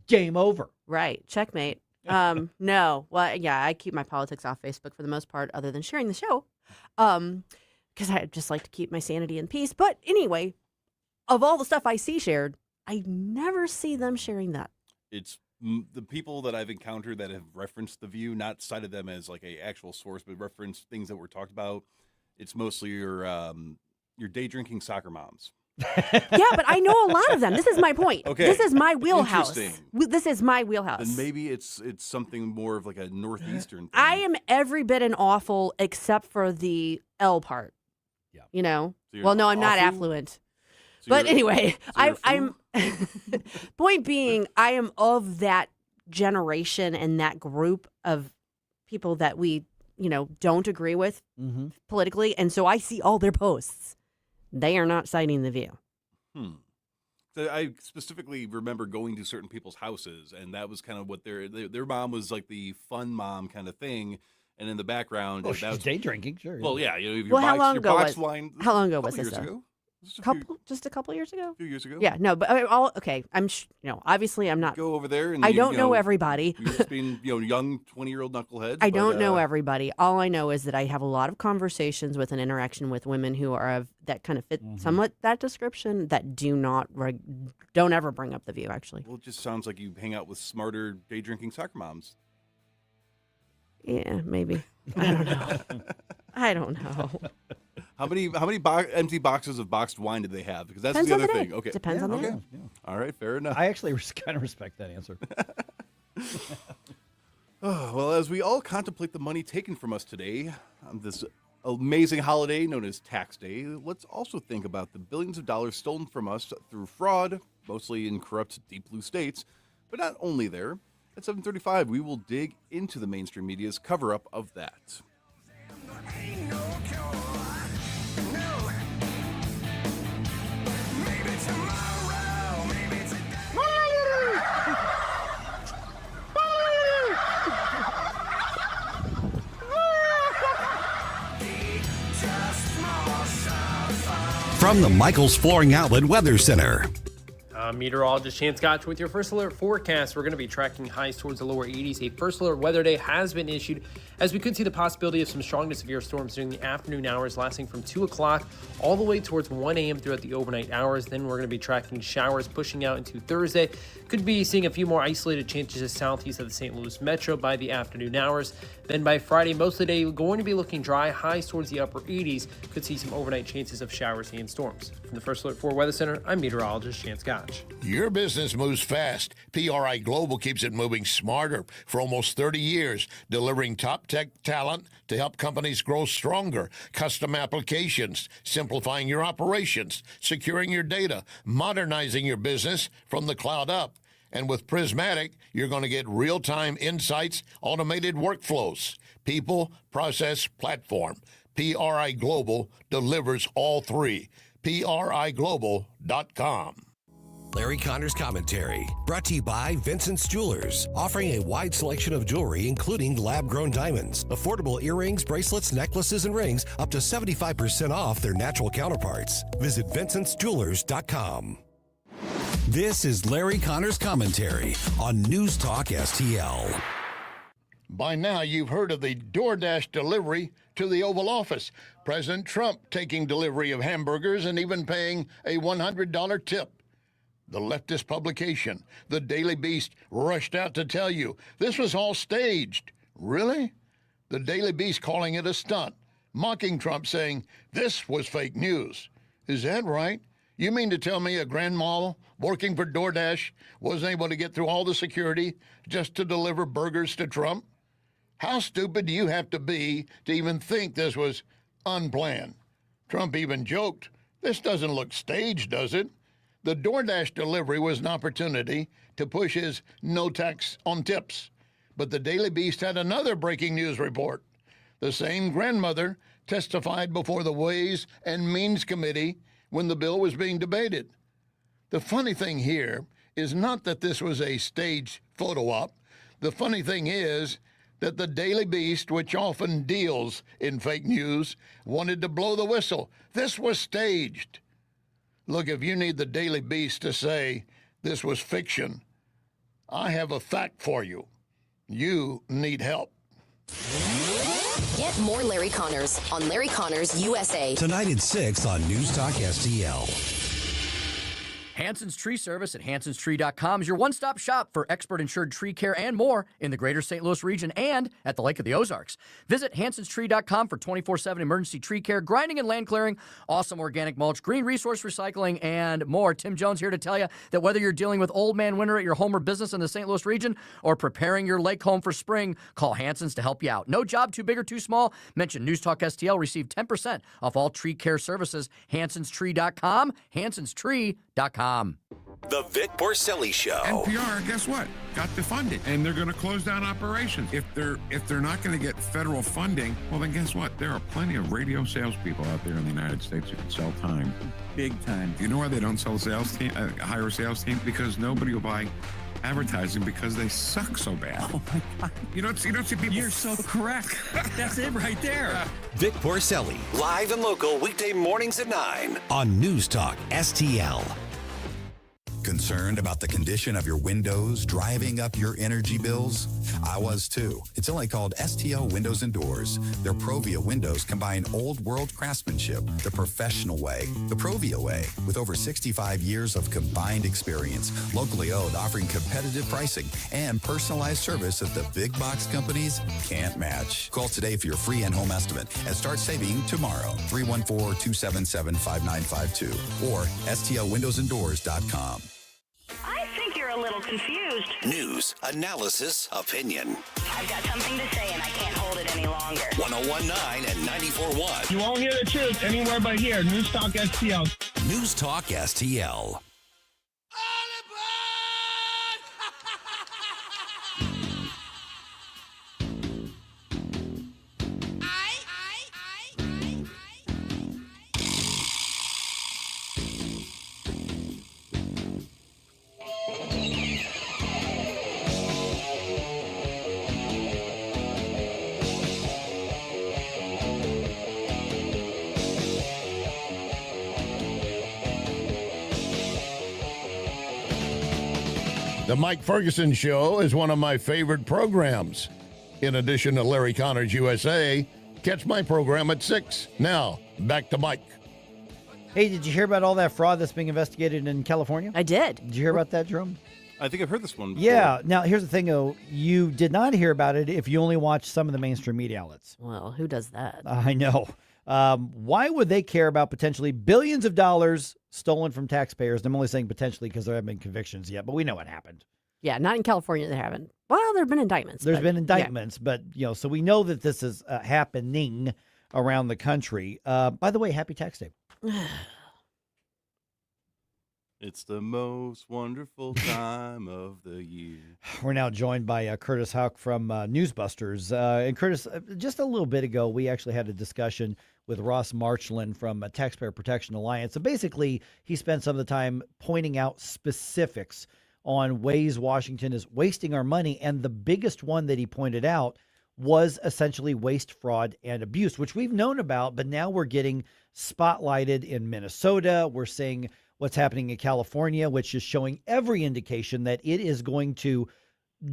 Game over. Right. Checkmate. No. Well, yeah, I keep my politics off Facebook for the most part, other than sharing the show, because I just like to keep my sanity in peace. But anyway, of all the stuff I see shared, I never see them sharing that. It's the people that I've encountered that have referenced The View, not cited them as like a actual source, but referenced things that were talked about. It's mostly your day drinking soccer moms. Yeah, but I know a lot of them. This is my point. Okay. This is my wheelhouse. Interesting. This is my wheelhouse. Then maybe it's something more of like a northeastern thing. I am every bit an awful except for the L part. Yeah. So well, no, I'm not awful? affluent. So but anyway, so I'm point being, I am of that generation and that group of people that we, don't agree with politically. And so I see all their posts. They are not citing The View. So I specifically remember going to certain people's houses, and that was kind of what their mom was like the fun mom kind of thing. And in the background, she's day drinking, sure. Well, yeah, how long ago was this? this? Just a couple years ago. A few years ago. Yeah, no, but okay. I'm, obviously I'm not. Go over there, and I don't know everybody. You're just being, young 20-year-old knuckleheads. I don't know everybody. All I know is that I have a lot of conversations with and interaction with women who are of that kind of fit somewhat that description that don't ever bring up The View. Actually, well, it just sounds like you hang out with smarter day drinking soccer moms. Yeah, maybe. I don't know. I don't know. How many empty boxes of boxed wine did they have? Because that's Depends the on other the thing. day. Okay. Depends on the day. Yeah. All right, fair enough. I actually kind of respect that answer. Well, as we all contemplate the money taken from us today on this amazing holiday known as Tax Day, let's also think about the billions of dollars stolen from us through fraud, mostly in corrupt deep blue states. But not only there. At 7:35, we will dig into the mainstream media's cover-up of that. From the Michaels Flooring Outlet Weather Center. Meteorologist Chance Gotch with your first alert forecast. We're going to be tracking highs towards the lower 80s. A first alert weather day has been issued as we could see the possibility of some strong to severe storms during the afternoon hours lasting from 2 o'clock all the way towards 1 a.m. throughout the overnight hours. Then we're going to be tracking showers pushing out into Thursday. Could be seeing a few more isolated chances to southeast of the St. Louis metro by the afternoon hours. Then by Friday, most of the day going to be looking dry, highs towards the upper 80s. Could see some overnight chances of showers and storms. From the First Alert 4 Weather Center, I'm meteorologist Chance Gotch. Your business moves fast. PRI Global keeps it moving smarter for almost 30 years, delivering top tech talent to help companies grow stronger, custom applications, simplifying your operations, securing your data, modernizing your business from the cloud up. And with Prismatic, you're going to get real-time insights, automated workflows, people, process, platform. PRI Global delivers all three. PRIGlobal.com. Larry Connor's Commentary, brought to you by Vincent's Jewelers, offering a wide selection of jewelry, including lab-grown diamonds, affordable earrings, bracelets, necklaces, and rings, up to 75% off their natural counterparts. Visit vincentsjewelers.com. This is Larry Connor's Commentary on News Talk STL. By now, you've heard of the DoorDash delivery to the Oval Office. President Trump taking delivery of hamburgers and even paying a $100 tip. The leftist publication, the Daily Beast, rushed out to tell you this was all staged. Really? The Daily Beast calling it a stunt, mocking Trump, saying this was fake news. Is that right? You mean to tell me a grandma working for DoorDash wasn't able to get through all the security just to deliver burgers to Trump? How stupid do you have to be to even think this was unplanned? Trump even joked, this doesn't look staged, does it? The DoorDash delivery was an opportunity to push his no tax on tips. But the Daily Beast had another breaking news report. The same grandmother testified before the Ways and Means Committee when the bill was being debated. The funny thing here is not that this was a staged photo op. The funny thing is that the Daily Beast, which often deals in fake news, wanted to blow the whistle. This was staged. Look, if you need the Daily Beast to say this was fiction, I have a fact for you. You need help. Get more Larry Connors on Larry Connors USA. Tonight at 6 on News Talk STL. Hanson's Tree Service at hansonstree.com is your one-stop shop for expert-insured tree care and more in the greater St. Louis region and at the Lake of the Ozarks. Visit hansonstree.com for 24/7 emergency tree care, grinding and land clearing, awesome organic mulch, green resource recycling, and more. Tim Jones here to tell you that whether you're dealing with old man winter at your home or business in the St. Louis region or preparing your lake home for spring, call Hanson's to help you out. No job too big or too small. Mention News Talk STL. Receive 10% off all tree care services. hansonstree.com, hansonstree.com. The Vic Porcelli Show. NPR, guess what? Got defunded, and they're going to close down operations. If they're not going to get federal funding, well, then guess what? There are plenty of radio salespeople out there in the United States who can sell time, big time. You know why they don't sell hire a sales team? Because nobody will buy advertising because they suck so bad. Oh my God! You don't see people. You're so correct. That's it right there. Vic Porcelli, live and local weekday mornings at 9 on News Talk STL. Concerned about the condition of your windows driving up your energy bills? I was too. It's only called STL Windows and Doors. Their Provia windows combine old world craftsmanship the professional way, the Provia way, with over 65 years of combined experience, locally owned, offering competitive pricing and personalized service that the big box companies can't match. Call today for your free in-home estimate and start saving tomorrow. 314-277-5952 or stlwindowsanddoors.com. I think you're a little confused. News, analysis, opinion. I've got something to say and I can't hold it any longer. 101.9 and 94.1. You won't hear the truth anywhere but here. News Talk STL. News Talk STL. The Mike Ferguson Show is one of my favorite programs. In addition to Larry Connor's USA, catch my program at 6. Now, back to Mike. Hey, did you hear about all that fraud that's being investigated in California? I did. Did you hear about that, Jerome? I think I've heard this one before. Yeah. Now, here's the thing, though. You did not hear about it if you only watch some of the mainstream media outlets. Well, who does that? I know. Why would they care about potentially billions of dollars stolen from taxpayers? I'm only saying potentially because there haven't been convictions yet, but we know what happened. Yeah, not in California. They haven't. Well, there have been indictments. There's been indictments, but so we know that this is happening around the country. By the way, happy tax day. It's the most wonderful time of the year. We're now joined by Curtis Houck from NewsBusters. And Curtis, just a little bit ago, we actually had a discussion with Ross Marchand from Taxpayer Protection Alliance. And basically, he spent some of the time pointing out specifics on ways Washington is wasting our money. And the biggest one that he pointed out was essentially waste, fraud, and abuse, which we've known about, but now we're getting spotlighted in Minnesota. We're seeing what's happening in California, which is showing every indication that it is going to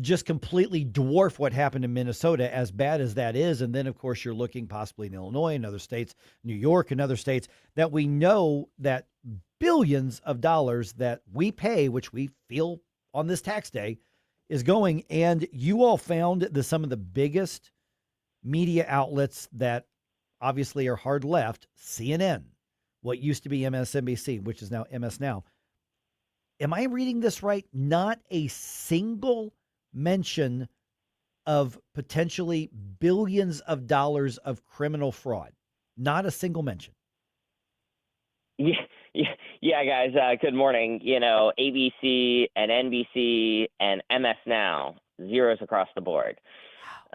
just completely dwarf what happened in Minnesota, as bad as that is. And then, of course, you're looking possibly in Illinois and other states, New York and other states, that we know that billions of dollars that we pay, which we feel on this tax day, is going. And you all found some of the biggest media outlets that obviously are hard left, CNN, what used to be MSNBC, which is now MS Now. Am I reading this right? Not a single mention of potentially billions of dollars of criminal fraud. Not a single mention. Yeah, guys. Good morning. ABC and NBC and MS Now, zeros across the board.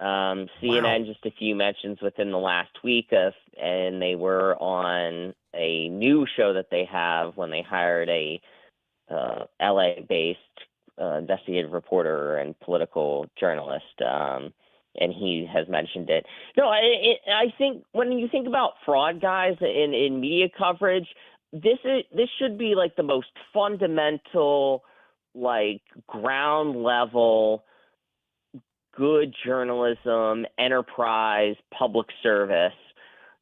CNN, just a few mentions within the last week and they were on a new show that they have when they hired a LA-based investigative reporter and political journalist, and he has mentioned it. No, I think when you think about fraud, guys, in media coverage, this should be like the most fundamental, like ground level, good journalism, enterprise, public service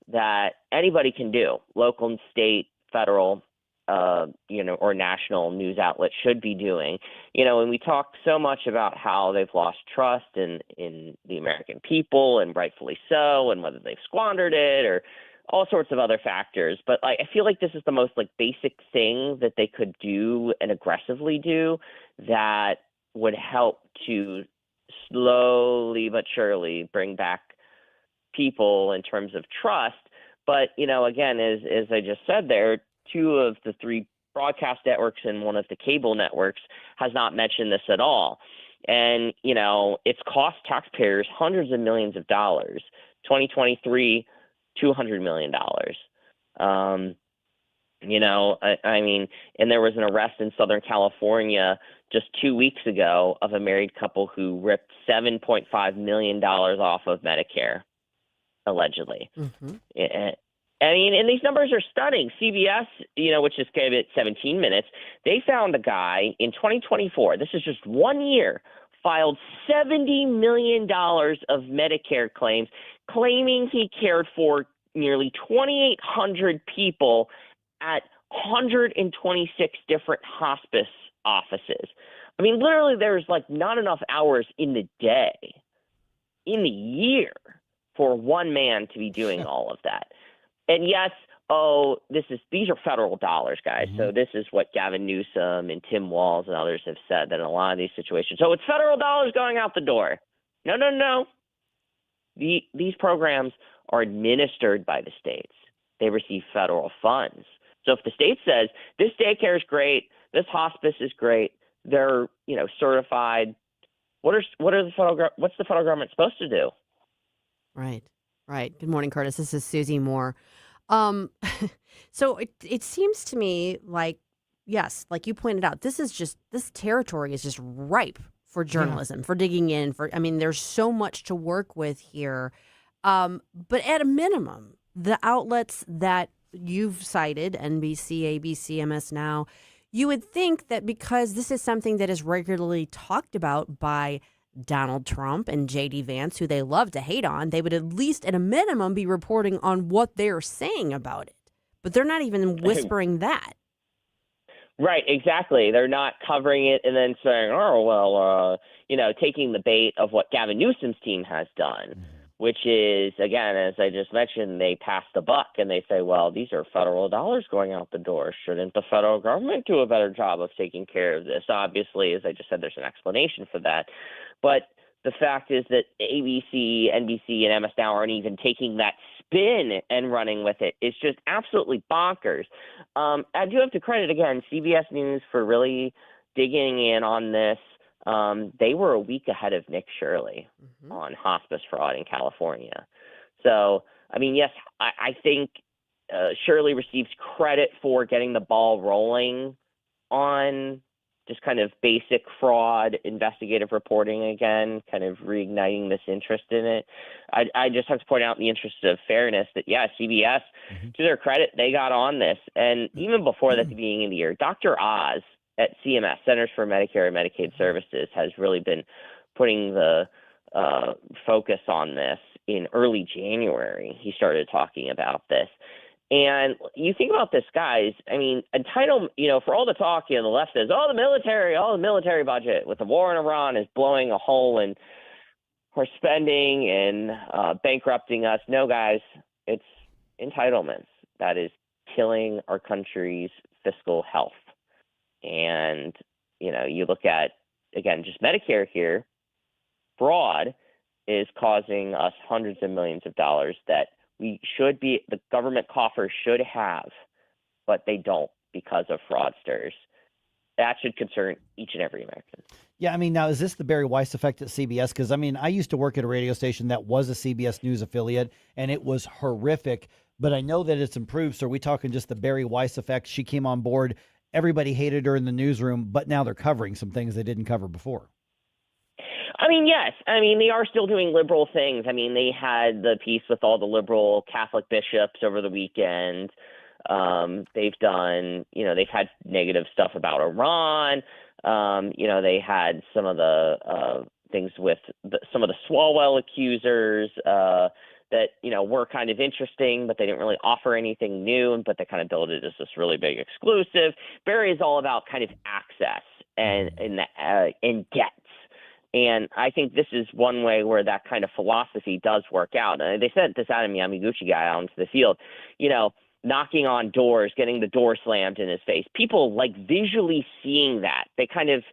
that anybody can do, local and state, federal, or national news outlets should be doing. And we talk so much about how they've lost trust in the American people, and rightfully so, and whether they've squandered it or all sorts of other factors. But I feel like this is the most basic thing that they could do and aggressively do that would help to slowly but surely bring back people in terms of trust. But, again, as I just said there, 2 of the 3 broadcast networks and 1 of the cable networks has not mentioned this at all. And, it's cost taxpayers hundreds of millions of dollars. 2023, $200 million. And there was an arrest in Southern California just 2 weeks ago of a married couple who ripped $7.5 million off of Medicare, allegedly. Mm-hmm. And these numbers are stunning. CBS, which just gave it 17 minutes, they found a guy in 2024, this is just 1 year, filed $70 million of Medicare claims, claiming he cared for nearly 2,800 people at 126 different hospice offices. Literally, there's not enough hours in the day, in the year, for one man to be doing all of that. And yes, these are federal dollars, guys. Mm-hmm. So this is what Gavin Newsom and Tim Walz and others have said, that in a lot of these situations, so it's federal dollars going out the door. No. These programs are administered by the states. They receive federal funds. So if the state says this daycare is great, this hospice is great, they're certified. What's the federal government supposed to do? Right. Good morning, Curtis. This is Susie Moore. So it seems to me like, yes, like you pointed out, this territory is just ripe for journalism, for digging in, there's so much to work with here. But at a minimum, the outlets that you've cited, NBC, ABC, MS Now, you would think that because this is something that is regularly talked about by Donald Trump and J.D. Vance, who they love to hate on, they would at least at a minimum be reporting on what they're saying about it. But they're not even whispering that. Right, exactly. They're not covering it and then saying, taking the bait of what Gavin Newsom's team has done, which is, again, as I just mentioned, they pass the buck and they say, well, these are federal dollars going out the door. Shouldn't the federal government do a better job of taking care of this? Obviously, as I just said, there's an explanation for that. But the fact is that ABC, NBC, and MS Now aren't even taking that spin and running with it. It's just absolutely bonkers. I do have to credit, again, CBS News for really digging in on this. They were a week ahead of Nick Shirley on hospice fraud in California. So I mean, yes, I think Shirley receives credit for getting the ball rolling on just kind of basic fraud investigative reporting again, kind of reigniting this interest in it. I just have to point out in the interest of fairness that, yeah, CBS, to their credit, they got on this. And even before that, at the beginning of the year, Dr. Oz at CMS, Centers for Medicare and Medicaid Services, has really been putting the focus on this. In early January, he started talking about this. And you think about this, guys, I mean, entitlement, for all the talk, the left says, the military budget with the war in Iran is blowing a hole in our spending and bankrupting us. No, guys, it's entitlements that is killing our country's fiscal health. And, you look at, again, just Medicare here, fraud is causing us hundreds of millions of dollars that the government coffers should have, but they don't because of fraudsters. That should concern each and every American. Yeah, I mean, now, is this the Barry Weiss effect at CBS? Because, I mean, I used to work at a radio station that was a CBS News affiliate, and it was horrific, but I know that it's improved. So are we talking just the Barry Weiss effect? She came on board, everybody hated her in the newsroom, but now they're covering some things they didn't cover before. I mean, yes. I mean, they are still doing liberal things. I mean, they had the piece with all the liberal Catholic bishops over the weekend. They've done, they've had negative stuff about Iran. They had some of the things with some of the Swalwell accusers that, were kind of interesting, but they didn't really offer anything new, but they kind of built it as this really big exclusive. Barry is all about kind of access and debts. And I think this is one way where that kind of philosophy does work out. And they sent this Adam Yamaguchi guy out into the field, knocking on doors, getting the door slammed in his face. People like visually seeing that. They kind of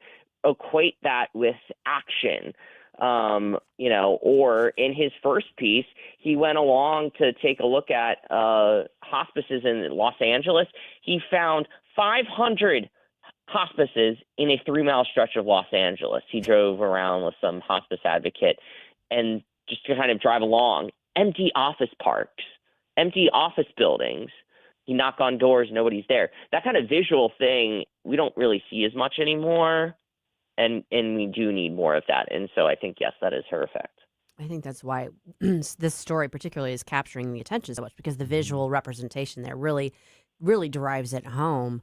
equate that with action. Or in his first piece, he went along to take a look at hospices in Los Angeles. He found 500 hospices in a 3-mile stretch of Los Angeles. He drove around with some hospice advocate and just to kind of drive along. Empty office parks, empty office buildings. You knock on doors, nobody's there. That kind of visual thing, we don't really see as much anymore. And we do need more of that. And so I think, yes, that is her effect. I think that's why this story particularly is capturing the attention so much, because the visual representation there really, really drives it home.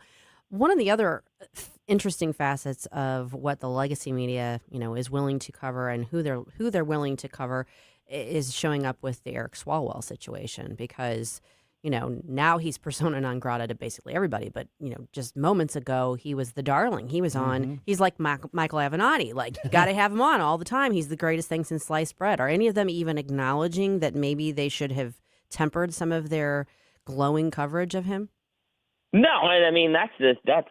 One of the other interesting facets of what the legacy media, is willing to cover and who they're willing to cover is showing up with the Eric Swalwell situation, because, now he's persona non grata to basically everybody. But, just moments ago, he was the darling. He was on. He's like Michael Avenatti. Like, you got to have him on all the time. He's the greatest thing since sliced bread. Are any of them even acknowledging that maybe they should have tempered some of their glowing coverage of him? No, I mean, that's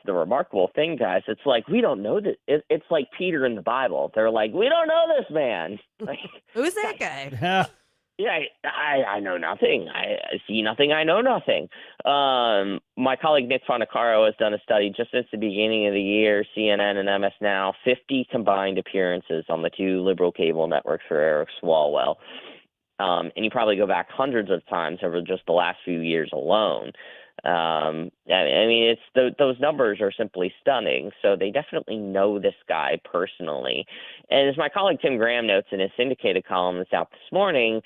the remarkable thing, guys. It's like, we don't know that. It's like Peter in the Bible. They're like, we don't know this man. Like, who's that guy? Yeah, I know nothing. I see nothing. I know nothing. My colleague Nick Fonacaro has done a study just since the beginning of the year, CNN and MS Now, 50 combined appearances on the 2 liberal cable networks for Eric Swalwell. And you probably go back hundreds of times over just the last few years alone. I mean, those numbers are simply stunning. So they definitely know this guy personally. And as my colleague Tim Graham notes in his syndicated column that's out this morning,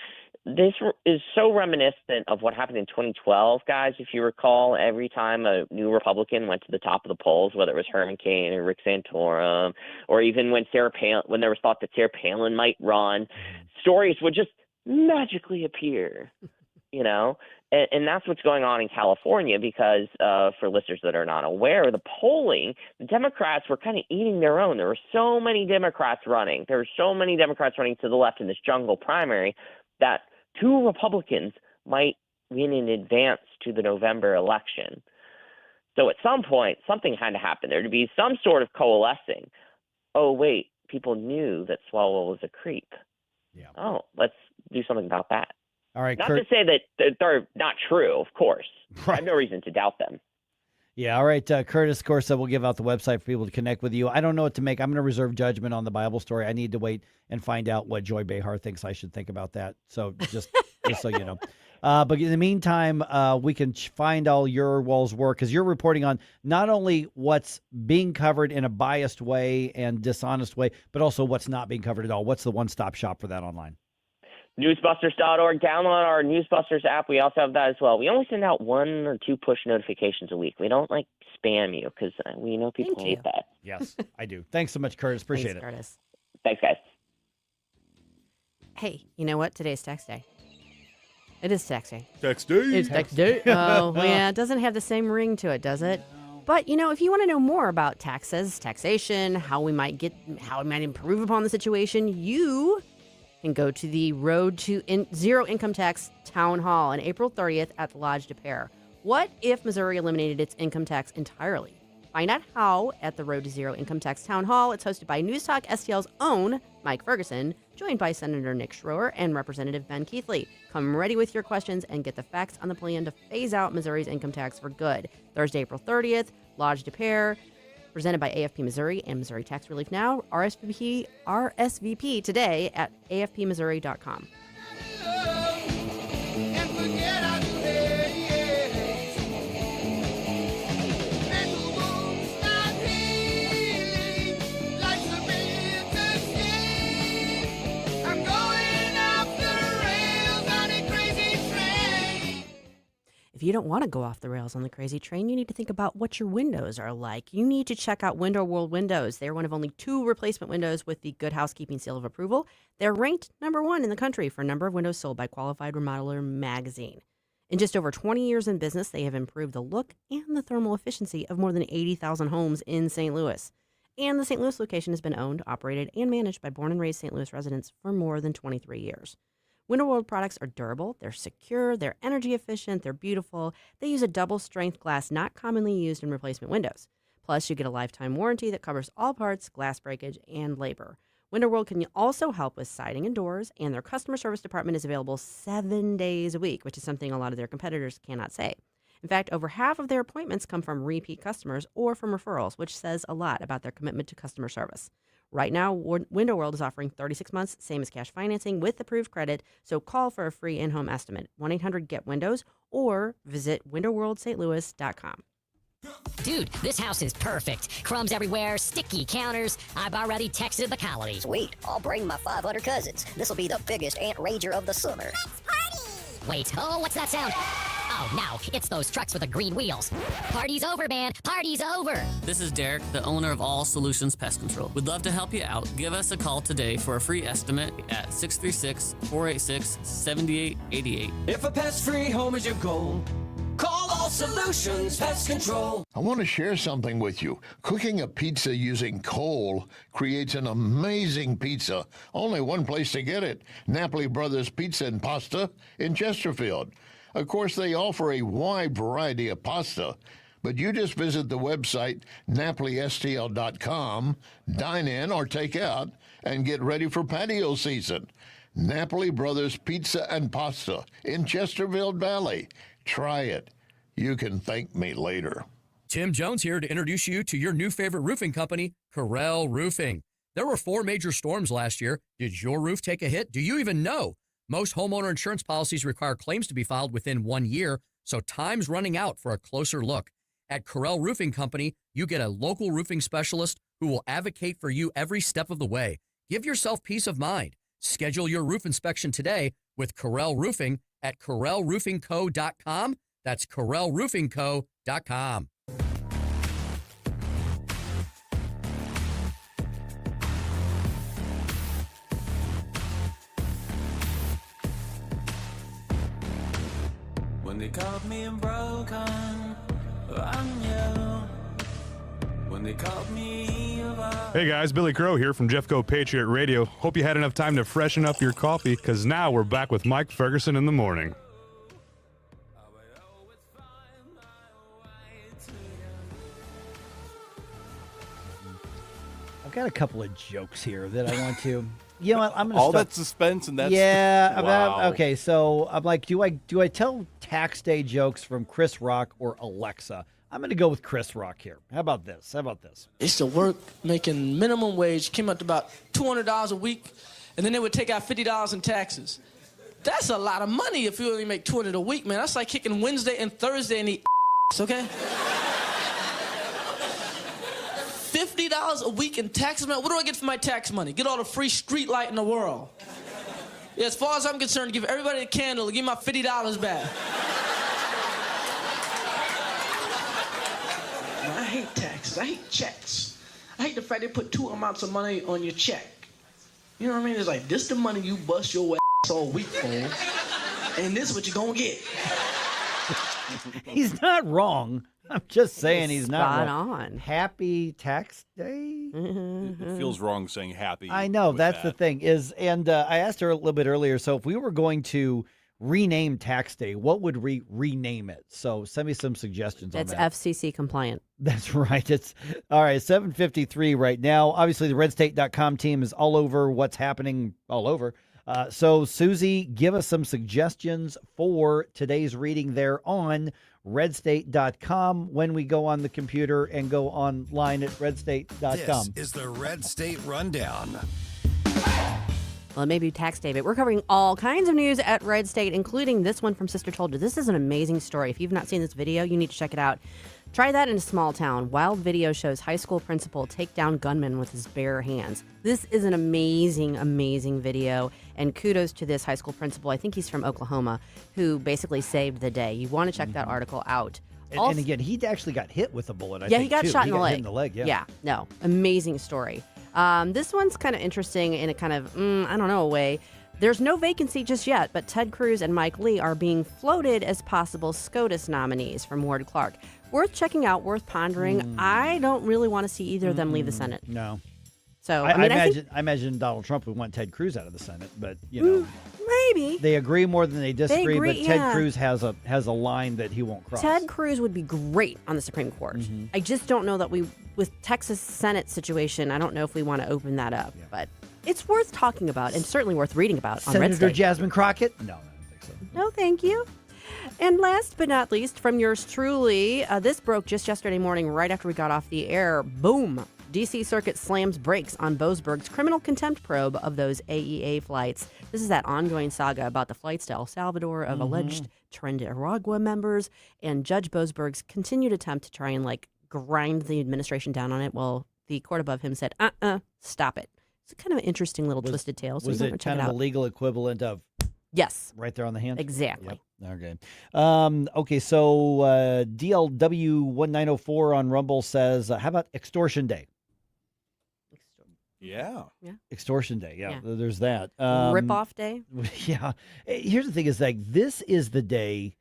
this is so reminiscent of what happened in 2012, guys. If you recall, every time a new Republican went to the top of the polls, whether it was Herman Cain or Rick Santorum, or even when there was thought that Sarah Palin might run, stories would just magically appear, And that's what's going on in California, because for listeners that are not aware, the polling, the Democrats were kind of eating their own. There were so many Democrats running. There were so many Democrats running to the left in this jungle primary that 2 Republicans might win in advance to the November election. So at some point, something had to happen. There to be some sort of coalescing. Oh, wait, people knew that Swalwell was a creep. Yeah. Oh, let's do something about that. All right, Not Kurt. to say that they're not true, of course. I have no reason to doubt them. Yeah, all right, Curtis, of course, we'll give out the website for people to connect with you. I don't know what to make. I'm going to reserve judgment on the Bible story. I need to wait and find out what Joy Behar thinks I should think about that. So just so you know. But in the meantime, we can find all your wall's work because you're reporting on not only what's being covered in a biased way and dishonest way, but also what's not being covered at all. What's the one-stop shop for that online? NewsBusters.org. Download our NewsBusters app. We also have that as well. We only send out 1 or 2 push notifications a week. We don't spam you because we know people hate that. Yes, I do. Thanks so much, Curtis. Appreciate it. Curtis. Thanks, guys. Hey, you know what? Today's tax day. It is tax day. Tax day. It's tax day. Oh, yeah. It doesn't have the same ring to it, does it? But, if you want to know more about taxes, taxation, how we might improve upon the situation, you can go to the Road to Zero Income Tax Town Hall on April 30th at the Lodge de Pair. What if Missouri eliminated its income tax entirely? Find out how at the Road to Zero Income Tax Town Hall. It's hosted by NewsTalkSTL's own Mike Ferguson, joined by Senator Nick Schroer and Representative Ben Keithley. Come ready with your questions and get the facts on the plan to phase out Missouri's income tax for good. Thursday, April 30th, Lodge de Pair, presented by AFP Missouri and Missouri Tax Relief Now. RSVP today at afpmissouri.com. If you don't want to go off the rails on the crazy train, you need to think about what your windows are like. You need to check out Window World Windows. They're one of only 2 replacement windows with the Good Housekeeping seal of approval. They're ranked #1 in the country for number of windows sold by Qualified Remodeler magazine. In just over 20 years in business, they have improved the look and the thermal efficiency of more than 80,000 homes in St. Louis. And the St. Louis location has been owned, operated, and managed by born and raised St. Louis residents for more than 23 years. Window World products are durable, they're secure, they're energy efficient, they're beautiful. They use a double-strength glass not commonly used in replacement windows. Plus, you get a lifetime warranty that covers all parts, glass breakage, and labor. Window World can also help with siding and doors, and their customer service department is available 7 days a week, which is something a lot of their competitors cannot say. In fact, over half of their appointments come from repeat customers or from referrals, which says a lot about their commitment to customer service. Right now, Window World is offering 36 months, same as cash financing with approved credit, so call for a free in-home estimate, 1-800-GET-WINDOWS, or visit windowworldstlouis.com. Dude, this house is perfect. Crumbs everywhere, sticky counters. I've already texted the colony. Sweet, I'll bring my 500 cousins. This'll be the biggest ant rager of the summer. Let's party! Wait, oh, what's that sound? Oh, no, it's those trucks with the green wheels. Party's over, man. Party's over. This is Derek, the owner of All Solutions Pest Control. We'd love to help you out. Give us a call today for a free estimate at 636-486-7888. If a pest-free home is your goal, call All Solutions Pest Control. I want to share something with you. Cooking a pizza using coal creates an amazing pizza. Only one place to get it, Napoli Brothers Pizza and Pasta in Chesterfield. Of course, they offer a wide variety of pasta, but you just visit the website napolistl.com, dine in or take out, and get ready for patio season. Napoli Brothers Pizza and Pasta in Chesterfield Valley. Try it. You can thank me later. Tim Jones here to introduce you to your new favorite roofing company, Corel Roofing. There were 4 major storms last year. Did your roof take a hit? Do you even know? Most homeowner insurance policies require claims to be filed within 1 year, so time's running out for a closer look. At Corel Roofing Company, you get a local roofing specialist who will advocate for you every step of the way. Give yourself peace of mind. Schedule your roof inspection today with Corel Roofing at CorelRoofingCo.com. That's CorelRoofingCo.com. When they called me broken, I knew. When they called me Hey guys, Billy Crow here from Jeffco Patriot Radio. Hope you had enough time to freshen up your coffee, because now we're back with Mike Ferguson in the morning. I've got a couple of jokes here that I want to... You know what? I'm gonna all that suspense and that's wow. Okay. So I'm like, do I tell tax day jokes from Chris Rock or Alexa? I'm going to go with Chris Rock here. How about this? It's to work making minimum wage, came up to about $200 a week, and then they would take out $50 in taxes. That's a lot of money if you only make $200 a week, man. That's like kicking Wednesday and Thursday and eat okay? $50 a week in tax money. What do I get for my tax money? Get all the free street light in the world. Yeah, as far as I'm concerned, give everybody a candle and give me my $50 back. I hate taxes. I hate checks. I hate the fact they put two amounts of money on your check. You know what I mean? It's like, this the money you bust your ass all week for, and this is what you're gonna get. He's not wrong. I'm just saying he's not spot wrong. on. Happy tax day? It feels wrong saying happy. I know, with that's that. the thing. And I asked her a little bit earlier, so if we were going to rename tax day, what would we rename it? So send me some suggestions It's on that. FCC compliant. That's right. It's all right. 7:53 right now. Obviously, the RedState.com team is all over what's happening all over. So, Susie, give us some suggestions for today's reading there on RedState.com when we go on the computer and go online at RedState.com. This is the Red State Rundown. Well, it may be tax day, but we're covering all kinds of news at Red State, including this one from Sister Told You. This is an amazing story. If you've not seen this video, you need to check it out. Try that in a small town. Wild video shows high school principal take down gunman with his bare hands. This is an amazing, amazing video, and kudos to this high school principal. I think he's from Oklahoma, who basically saved the day. You want to check that article out. And again, he actually got hit with a bullet, I yeah, think, he got too. shot in the leg. Hit in the leg, yeah. Yeah, no, amazing story. This one's kind of interesting in a kind of, I don't know, a way. There's no vacancy just yet, but Ted Cruz and Mike Lee are being floated as possible SCOTUS nominees from Ward Clark. Worth checking out, worth pondering. I don't really want to see either of them leave the Senate. No. So I think imagine Donald Trump would want Ted Cruz out of the Senate, but you know, maybe they agree more than they disagree. agree, but Ted yeah. Cruz has a line that he won't cross. Ted Cruz would be great on the Supreme Court. I just don't know that with Texas Senate situation, I don't know if we want to open that up, but it's worth talking about and certainly worth reading about on Red Senator State. Jasmine Crockett? No, I don't think so. No, thank you. And last but not least, from yours truly, this broke just yesterday morning right after we got off the air. Boom. D.C. Circuit slams brakes on Boasberg's criminal contempt probe of those AEA flights. This is that ongoing saga about the flights to El Salvador of alleged Trinidad members and Judge Boasberg's continued attempt to try and grind the administration down on it. Well, the court above him said, stop it. It's kind of an interesting little twisted tale. So Was it kind of a legal equivalent of yes, right there on the hand? Exactly. Yep. Okay. Okay, so DLW1904 on Rumble says, how about Extortion Day? Yeah. Extortion Day, yeah. There's that. Rip-off day? Yeah. Here's the thing is this is the day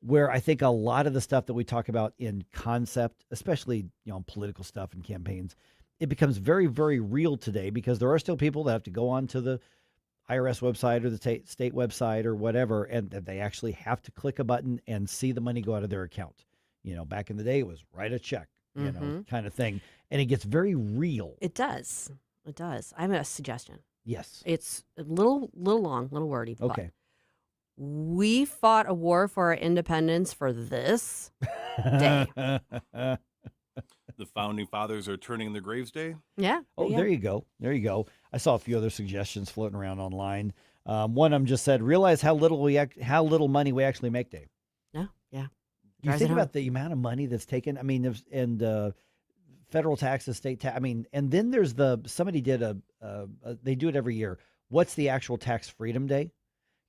where I think a lot of the stuff that we talk about in concept, especially, political stuff and campaigns, it becomes very, very real today because there are still people that have to go on to the IRS website or the state website or whatever, and they actually have to click a button and see the money go out of their account. Back in the day, it was write a check, kind of thing. And it gets very real. It does. It does. I have a suggestion. Yes. It's a little long, little wordy. But Okay. we fought a war for our independence for this day. The founding fathers are turning in their graves day. Yeah. Oh, yeah. there you go. There you go. I saw a few other suggestions floating around online. One of them just said, realize how little money we actually make, Dave. No, yeah. You Drives think it home. about the amount of money that's taken. I mean, and federal taxes, state tax. I mean, and then there's somebody did they do it every year. What's the actual tax freedom day?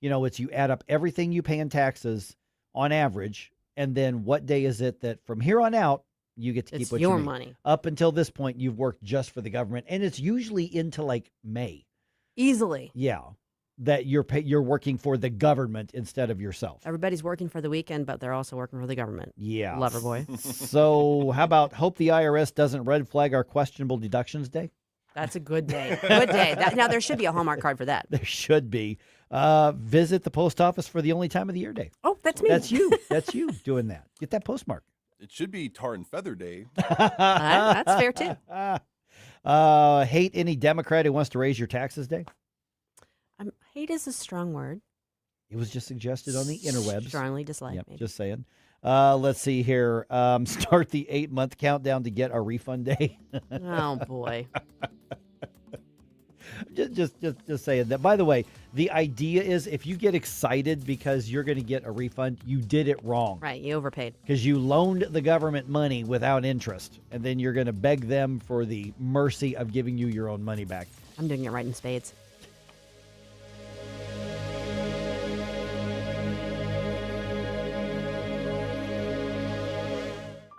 It's you add up everything you pay in taxes on average, and then what day is it that from here on out you get to keep what your you make. money. Up until this point, you've worked just for the government, and it's usually into May. Easily. Yeah, that you're working for the government instead of yourself. Everybody's working for the weekend, but they're also working for the government. Yeah, Lover boy. So how about hope the IRS doesn't red flag our questionable deductions day? That's a good day. Good day. Now, there should be a Hallmark card for that. There should be. Visit the post office for the only time of the year day. Oh, that's me. That's you. That's you doing that. Get that postmark. It should be Tar and Feather Day. That's fair, too. Hate any Democrat who wants to raise your taxes day? Hate is a strong word. It was just suggested on the interwebs. Strongly dislike, Yep, maybe. just saying. Let's see here. Start the 8-month countdown to get a refund day. Oh, boy. Just saying that. By the way, the idea is if you get excited because you're going to get a refund, you did it wrong. Right, you overpaid. Because you loaned the government money without interest, and then you're going to beg them for the mercy of giving you your own money back. I'm doing it right in spades.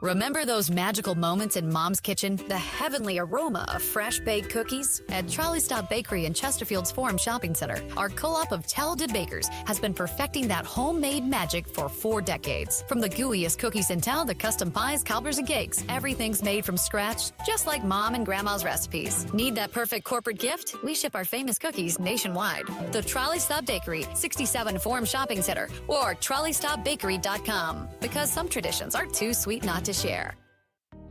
Remember those magical moments in Mom's kitchen? The heavenly aroma of fresh baked cookies? At Trolley Stop Bakery in Chesterfield's Forum Shopping Center, our co-op of talented bakers has been perfecting that homemade magic for 4 decades. From the gooeyest cookies in town to custom pies, cobblers, and cakes, everything's made from scratch, just like Mom and Grandma's recipes. Need that perfect corporate gift? We ship our famous cookies nationwide. The Trolley Stop Bakery, 67 Forum Shopping Center, or TrolleyStopBakery.com. Because some traditions are too sweet not to share.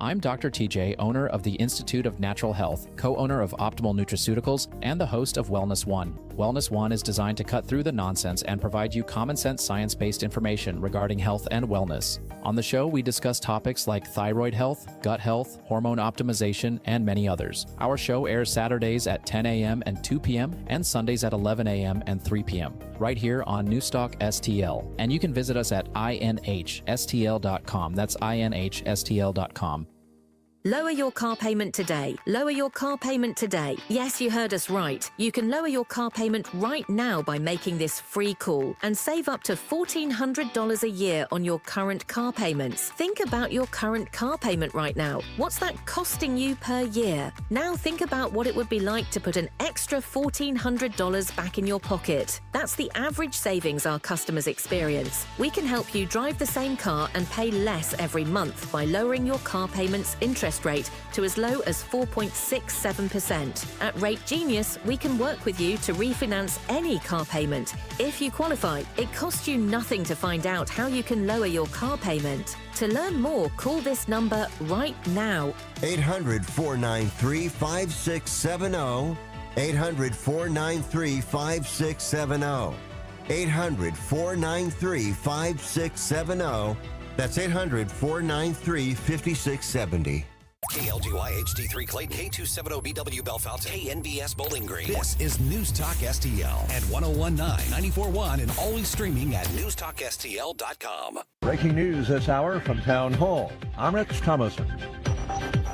I'm Dr. TJ, owner of the Institute of Natural Health, co-owner of Optimal Nutraceuticals, and the host of Wellness One. Wellness One is designed to cut through the nonsense and provide you common sense science-based information regarding health and wellness. On the show, we discuss topics like thyroid health, gut health, hormone optimization, and many others. Our show airs Saturdays at 10 a.m. and 2 p.m. and Sundays at 11 a.m. and 3 p.m. right here on NewsTalkSTL. And you can visit us at inhstl.com. That's inhstl.com. Lower your car payment today. Lower your car payment today. Yes, you heard us right. You can lower your car payment right now by making this free call and save up to $1,400 a year on your current car payments. Think about your current car payment right now. What's that costing you per year? Now think about what it would be like to put an extra $1,400 back in your pocket. That's the average savings our customers experience. We can help you drive the same car and pay less every month by lowering your car payment's interest rate to as low as 4.67%. At Rate Genius, we can work with you to refinance any car payment. If you qualify, it costs you nothing to find out how you can lower your car payment. To learn more, call this number right now. 800-493-5670. 800-493-5670. 800-493-5670. That's 800-493-5670. KLGY HD3 Clayton, K270BW Bellefonte, KNBS Bowling Green. This is News Talk STL at 1019, 94.1, and always streaming at NewsTalkSTL.com. Breaking news this hour from Town Hall. I'm Rich Thomason.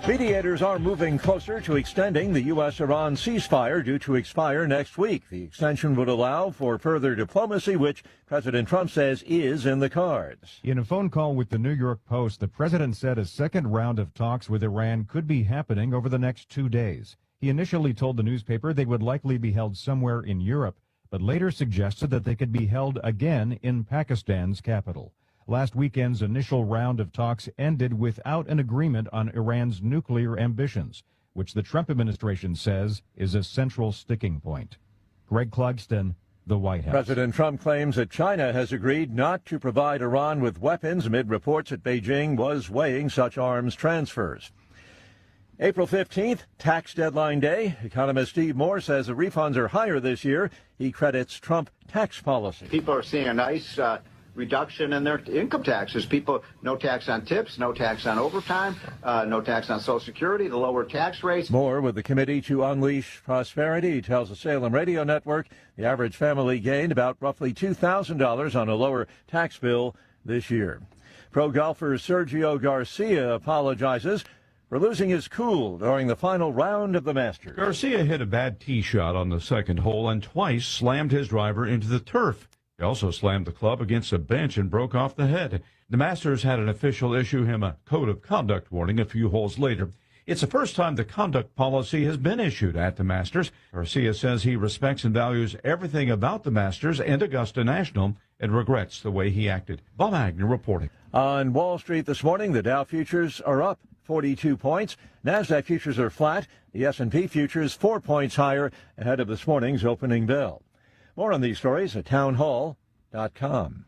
Mediators are moving closer to extending the U.S.-Iran ceasefire due to expire next week. The extension would allow for further diplomacy, which President Trump says is in the cards. In a phone call with the New York Post, the president said a second round of talks with Iran could be happening over the next 2 days. He initially told the newspaper they would likely be held somewhere in Europe, but later suggested that they could be held again in Pakistan's capital. Last weekend's initial round of talks ended without an agreement on Iran's nuclear ambitions, which the Trump administration says is a central sticking point. Greg Clugston, the White House. President Trump claims that China has agreed not to provide Iran with weapons amid reports that Beijing was weighing such arms transfers. April 15th, tax deadline day. Economist Steve Moore says the refunds are higher this year. He credits Trump tax policy. People are seeing a nice reduction in their income taxes. People, no tax on tips, no tax on overtime, no tax on Social Security, the lower tax rates. More with the Committee to Unleash Prosperity tells the Salem Radio Network the average family gained about roughly $2,000 on a lower tax bill this year. Pro golfer Sergio Garcia apologizes for losing his cool during the final round of the Masters. Garcia hit a bad tee shot on the second hole and twice slammed his driver into the turf. He also slammed the club against a bench and broke off the head. The Masters had an official issue him a code of conduct warning a few holes later. It's the first time the conduct policy has been issued at the Masters. Garcia says he respects and values everything about the Masters and Augusta National and regrets the way he acted. Bob Agnew reporting. On Wall Street this morning, the Dow futures are up 42 points. NASDAQ futures are flat. The S&P futures 4 points higher ahead of this morning's opening bell. More on these stories at townhall.com.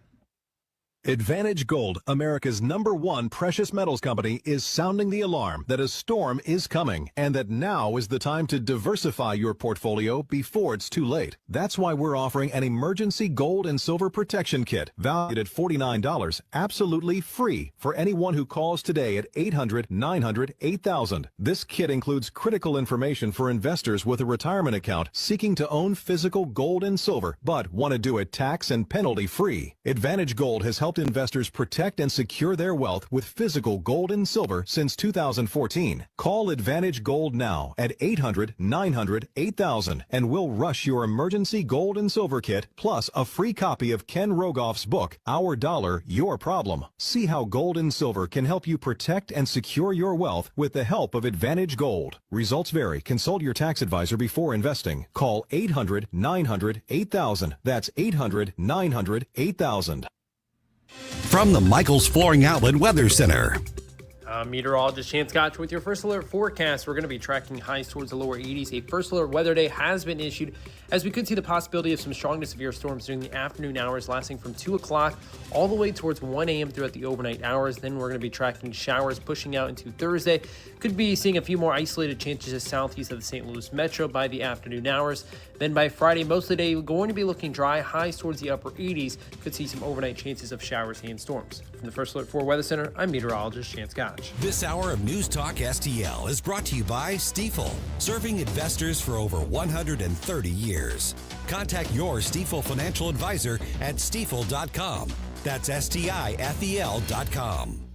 Advantage Gold, America's #1 precious metals company, is sounding the alarm that a storm is coming and that now is the time to diversify your portfolio before it's too late. That's why we're offering an emergency gold and silver protection kit valued at $49, absolutely free for anyone who calls today at 800-900-8000. This kit includes critical information for investors with a retirement account seeking to own physical gold and silver but want to do it tax and penalty free. Advantage Gold has helped investors protect and secure their wealth with physical gold and silver since 2014. Call Advantage Gold now at 800-900-8000 and we'll rush your emergency gold and silver kit plus a free copy of Ken Rogoff's book, Our Dollar, Your Problem. See how gold and silver can help you protect and secure your wealth with the help of Advantage Gold. Results vary. Consult your tax advisor before investing. Call 800-900-8000. That's 800-900-8000. From the Michaels Flooring Outlet Weather Center. Meteorologist Chance Gotch with your first alert forecast. We're going to be tracking highs towards the lower 80s. A first alert weather day has been issued as we could see the possibility of some strong to severe storms during the afternoon hours lasting from 2 o'clock all the way towards 1 a.m. throughout the overnight hours. Then we're going to be tracking showers pushing out into Thursday. Could be seeing a few more isolated chances southeast of the St. Louis metro by the afternoon hours. Then by Friday, most of the day going to be looking dry, highs towards the upper 80s. Could see some overnight chances of showers and storms. From the First Alert 4 Weather Center, I'm meteorologist Chance Gotch. This hour of News Talk STL is brought to you by Stifel, serving investors for over 130 years. Contact your Stifel financial advisor at stifel.com. That's STIFEL.com.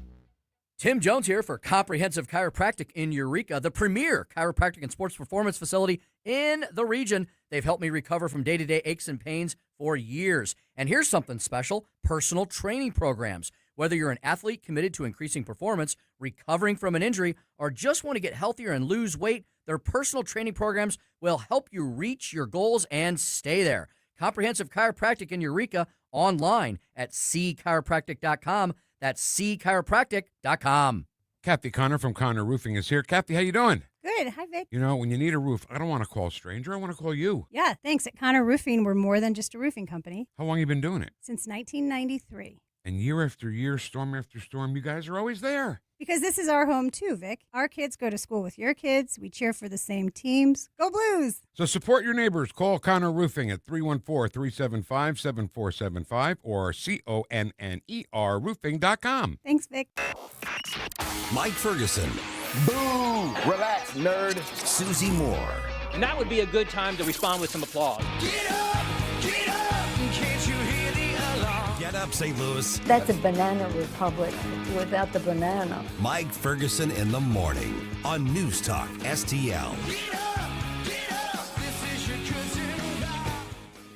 Tim Jones here for Comprehensive Chiropractic in Eureka, the premier chiropractic and sports performance facility in the region. They've helped me recover from day-to-day aches and pains for years. And here's something special, personal training programs. Whether you're an athlete committed to increasing performance, recovering from an injury, or just want to get healthier and lose weight, their personal training programs will help you reach your goals and stay there. Comprehensive Chiropractic in Eureka, online at cchiropractic.com. That's cchiropractic.com. Kathy Connor from Connor Roofing is here. Kathy, how you doing? Good. Hi, Vic. You know, when you need a roof, I don't want to call a stranger. I want to call you. Yeah, thanks. At Connor Roofing, we're more than just a roofing company. How long you been doing it? Since 1993. And year after year, storm after storm, you guys are always there. Because this is our home, too, Vic. Our kids go to school with your kids. We cheer for the same teams. Go Blues! So support your neighbors. Call Connor Roofing at 314-375-7475 or CONNER roofing.com. Thanks, Vic. Mike Ferguson. Boo! Relax, nerd. Susie Moore. And that would be a good time to respond with some applause. Get up! Can't you hear the alarm? Get up, St. Louis. That's a banana republic without the banana. Mike Ferguson in the morning on News Talk STL.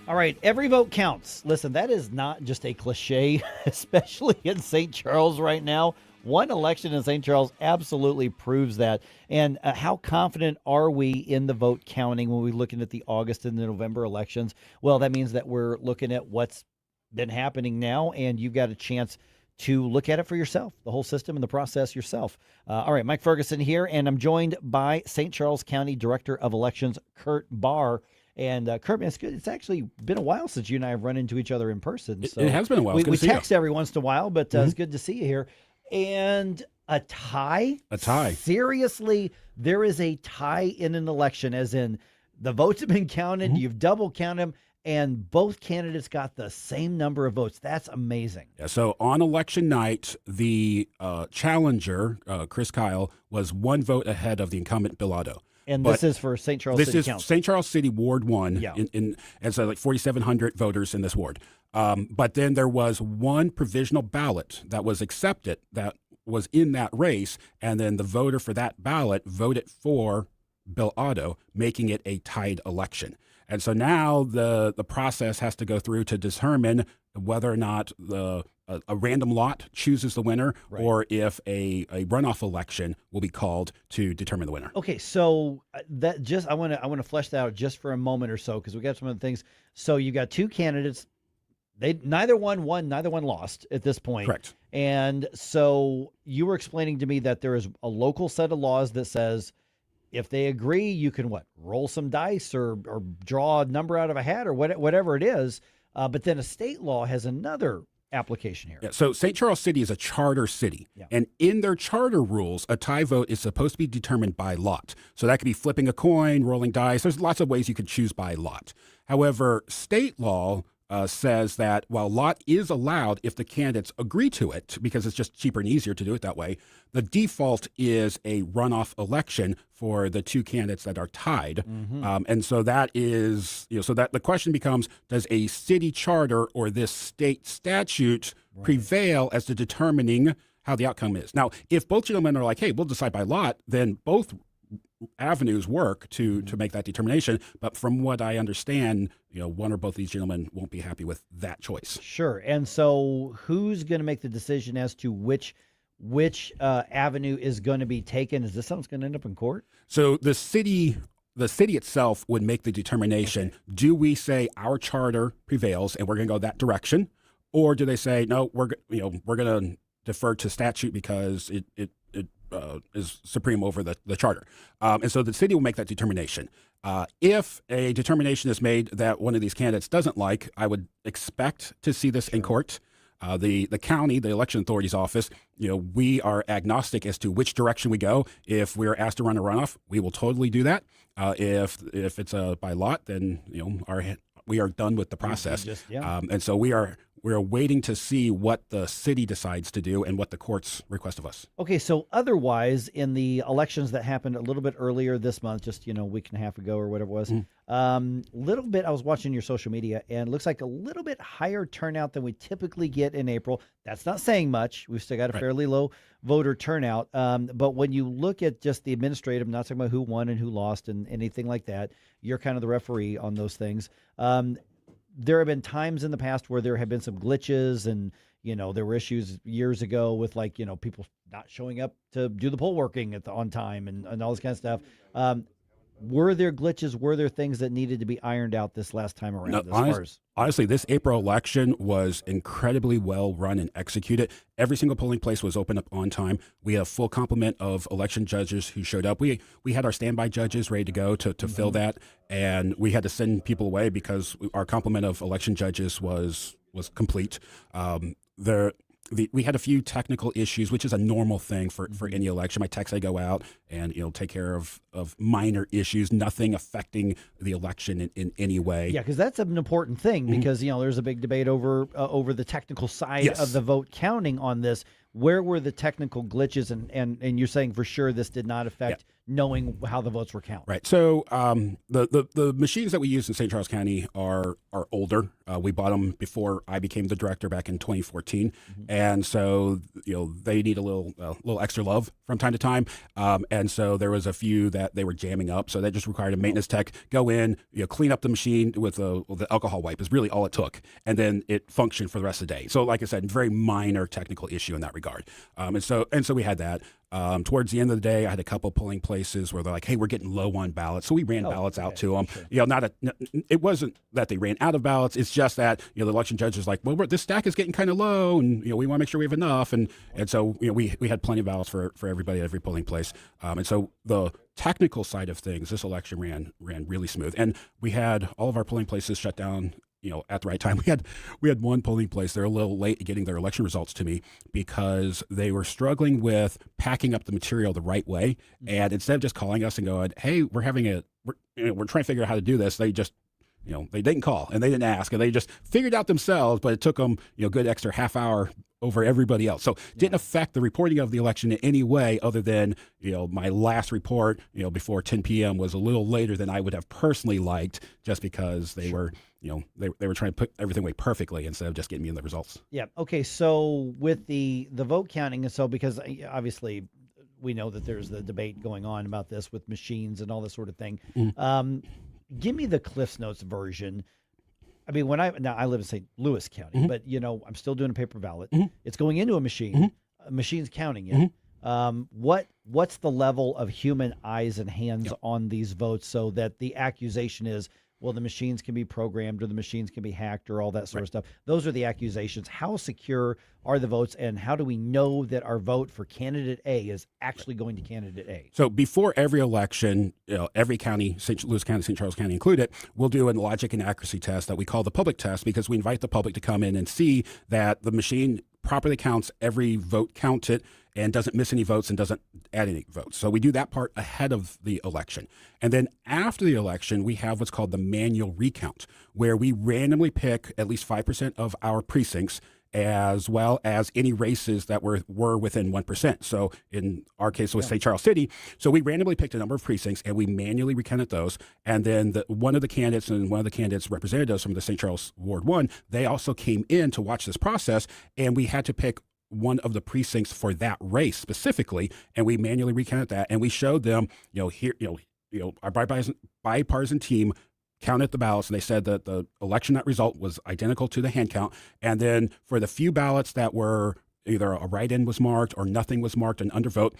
All right, every vote counts. Listen, that is not just a cliche, especially in St. Charles right now. One election in St. Charles absolutely proves that. And how confident are we in the vote counting when we're looking at the August and the November elections? Well, that means that we're looking at what's been happening now, and you've got a chance to look at it for yourself, the whole system and the process yourself. All right, Mike Ferguson here, and I'm joined by St. Charles County Director of Elections, Kurt Bahr. And Kurt, man, it's good. It's actually been a while since you and I have run into each other in person. So it has been a while. We text every once in a while, but it's good to see you here. And a tie? A tie. Seriously, there is a tie in an election, as in the votes have been counted, you've double counted them, and both candidates got the same number of votes. That's amazing. Yeah, so on election night, the challenger, Chris Kyle, was one vote ahead of the incumbent Bill Otto. And this is for St. Charles City Council. This is St. Charles City Ward 1, Yeah. and so like 4,700 voters in this ward. But then there was one provisional ballot that was accepted that was in that race, and then the voter for that ballot voted for Bill Otto, making it a tied election. And so now the process has to go through to determine whether or not a random lot chooses the winner, Right. or if a runoff election will be called to determine the winner. Okay, so that just I want to flesh that out just for a moment or so, because we got some other things. So you got two candidates. Neither one won, neither one lost at this point. Correct. And so you were explaining to me that there is a local set of laws that says if they agree, you can roll some dice or draw a number out of a hat or whatever it is. But then a state law has another application here. Yeah, so St. Charles City is a charter city, and in their charter rules, a tie vote is supposed to be determined by lot. So that could be flipping a coin, rolling dice. There's lots of ways you could choose by lot. However, state law says that while lot is allowed if the candidates agree to it, because it's just cheaper and easier to do it that way, the default is a runoff election for the two candidates that are tied. And so that is, so that the question becomes, does a city charter or this state statute prevail as to determining how the outcome is? Now, if both gentlemen are like, hey, we'll decide by lot, then both avenues work to make that determination. But from what I understand, one or both of these gentlemen won't be happy with that choice. Sure. And so who's going to make the decision as to which avenue is going to be taken? Is this something that's going to end up in court? So the city itself would make the determination. Okay. Do we say our charter prevails and we're going to go that direction, or do they say no? We're going to defer to statute because it is supreme over the charter. And so the city will make that determination. If a determination is made that one of these candidates doesn't like, I would expect to see this in court. The county, the election authority's office, we are agnostic as to which direction we go. If we're asked to run a runoff, we will totally do that. If it's by lot, then we are done with the process. And so we're waiting to see what the city decides to do and what the courts request of us. Okay, so otherwise, in the elections that happened a little bit earlier this month, just a week and a half ago or whatever it was, little bit. I was watching your social media, and it looks like a little bit higher turnout than we typically get in April. That's not saying much. We've still got a fairly low voter turnout. But when you look at just the administrative, not talking about who won and who lost and anything like that, you're kind of the referee on those things. There have been times in the past where there have been some glitches and, there were issues years ago with people not showing up to do the poll working on time and all this kind of stuff. Were there glitches? Were there things that needed to be ironed out this last time around? Honestly, this April election was incredibly well run and executed. Every single polling place was open up on time. We have full complement of election judges who showed up. We had our standby judges ready to go to fill that, and we had to send people away because our complement of election judges was complete. We had a few technical issues, which is a normal thing for any election. My techs, I go out and take care of minor issues, nothing affecting the election in any way. Yeah, because that's an important thing because there's a big debate over the technical side of the vote counting on this. Where were the technical glitches, and you're saying for sure this did not affect knowing how the votes were counted? Right. So the machines that we use in St. Charles County are older. We bought them before I became the director back in 2014, and so they need a little extra love from time to time. And so there was a few that they were jamming up, so that just required a maintenance tech go in, clean up the machine with the alcohol wipe is really all it took, and then it functioned for the rest of the day. So like I said, very minor technical issue in that regard. And so we had that. Towards the end of the day, I had a couple polling places where they're like, hey, we're getting low on ballots. So we ran ballots out to them. Sure. It wasn't that they ran out of ballots. It's just that, the election judge is like, well, this stack is getting kind of low and, we want to make sure we have enough. And so, we had plenty of ballots for everybody at every polling place. And so the technical side of things, this election ran really smooth. And we had all of our polling places shut down at the right time. We had one polling place. They're a little late getting their election results to me because they were struggling with packing up the material the right way. And instead of just calling us and going, hey, we're trying to figure out how to do this, they just, they didn't call and they didn't ask and they just figured out themselves, but it took them, good extra half hour over everybody else. So didn't affect the reporting of the election in any way other than, my last report, before 10 p.m. was a little later than I would have personally liked just because they were, they were trying to put everything away perfectly instead of just getting me in the results. Yeah. Okay. So with the vote counting, and so because obviously we know that there's the debate going on about this with machines and all this sort of thing. Give me the Cliff's Notes version. I mean, now I live in St. Louis County, but I'm still doing a paper ballot. It's going into a machine. A machine's counting it. What's the level of human eyes and hands on these votes so that the accusation is well, the machines can be programmed or the machines can be hacked or all that sort of stuff. Those are the accusations. How secure are the votes, and how do we know that our vote for candidate A is actually going to candidate A? So before every election, every county, St. Louis County, St. Charles County included, we'll do a logic and accuracy test that we call the public test, because we invite the public to come in and see that the machine properly counts every vote counted and doesn't miss any votes and doesn't add any votes. So we do that part ahead of the election. And then after the election, we have what's called the manual recount, where we randomly pick at least 5% of our precincts, as well as any races that were within 1%. So in our case, it was St. Charles City. So we randomly picked a number of precincts and we manually recounted those. And then one of the candidates represented us from the St. Charles Ward 1, they also came in to watch this process, and we had to pick one of the precincts for that race specifically, and we manually recounted that, and we showed them, our bipartisan team counted the ballots, and they said that the election net result was identical to the hand count. And then for the few ballots that were either a write-in was marked or nothing was marked, an undervote,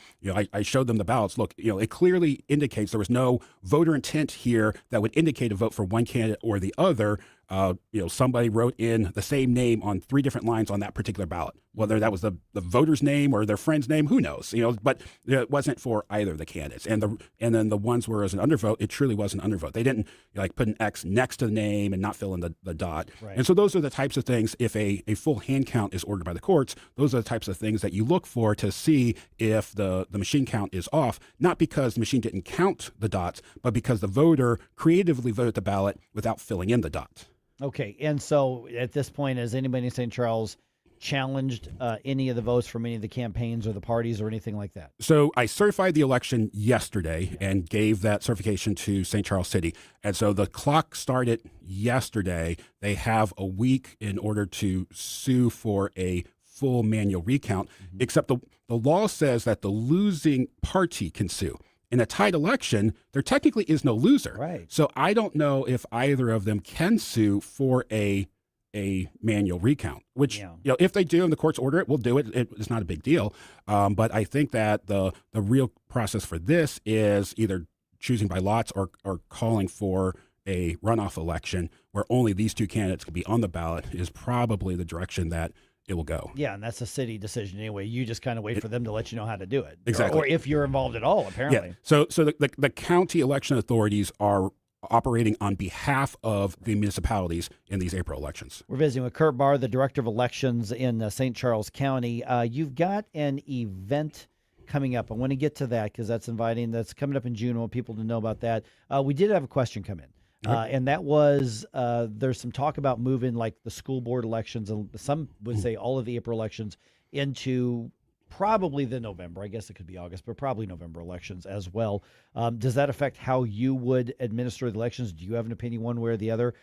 I showed them the ballots. Look, it clearly indicates there was no voter intent here that would indicate a vote for one candidate or the other. Somebody wrote in the same name on 3 different lines on that particular ballot. Whether that was the voter's name or their friend's name, who knows? But it wasn't for either of the candidates. And then the ones where it was an undervote, it truly was an undervote. They didn't put an X next to the name and not fill in the dot. Right. And so those are the types of things. If a full hand count is ordered by the courts, those are the types of things that you look for to see if the machine count is off. Not because the machine didn't count the dots, but because the voter creatively voted the ballot without filling in the dots. Okay, and so at this point, has anybody in St. Charles challenged any of the votes from any of the campaigns or the parties or anything like that? So I certified the election yesterday and gave that certification to St. Charles City. And so the clock started yesterday. They have a week in order to sue for a full manual recount, except the law says that the losing party can sue. In a tied election, there technically is no loser. Right. So I don't know if either of them can sue for a manual recount, which, if they do and the courts order it, we'll do it. It's not a big deal. But I think that the real process for this is either choosing by lots or calling for a runoff election where only these 2 candidates can be on the ballot is probably the direction that it will go. Yeah, and that's a city decision anyway. You just kind of wait for them to let you know how to do it. Exactly. Or if you're involved at all, apparently. Yeah. So the county election authorities are operating on behalf of the municipalities in these April elections. We're visiting with Kurt Bahr, the Director of Elections in St. Charles County. You've got an event coming up. I want to get to that because that's coming up in June. I want people to know about that. We did have a question come in. And that was there's some talk about moving like the school board elections, and some would say all of the April elections into probably the November. I guess it could be August, but probably November elections as well. Does that affect how you would administer the elections? Do you have an opinion one way or the other?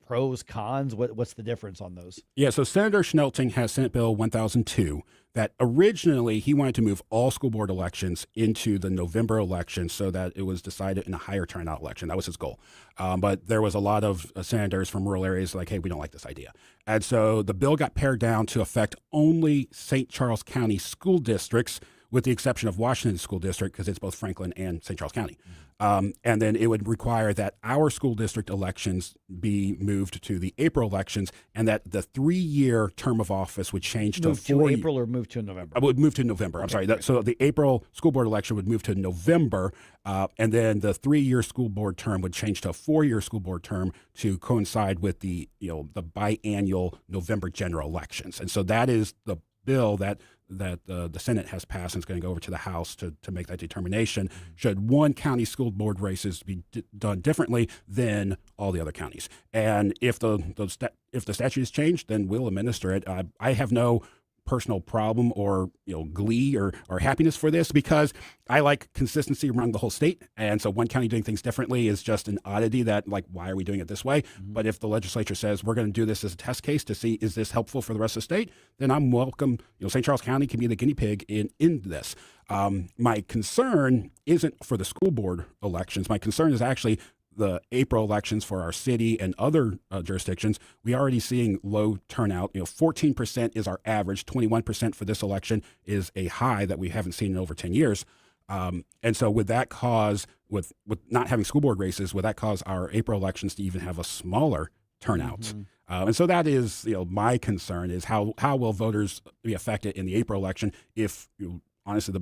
Pros, cons? What's the difference on those? Yeah, so Senator Schnelting has Senate Bill 1002 that originally he wanted to move all school board elections into the November election so that it was decided in a higher turnout election. That was his goal. But there was a lot of senators from rural areas like, hey, we don't like this idea. And so the bill got pared down to affect only St. Charles County school districts, with the exception of Washington School District, because it's both Franklin and St. Charles County. And then it would require that our school district elections be moved to the April elections, and that the 3-year term of office would change to 4 years. April or move to November? I would move to November. I'm sorry. So the April school board election would move to November, and then the 3-year school board term would change to a 4-year school board term to coincide with the biannual November general elections. And so that is the bill that the Senate has passed, and it's going to go over to the House to make that determination. Should one county school board races be done differently than all the other counties? And if the statute is changed, then we'll administer it. I have no personal problem or glee or happiness for this, because I like consistency around the whole state, and so one county doing things differently is just an oddity that, like, why are we doing it this way? But if the legislature says we're going to do this as a test case to see is this helpful for the rest of the state, then I'm welcome. St. Charles County can be the guinea pig in this. My concern isn't for the school board elections. My concern is actually the April elections for our city and other jurisdictions. We are already seeing low turnout. 14% is our average. 21% for this election is a high that we haven't seen in over 10 years. And so would that cause, with not having school board races, would that cause our April elections to even have a smaller turnout? Mm-hmm. And so that is, my concern is how will voters be affected in the April election if, honestly,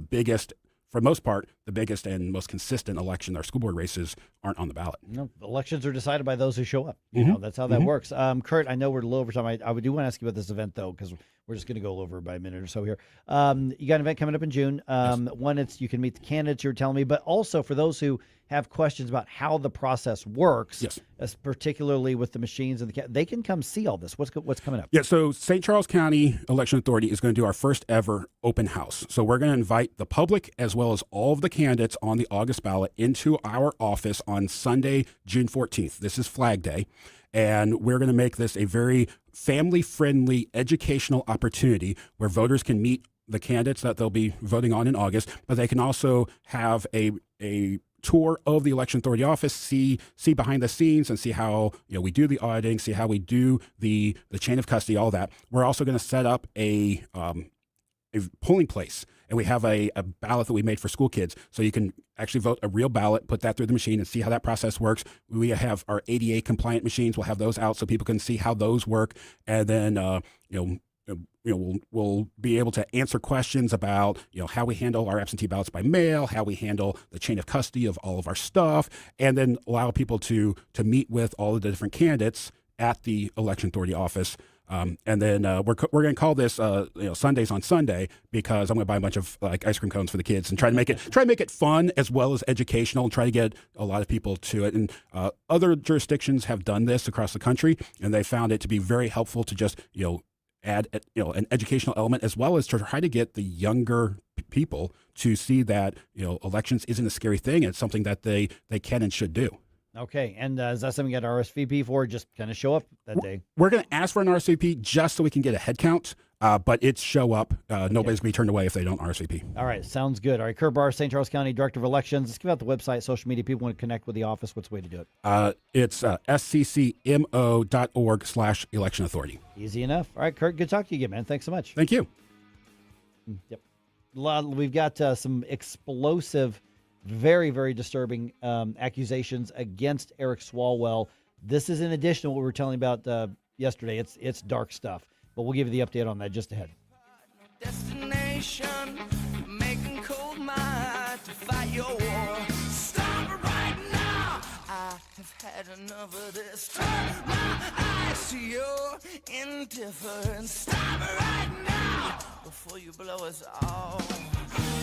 for the most part, the biggest and most consistent election, our school board races aren't on the ballot. Elections are decided by those who show up. That's how that works. Kurt, I know we're a little over time. I do want to ask you about this event, though, because we're just going to go over by a minute or so here. You got an event coming up in June. Yes. One, you can meet the candidates you're telling me, but also for those who have questions about how the process works, yes, particularly with the machines and they can come see all this. What's coming up? Yeah, so St. Charles County Election Authority is going to do our first ever open house. So we're going to invite the public as well as all of the candidates on the August ballot into our office on Sunday, June 14th. This is Flag Day. And we're going to make this a very family-friendly educational opportunity where voters can meet the candidates that they'll be voting on in August, but they can also have a tour of the Election Authority office, see behind the scenes and see how we do the auditing, see how we do the chain of custody, all that. We're also going to set up a polling place, and we have a ballot that we made for school kids, so you can actually vote a real ballot, put that through the machine, and see how that process works. We have our ADA compliant machines. We'll have those out so people can see how those work, and then we'll be able to answer questions about how we handle our absentee ballots by mail, how we handle the chain of custody of all of our stuff, and then allow people to meet with all of the different candidates at the Election Authority office. And then we're going to call this Sundays on Sunday, because I'm going to buy a bunch of ice cream cones for the kids and try to make it fun as well as educational, and try to get a lot of people to it. And other jurisdictions have done this across the country, and they found it to be very helpful to just add an educational element, as well as to try to get the younger people to see that elections isn't a scary thing. It's something that they can and should do. Okay, and is that something you got RSVP for? Just kind of show up that day? We're going to ask for an RSVP just so we can get a head count, but it's show up. Nobody's going to be turned away if they don't RSVP. All right, sounds good. All right, Kurt Bahr, St. Charles County Director of Elections. Let's give out the website, social media. People want to connect with the office. What's the way to do it? It's sccmo.org/election authority. Easy enough. All right, Kurt, good talking to you again, man. Thanks so much. Thank you. Yep. We've got some explosive, very, very disturbing accusations against Eric Swalwell. This is in addition to what we were telling about yesterday. It's dark stuff, but we'll give you the update on that just ahead. Destination, making cold mind to fight your war. Stop it right now. I have had enough of this. Turn my eyes to your indifference. Stop it right now before you blow us all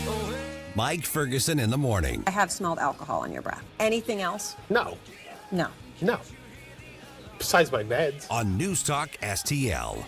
away. Mike Ferguson in the morning. I have smelled alcohol on your breath. Anything else? No. No. No. Besides my meds. On NewsTalkSTL.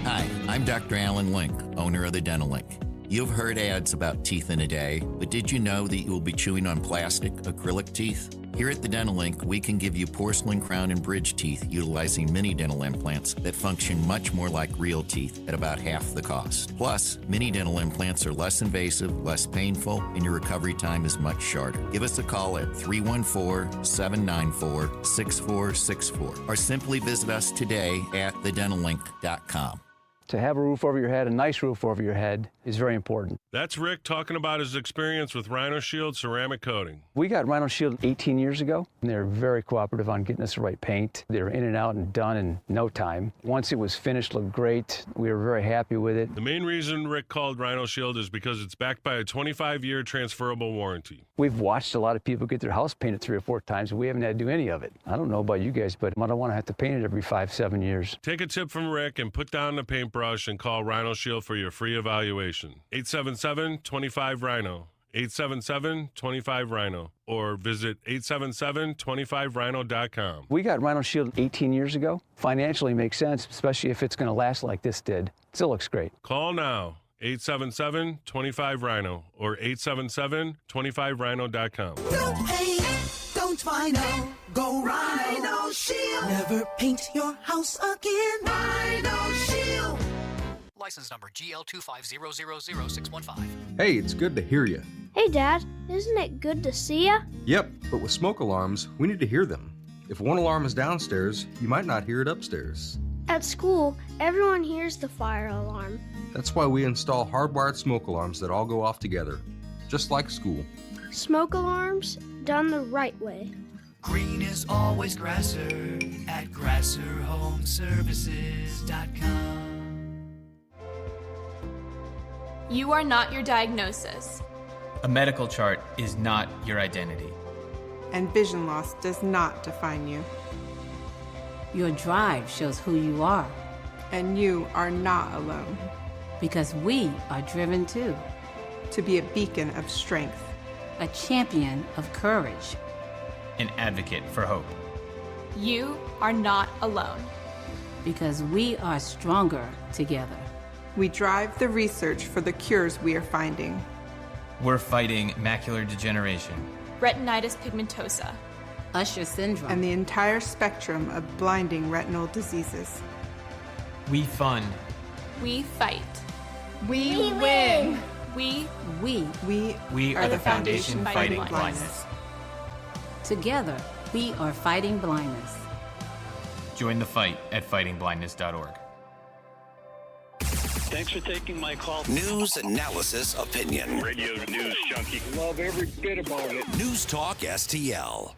Hi, I'm Dr. Alan Link, owner of the Dental Link. You've heard ads about teeth in a day, but did you know that you will be chewing on plastic, acrylic teeth? Here at the Dental Link, we can give you porcelain crown and bridge teeth utilizing mini dental implants that function much more like real teeth at about half the cost. Plus, mini dental implants are less invasive, less painful, and your recovery time is much shorter. Give us a call at 314-794-6464 or simply visit us today at thedentallink.com. To have a roof over your head, a nice roof over your head, is very important. That's Rick talking about his experience with Rhino Shield ceramic coating. We got Rhino Shield 18 years ago, and they're very cooperative on getting us the right paint. They were in and out and done in no time. Once it was finished, looked great. We were very happy with it. The main reason Rick called Rhino Shield is because it's backed by a 25-year transferable warranty. We've watched a lot of people get their house painted 3 or 4 times, and we haven't had to do any of it. I don't know about you guys, but I don't want to have to paint it every 5-7 years. Take a tip from Rick and put down the paintbrush and call Rhino Shield for your free evaluation. 877-25-RHINO. 877-25-RHINO. Or visit 877-25rhino.com. We got Rhino Shield 18 years ago. Financially makes sense, especially if it's going to last like this did. Still looks great. Call now. 877-25-RHINO or 877-25rhino.com. Don't paint, don't Rhino, go Rhino Shield. Never paint your house again. Rhino Shield. License number GL250000615. Hey, it's good to hear you. Hey, Dad, isn't it good to see ya? Yep, but with smoke alarms, we need to hear them. If one alarm is downstairs, you might not hear it upstairs. At school, everyone hears the fire alarm. That's why we install hardwired smoke alarms that all go off together, just like school. Smoke alarms done the right way. Green is always grasser at grasserhomeservices.com. You are not your diagnosis. A medical chart is not your identity. And vision loss does not define you. Your drive shows who you are. And you are not alone. Because we are driven too. To be a beacon of strength. A champion of courage. An advocate for hope. You are not alone. Because we are stronger together. We drive the research for the cures we are finding. We're fighting macular degeneration, retinitis pigmentosa, Usher syndrome, and the entire spectrum of blinding retinal diseases. We fund. We fight. We win. We are the foundation fighting blindness. Together, we are fighting blindness. Join the fight at fightingblindness.org. Thanks for taking my call. News, analysis, opinion. Radio news junkie. Love every bit about it. News Talk STL.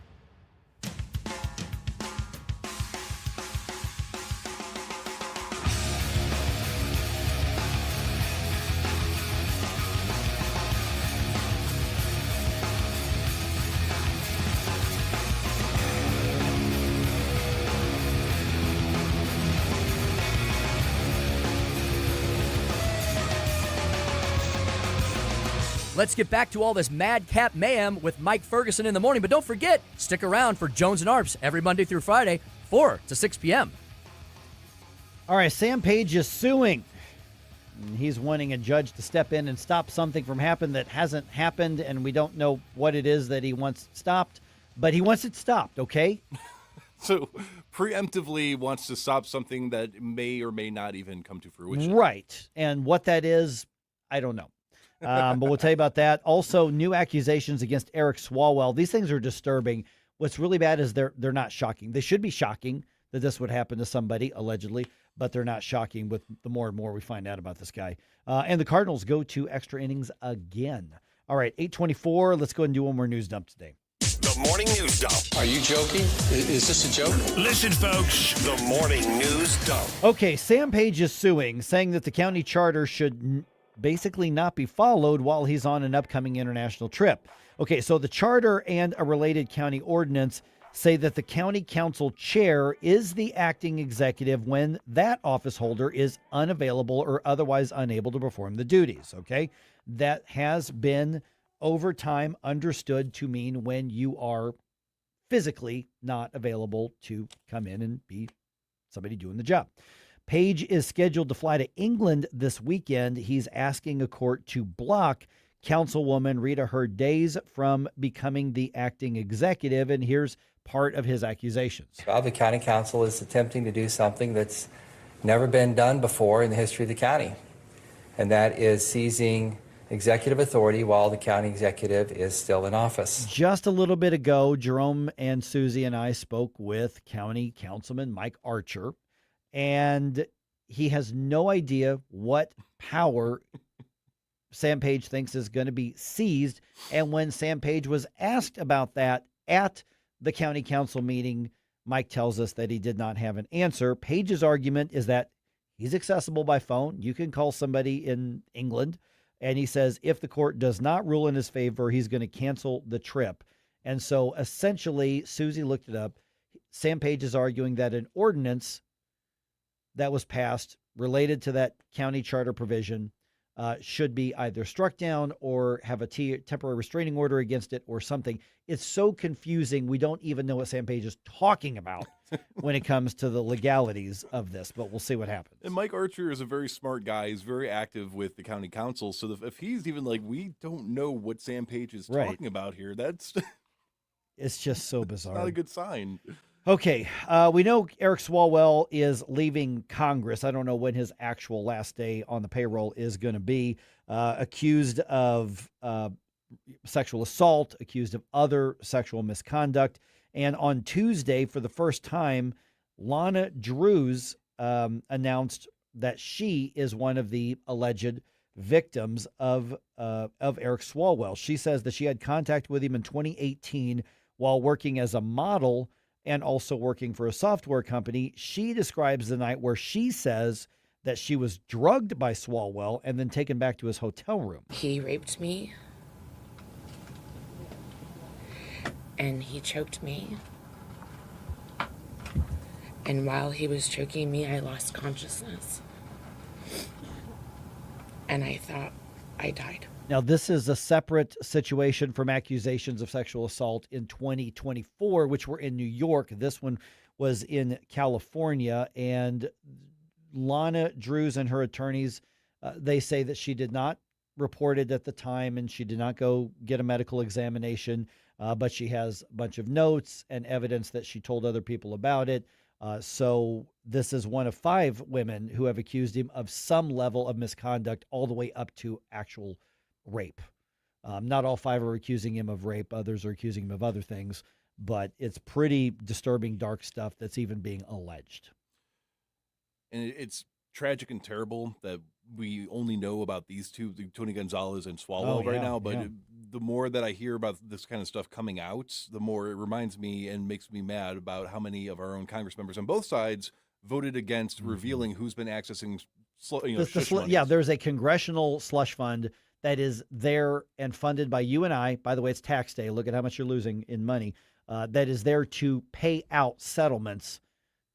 Let's get back to all this madcap mayhem with Mike Ferguson in the morning. But don't forget, stick around for Jones and Arps every Monday through Friday, 4 to 6 p.m. All right, Sam Page is suing. And he's wanting a judge to step in and stop something from happening that hasn't happened, and we don't know what it is that he wants stopped, but he wants it stopped, okay? So preemptively wants to stop something that may or may not even come to fruition. Right. And what that is, I don't know. But we'll tell you about that. Also, new accusations against Eric Swalwell. These things are disturbing. What's really bad is they're not shocking. They should be shocking that this would happen to somebody, allegedly, but they're not shocking with the more and more we find out about this guy. And the Cardinals go to extra innings again. All right, 8:24. Let's go ahead and do one more news dump today. The Morning News Dump. Are you joking? Is this a joke? Listen, folks. The Morning News Dump. Okay, Sam Page is suing, saying that the county charter should basically not be followed while he's on an upcoming international trip. Okay, so the charter and a related county ordinance say that the county council chair is the acting executive when that office holder is unavailable or otherwise unable to perform the duties, okay? That has been over time understood to mean when you are physically not available to come in and be somebody doing the job. Page is scheduled to fly to England this weekend. He's asking a court to block Councilwoman Rita Hurd Days from becoming the acting executive, and here's part of his accusations. Well, the county council is attempting to do something that's never been done before in the history of the county, and that is seizing executive authority while the county executive is still in office. Just a little bit ago, Jerome and Susie and I spoke with County Councilman Mike Archer, and he has no idea what power Sam Page thinks is going to be seized. And when Sam Page was asked about that at the county council meeting, Mike tells us that he did not have an answer. Page's argument is that he's accessible by phone. You can call somebody in England. And he says if the court does not rule in his favor, he's going to cancel the trip. And so essentially, Susie looked it up. Sam Page is arguing that an ordinance that was passed related to that county charter provision should be either struck down or have a temporary restraining order against it or something. It's so confusing. We don't even know what Sam Page is talking about when it comes to the legalities of this, but we'll see what happens. And Mike Archer is a very smart guy. He's very active with the county council. So if he's even like, we don't know what Sam Page is talking about here, that's it's just so bizarre. Not a good sign. Okay, we know Eric Swalwell is leaving Congress. I don't know when his actual last day on the payroll is going to be. Accused of sexual assault, accused of other sexual misconduct. And on Tuesday, for the first time, Lana Drews announced that she is one of the alleged victims of Eric Swalwell. She says that she had contact with him in 2018 while working as a model and also working for a software company. She describes the night where she says that she was drugged by Swalwell and then taken back to his hotel room. He raped me, and he choked me. And while he was choking me, I lost consciousness. And I thought I died. Now, this is a separate situation from accusations of sexual assault in 2024, which were in New York. This one was in California. And Lana Drews and her attorneys, they say that she did not report it at the time and she did not go get a medical examination, but she has a bunch of notes and evidence that she told other people about it. So this is one of 5 women who have accused him of some level of misconduct all the way up to actual rape. Not all 5 are accusing him of rape. Others are accusing him of other things, but it's pretty disturbing, dark stuff that's even being alleged. And it's tragic and terrible that we only know about these two, Tony Gonzalez and Swalwell, right now. But the more that I hear about this kind of stuff coming out, the more it reminds me and makes me mad about how many of our own Congress members on both sides voted against revealing who's been accessing shush money. Yeah, there's a congressional slush fund that is there and funded by you and I. By the way, it's tax day. Look at how much you're losing in money. That is there to pay out settlements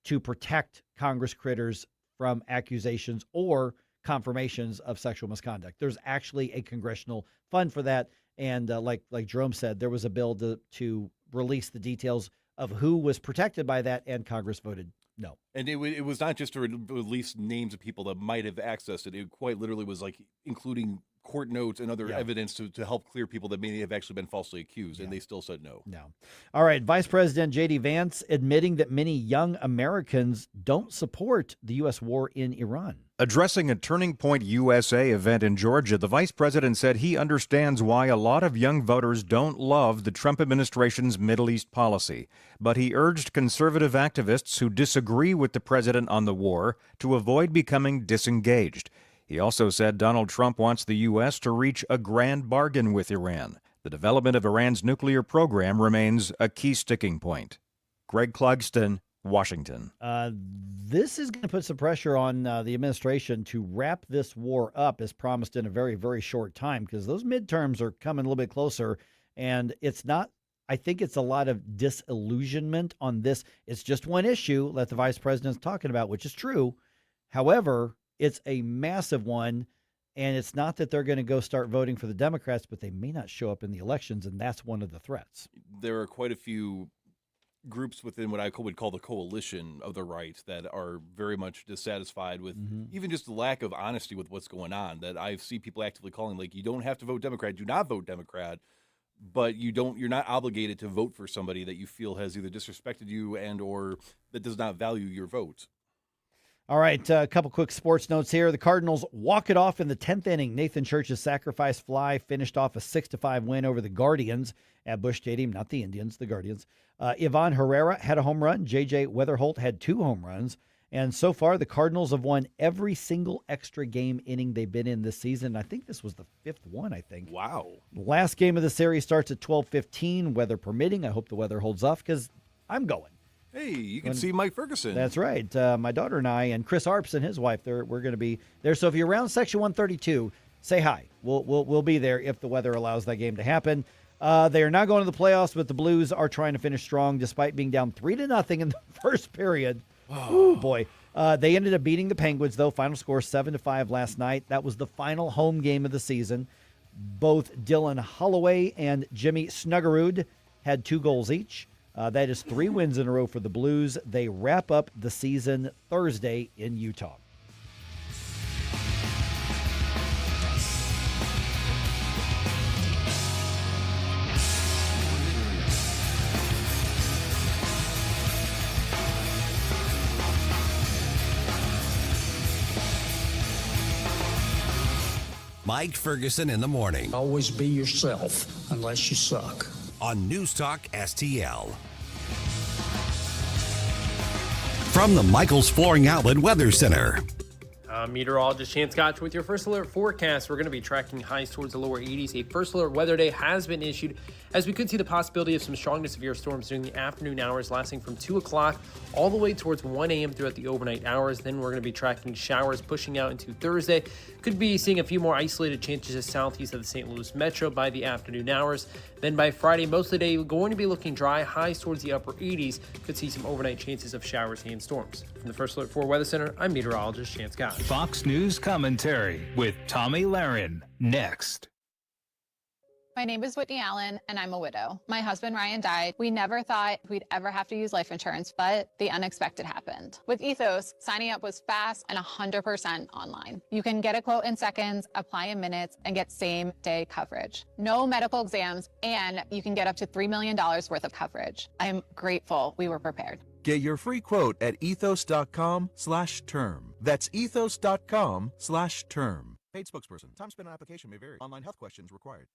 to protect Congress critters from accusations or confirmations of sexual misconduct. There's actually a congressional fund for that. And like Jerome said, there was a bill to release the details of who was protected by that, and Congress voted no. And it was not just to release names of people that might have accessed it. It quite literally was like including court notes and other evidence to help clear people that may have actually been falsely accused, and they still said no. No. All right, Vice President J.D. Vance admitting that many young Americans don't support the U.S. war in Iran. Addressing a Turning Point USA event in Georgia, the vice president said he understands why a lot of young voters don't love the Trump administration's Middle East policy. But he urged conservative activists who disagree with the president on the war to avoid becoming disengaged. He also said Donald Trump wants the U.S. to reach a grand bargain with Iran. The development of Iran's nuclear program remains a key sticking point. Greg Clugston, Washington. This is going to put some pressure on the administration to wrap this war up as promised in a very, very short time, because those midterms are coming a little bit closer, and it's not, I think it's a lot of disillusionment on this. It's just one issue that the vice president's talking about, which is true. However, it's a massive one, and it's not that they're going to go start voting for the Democrats, but they may not show up in the elections, and that's one of the threats. There are quite a few groups within what I would call the coalition of the right that are very much dissatisfied with even just the lack of honesty with what's going on, that I see people actively calling, like, you don't have to vote Democrat, do not vote Democrat, but you're not obligated to vote for somebody that you feel has either disrespected you and or that does not value your vote. All right, a couple quick sports notes here. The Cardinals walk it off in the 10th inning. Nathan Church's sacrifice fly finished off a 6-5 win over the Guardians at Busch Stadium, not the Indians, the Guardians. Ivan Herrera had a home run. J.J. Weatherholt had 2 home runs. And so far, the Cardinals have won every single extra game inning they've been in this season. I think this was the 5th one, I think. Wow. The last game of the series starts at 12:15, weather permitting. I hope the weather holds off because I'm going. Hey, you can see Mike Ferguson. That's right. My daughter and I and Chris Arps and his wife, we're going to be there. So if you're around Section 132, say hi. We'll be there if the weather allows that game to happen. They are not going to the playoffs, but the Blues are trying to finish strong despite being down 3-0 in the first period. Oh boy. They ended up beating the Penguins, though. Final score 7-5 last night. That was the final home game of the season. Both Dylan Holloway and Jimmy Snuggerud had 2 goals each. That is 3 wins in a row for the Blues. They wrap up the season Thursday in Utah. Mike Ferguson in the morning. Always be yourself, unless you suck. On News Talk STL. From the Michaels Flooring Outlet Weather Center. Meteorologist Chance Scotch with your first alert forecast. We're going to be tracking highs towards the lower 80s. A first alert weather day has been issued, as we could see the possibility of some strong to severe storms during the afternoon hours, lasting from 2 o'clock all the way towards 1 a.m. throughout the overnight hours. Then we're going to be tracking showers pushing out into Thursday. Could be seeing a few more isolated chances just southeast of the St. Louis metro by the afternoon hours. Then by Friday, most of the day going to be looking dry, highs towards the upper 80s. Could see some overnight chances of showers and storms. From the First Alert 4 Weather Center, I'm meteorologist Chance Scott. Fox News commentary with Tommy Lahren next. My name is Whitney Allen, and I'm a widow. My husband, Ryan, died. We never thought we'd ever have to use life insurance, but the unexpected happened. With Ethos, signing up was fast and 100% online. You can get a quote in seconds, apply in minutes, and get same-day coverage. No medical exams, and you can get up to $3 million worth of coverage. I'm grateful we were prepared. Get your free quote at ethos.com/term. That's ethos.com/term. Paid spokesperson. Time spent on application may vary. Online health questions required.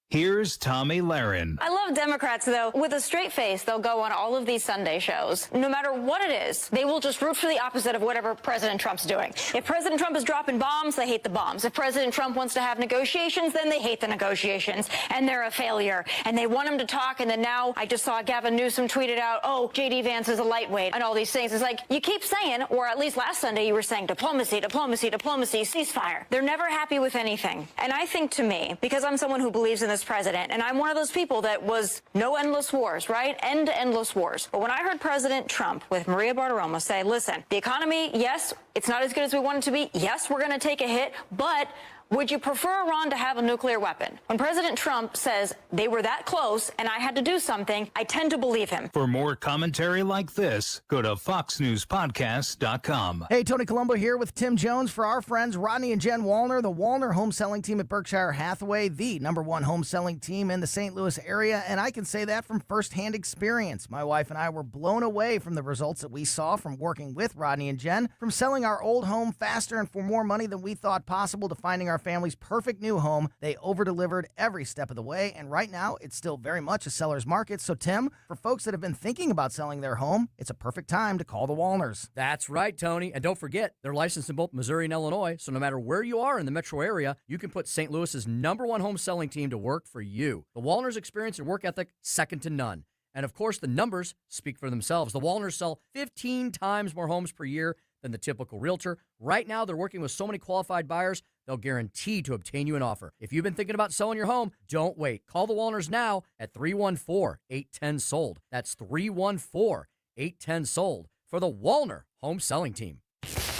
Here's Tommy Lahren. I love Democrats, though. With a straight face, they'll go on all of these Sunday shows. No matter what it is, they will just root for the opposite of whatever President Trump's doing. If President Trump is dropping bombs, they hate the bombs. If President Trump wants to have negotiations, then they hate the negotiations, and they're a failure. And they want him to talk, and then now I just saw Gavin Newsom tweeted out, oh, J.D. Vance is a lightweight, and all these things. It's like, you keep saying, or at least last Sunday you were saying diplomacy, diplomacy, diplomacy, ceasefire. They're never happy with anything. And I think, to me, because I'm someone who believes in this president, and I'm one of those people that was no endless wars, right? End endless wars. But when I heard President Trump with Maria Bartiromo say, listen, the economy, yes, it's not as good as we want it to be. Yes, we're going to take a hit, but would you prefer Iran to have a nuclear weapon? When President Trump says they were that close and I had to do something, I tend to believe him. For more commentary like this, go to foxnewspodcast.com. Hey, Tony Colombo here with Tim Jones for our friends Rodney and Jen Wallner, the Wallner home selling team at Berkshire Hathaway, the #1 home selling team in the St. Louis area, and I can say that from firsthand experience. My wife and I were blown away from the results that we saw from working with Rodney and Jen, from selling our old home faster and for more money than we thought possible to finding our family's perfect new home. They over-delivered every step of the way, and right now, it's still very much a seller's market. So, Tim, for folks that have been thinking about selling their home, it's a perfect time to call the Wallners. That's right, Tony. And don't forget, they're licensed in both Missouri and Illinois, so no matter where you are in the metro area, you can put St. Louis's #1 home selling team to work for you. The Wallners' experience and work ethic, second to none. And of course, the numbers speak for themselves. The Wallners sell 15 times more homes per year than the typical realtor. Right now, they're working with so many qualified buyers, they'll guarantee to obtain you an offer. If you've been thinking about selling your home, don't wait. Call the Wallners now at 314-810-SOLD. That's 314-810-SOLD for the Wallner Home Selling Team.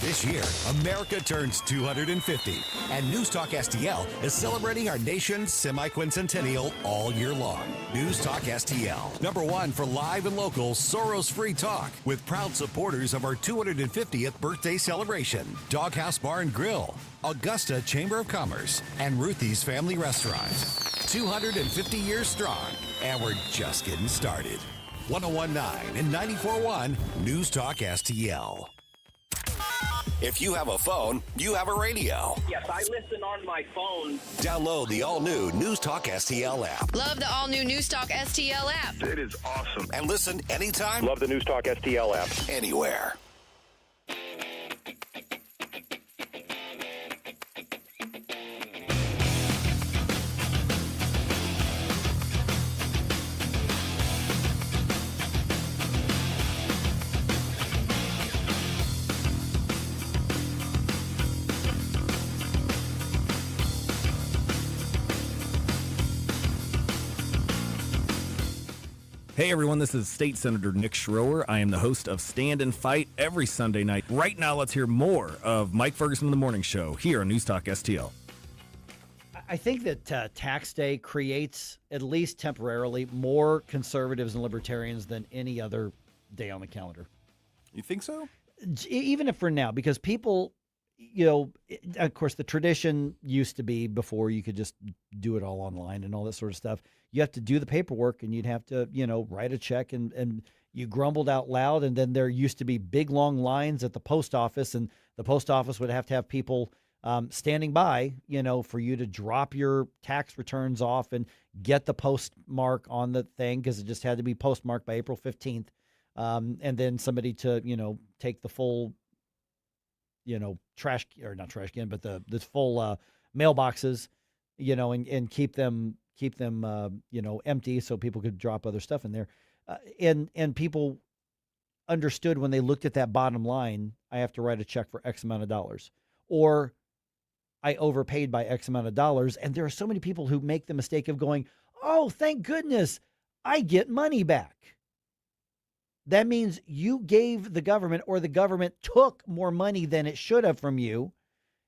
This year, America turns 250, and News Talk STL is celebrating our nation's semi-quincentennial all year long. News Talk STL, #1 for live and local Soros-free talk, with proud supporters of our 250th birthday celebration. Doghouse Bar and Grill, Augusta Chamber of Commerce, and Ruthie's Family Restaurant. 250 years strong, and we're just getting started. 101.9 and 94.1 News Talk STL. If you have a phone, you have a radio. Yes, I listen on my phone. Download the all-new News Talk STL app. Love the all-new News Talk STL app. It is awesome. And listen anytime. Love the News Talk STL app. Anywhere. Hey everyone, this is State Senator Nick Schroer. I am the host of Stand and Fight every Sunday night. Right now, let's hear more of Mike Ferguson in the Morning Show here on News Talk STL. I think that tax day creates, at least temporarily, more conservatives and libertarians than any other day on the calendar. You think so? Even if for now, because people, you know, of course, the tradition used to be before you could just do it all online and all that sort of stuff. You have to do the paperwork and you'd have to, you know, write a check and you grumbled out loud. And then there used to be big, long lines at the post office, and the post office would have to have people standing by, for you to drop your tax returns off and get the postmark on the thing, because it just had to be postmarked by April 15th. And then somebody to, take the full, trash, or not trash can, but the full mailboxes, and keep them, empty so people could drop other stuff in there. And people understood when they looked at that bottom line, I have to write a check for X amount of dollars, or I overpaid by X amount of dollars. And there are so many people who make the mistake of going, oh, thank goodness I get money back. That means you gave the government, or the government took more money than it should have from you,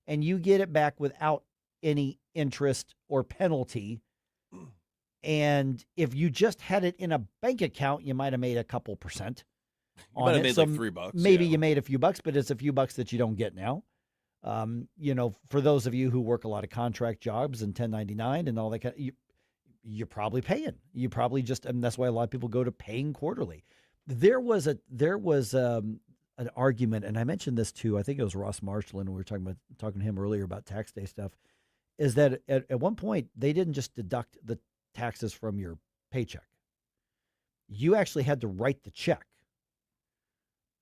and you get it back without any interest or penalty. And if you just had it in a bank account, you might have made a couple percent on might have it. made So like $3. maybe you made a few bucks, but it's a few bucks that you don't get now. For those of you who work a lot of contract jobs and 1099 and all that kind of, you're probably paying. You probably just, and that's why a lot of people go to paying quarterly. There was an argument, and I mentioned this too. I think it was Ross Marchand. We were talking to him earlier about tax day stuff. Is that at one point they didn't just deduct the taxes from your paycheck. You actually had to write the check.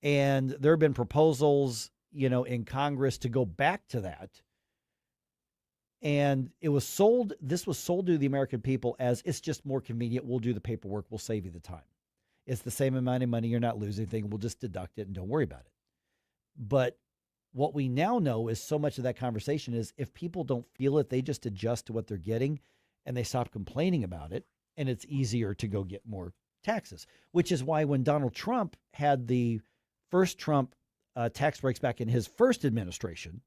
And there have been proposals, in Congress to go back to that. And this was sold to the American people as, it's just more convenient. We'll do the paperwork. We'll save you the time. It's the same amount of money. You're not losing anything. We'll just deduct it and don't worry about it. But what we now know is so much of that conversation is, if people don't feel it, they just adjust to what they're getting and they stop complaining about it. And it's easier to go get more taxes, which is why when Donald Trump had the first Trump tax breaks back in his first administration,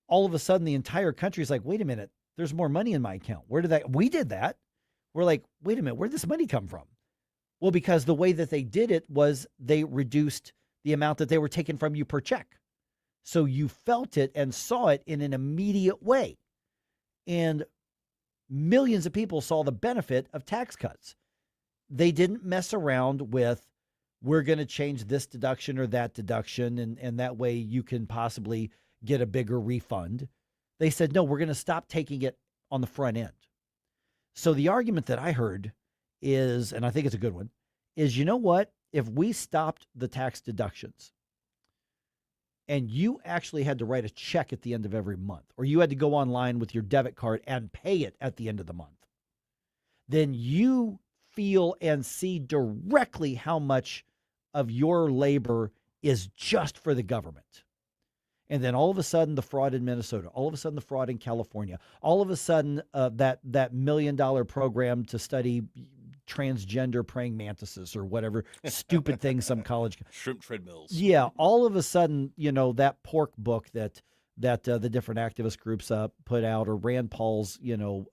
all of a sudden the entire country is like, wait a minute, there's more money in my account. We did that. We're like, wait a minute, where'd this money come from? Well, because the way that they did it was they reduced the amount that they were taking from you per check. So you felt it and saw it in an immediate way. And millions of people saw the benefit of tax cuts. They didn't mess around with, we're going to change this deduction or that deduction, and that way you can possibly get a bigger refund. They said, no, we're going to stop taking it on the front end. So the argument that I heard is, and I think it's a good one, is, you know what? If we stopped the tax deductions and you actually had to write a check at the end of every month, or you had to go online with your debit card and pay it at the end of the month, then you feel and see directly how much of your labor is just for the government. And then all of a sudden, the fraud in Minnesota, all of a sudden, the fraud in California, all of a sudden, that $1 million program to study transgender praying mantises or whatever stupid thing some college shrimp treadmills. Yeah, all of a sudden, that pork book that the different activist groups put out, or Rand Paul's,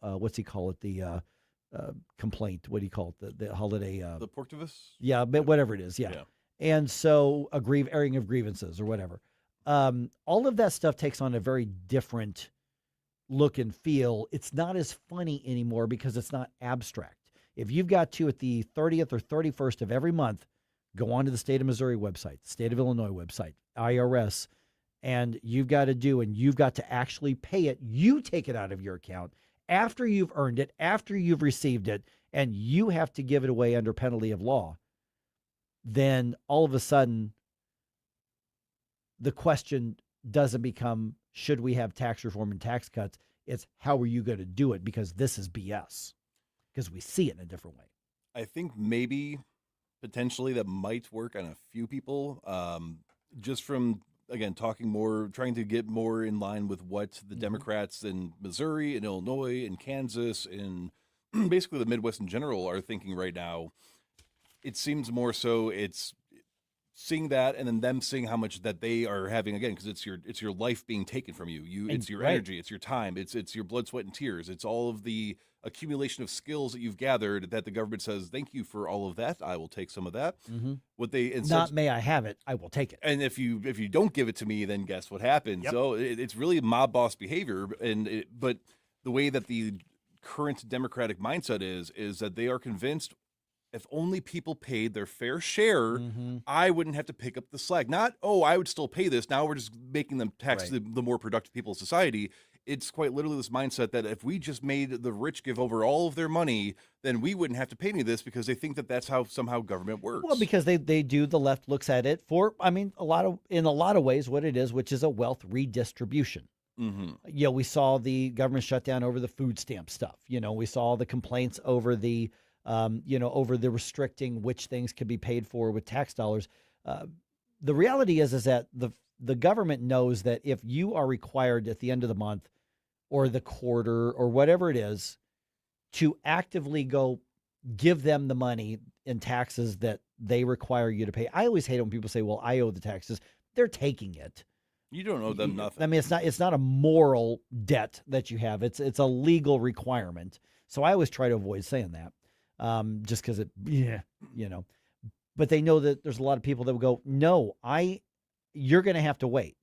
what's he call it, the complaint? What do you call it? The holiday? The porktivus? Yeah, but whatever it is. Yeah. And so airing of grievances or whatever. All of that stuff takes on a very different look and feel. It's not as funny anymore because it's not abstract. If you've got to, at the 30th or 31st of every month, go on to the state of Missouri website, the state of Illinois website, IRS, and you've got to actually pay it. You take it out of your account after you've earned it, after you've received it, and you have to give it away under penalty of law. Then all of a sudden, the question doesn't become, should we have tax reform and tax cuts? It's, how are you going to do it? Because this is BS. Because we see it in a different way. I think maybe potentially that might work on a few people. Just from, again, trying to get more in line with what the Democrats in Missouri and Illinois and Kansas and basically the Midwest in general are thinking right now. It seems more so it's seeing that, and then them seeing how much that they are having, again, because it's your life being taken from you. It's your energy, it's your time, it's your blood, sweat, and tears. It's all of the accumulation of skills that you've gathered that the government says, thank you for all of that. I will take some of that. Mm-hmm. What they not may I have it, I will take it. And if you don't give it to me, then guess what happens? Yep. So it's really mob boss behavior. But the way that the current Democratic mindset is that they are convinced if only people paid their fair share, Mm-hmm. I wouldn't have to pick up the slack. Not, oh, I would still pay this. Now we're just making them tax Right. the more productive people in society. It's quite literally this mindset that if we just made the rich give over all of their money, then we wouldn't have to pay any of this, because they think that that's how somehow government works. Well, because they do, the left looks at it for, I mean, in a lot of ways what it is, which is a wealth redistribution. Mm-hmm. You know, we saw the government shut down over the food stamp stuff. You know, we saw the complaints over the, over the restricting which things could be paid for with tax dollars. The reality is that the government knows that if you are required at the end of the month or the quarter or whatever it is to actively go give them the money in taxes that they require you to pay. I always hate it when people say, well, I owe the taxes. They're taking it. You don't owe them nothing. I mean, it's not a moral debt that you have. It's a legal requirement. So I always try to avoid saying that, just because But they know that there's a lot of people that will go, no, you're going to have to wait.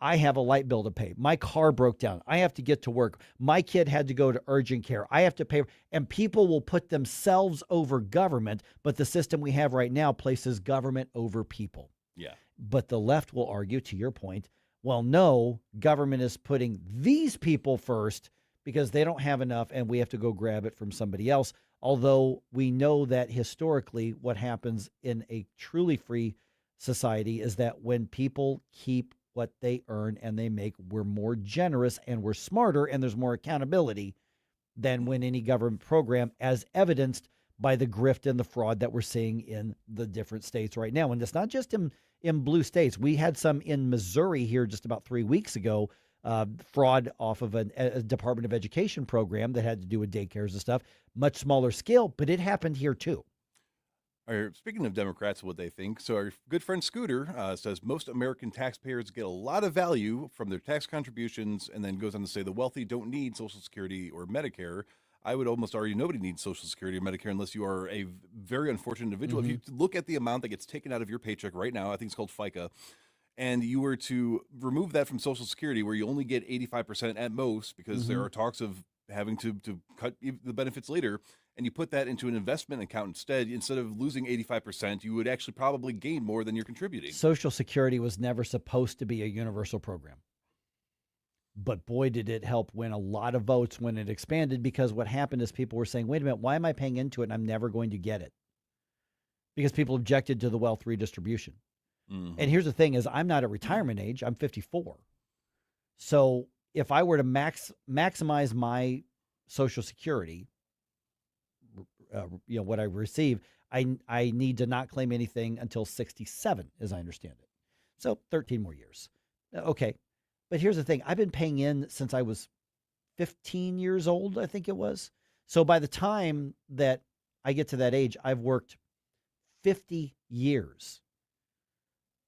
I have a light bill to pay. My car broke down. I have to get to work. My kid had to go to urgent care. I have to pay. And people will put themselves over government, but the system we have right now places government over people. Yeah. But the left will argue, to your point, well, no, government is putting these people first because they don't have enough and we have to go grab it from somebody else. Although we know that historically what happens in a truly free society is that when people keep what they earn and they make, we're more generous and we're smarter and there's more accountability than when any government program, as evidenced by the grift and the fraud that we're seeing in the different states right now. And it's not just in blue states. We had some in Missouri here just about 3 weeks ago, fraud off of a Department of Education program that had to do with daycares and stuff, much smaller scale, but it happened here too. Speaking of Democrats, what they think, so our good friend Scooter says most American taxpayers get a lot of value from their tax contributions, and then goes on to say the wealthy don't need Social Security or Medicare. I would almost argue nobody needs Social Security or Medicare unless you are a very unfortunate individual. Mm-hmm. If you look at the amount that gets taken out of your paycheck right now, I think it's called FICA, and you were to remove that from Social Security, where you only get 85% at most, because there are talks of having to cut the benefits later, and you put that into an investment account instead of losing 85%, you would actually probably gain more than you're contributing. Social Security was never supposed to be a universal program. But boy, did it help win a lot of votes when it expanded, because what happened is people were saying, wait a minute, why am I paying into it and I'm never going to get it? Because people objected to the wealth redistribution. Mm-hmm. And here's the thing is, I'm not at retirement age. I'm 54. So if I were to maximize my Social Security, what I receive, I need to not claim anything until 67, as I understand it. So 13 more years. Okay. But here's the thing. I've been paying in since I was 15 years old, I think it was. So by the time that I get to that age, I've worked 50 years.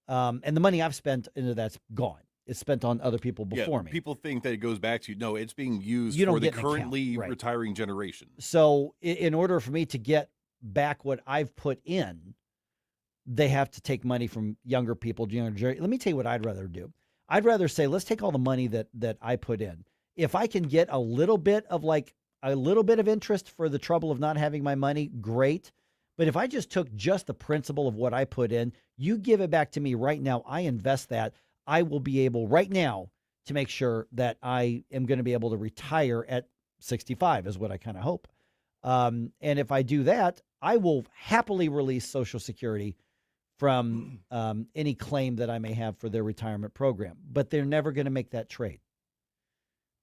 And the money I've spent into that's gone. It's spent on other people before me. People think that it goes back to, no, it's being used You don't for the get an account, currently right. retiring generation. So in order for me to get back what I've put in, they have to take money from younger people. Let me tell you what I'd rather do. I'd rather say, let's take all the money that I put in. If I can get a little bit of interest for the trouble of not having my money, great. But if I just took just the principle of what I put in, you give it back to me right now, I invest that, I will be able right now to make sure that I am going to be able to retire at 65 is what I kind of hope. And if I do that, I will happily release Social Security from any claim that I may have for their retirement program. But they're never going to make that trade.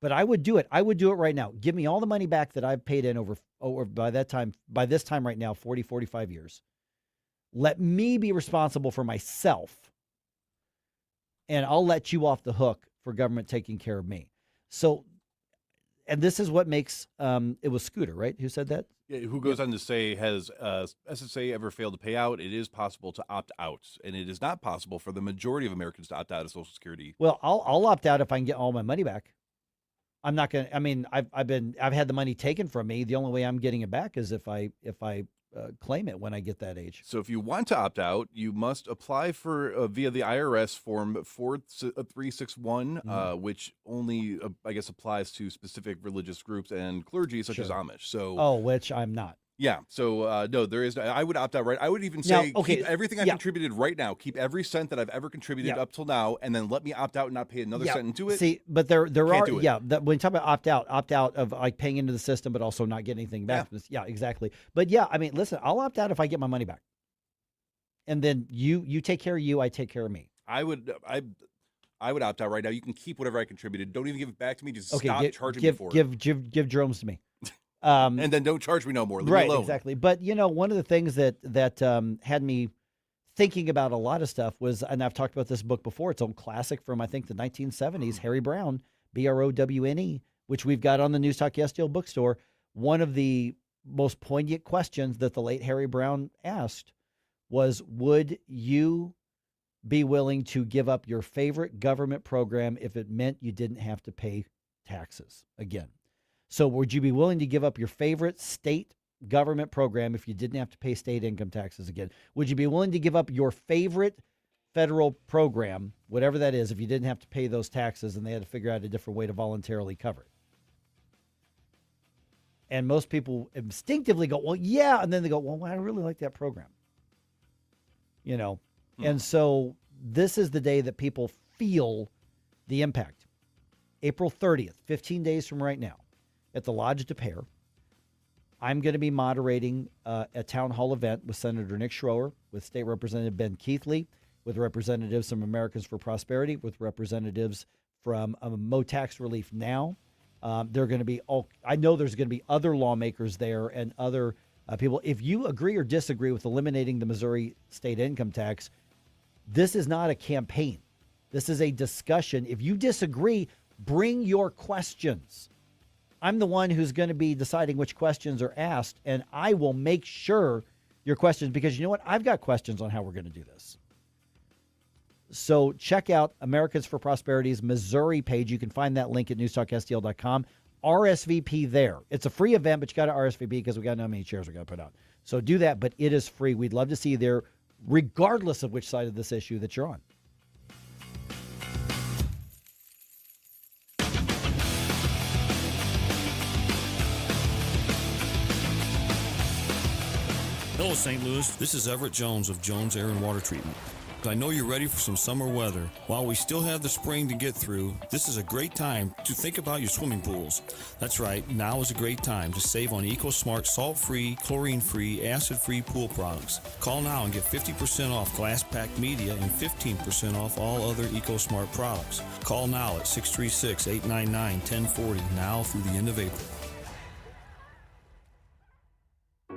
But I would do it. I would do it right now. Give me all the money back that I've paid in over by this time right now, 40, 45 years. Let me be responsible for myself. And I'll let you off the hook for government taking care of me. So, and this is what makes, it was Scooter, right? Who said that? Yeah, who goes on to say, has SSA ever failed to pay out? It is possible to opt out, and it is not possible for the majority of Americans to opt out of Social Security. Well, I'll opt out if I can get all my money back. I'm not going to, I mean, I've had the money taken from me. The only way I'm getting it back is if I claim it when I get that age. So if you want to opt out, you must apply for via the IRS form 4361, which only, I guess, applies to specific religious groups and clergy such as Amish. So, which I'm not. Yeah. So no, there is. I would opt out. Right. I would even say keep everything I've contributed right now. Keep every cent that I've ever contributed up till now, and then let me opt out and not pay another cent into it. See, but there Can't are do it. when you talk about opt out of like paying into the system, but also not getting anything back. Yeah, exactly. But yeah, I mean, listen, I'll opt out if I get my money back, and then you take care of you, I take care of me. I would opt out right now. You can keep whatever I contributed. Don't even give it back to me. Just stop charging me for it. Give drones to me. And then don't charge me no more. Leave me alone. Exactly. But one of the things that had me thinking about a lot of stuff was, and I've talked about this book before. It's an old classic from I think the 1970s, Harry Browne, Browne, which we've got on the NewsTalkSTL bookstore. One of the most poignant questions that the late Harry Browne asked was, would you be willing to give up your favorite government program if it meant you didn't have to pay taxes again? So would you be willing to give up your favorite state government program if you didn't have to pay state income taxes again? Would you be willing to give up your favorite federal program, whatever that is, if you didn't have to pay those taxes and they had to figure out a different way to voluntarily cover it? And most people instinctively go, well, yeah. And then they go, well, I really like that program. And so this is the day that people feel the impact. April 30th, 15 days from right now, at the Lodge at Bahr, I'm going to be moderating a town hall event with Senator Nick Schroer, with State Representative Ben Keithley, with representatives from Americans for Prosperity, with representatives from Mo Tax Relief Now. They're going to be I know there's going to be other lawmakers there and other people. If you agree or disagree with eliminating the Missouri state income tax, this is not a campaign. This is a discussion. If you disagree, bring your questions. I'm the one who's going to be deciding which questions are asked, and I will make sure your questions, because you know what? I've got questions on how we're going to do this. So check out Americans for Prosperity's Missouri page. You can find that link at newstalkstl.com. RSVP there. It's a free event, but you got to RSVP because we got no many chairs we got to put out. So do that, but it is free. We'd love to see you there, regardless of which side of this issue that you're on. Hello, St. Louis. This is Everett Jones of Jones Air and Water Treatment. I know you're ready for some summer weather. While we still have the spring to get through, this is a great time to think about your swimming pools. That's right, now is a great time to save on EcoSmart salt-free, chlorine-free, acid-free pool products. Call now and get 50% off glass-packed media and 15% off all other EcoSmart products. Call now at 636-899-1040, now through the end of April.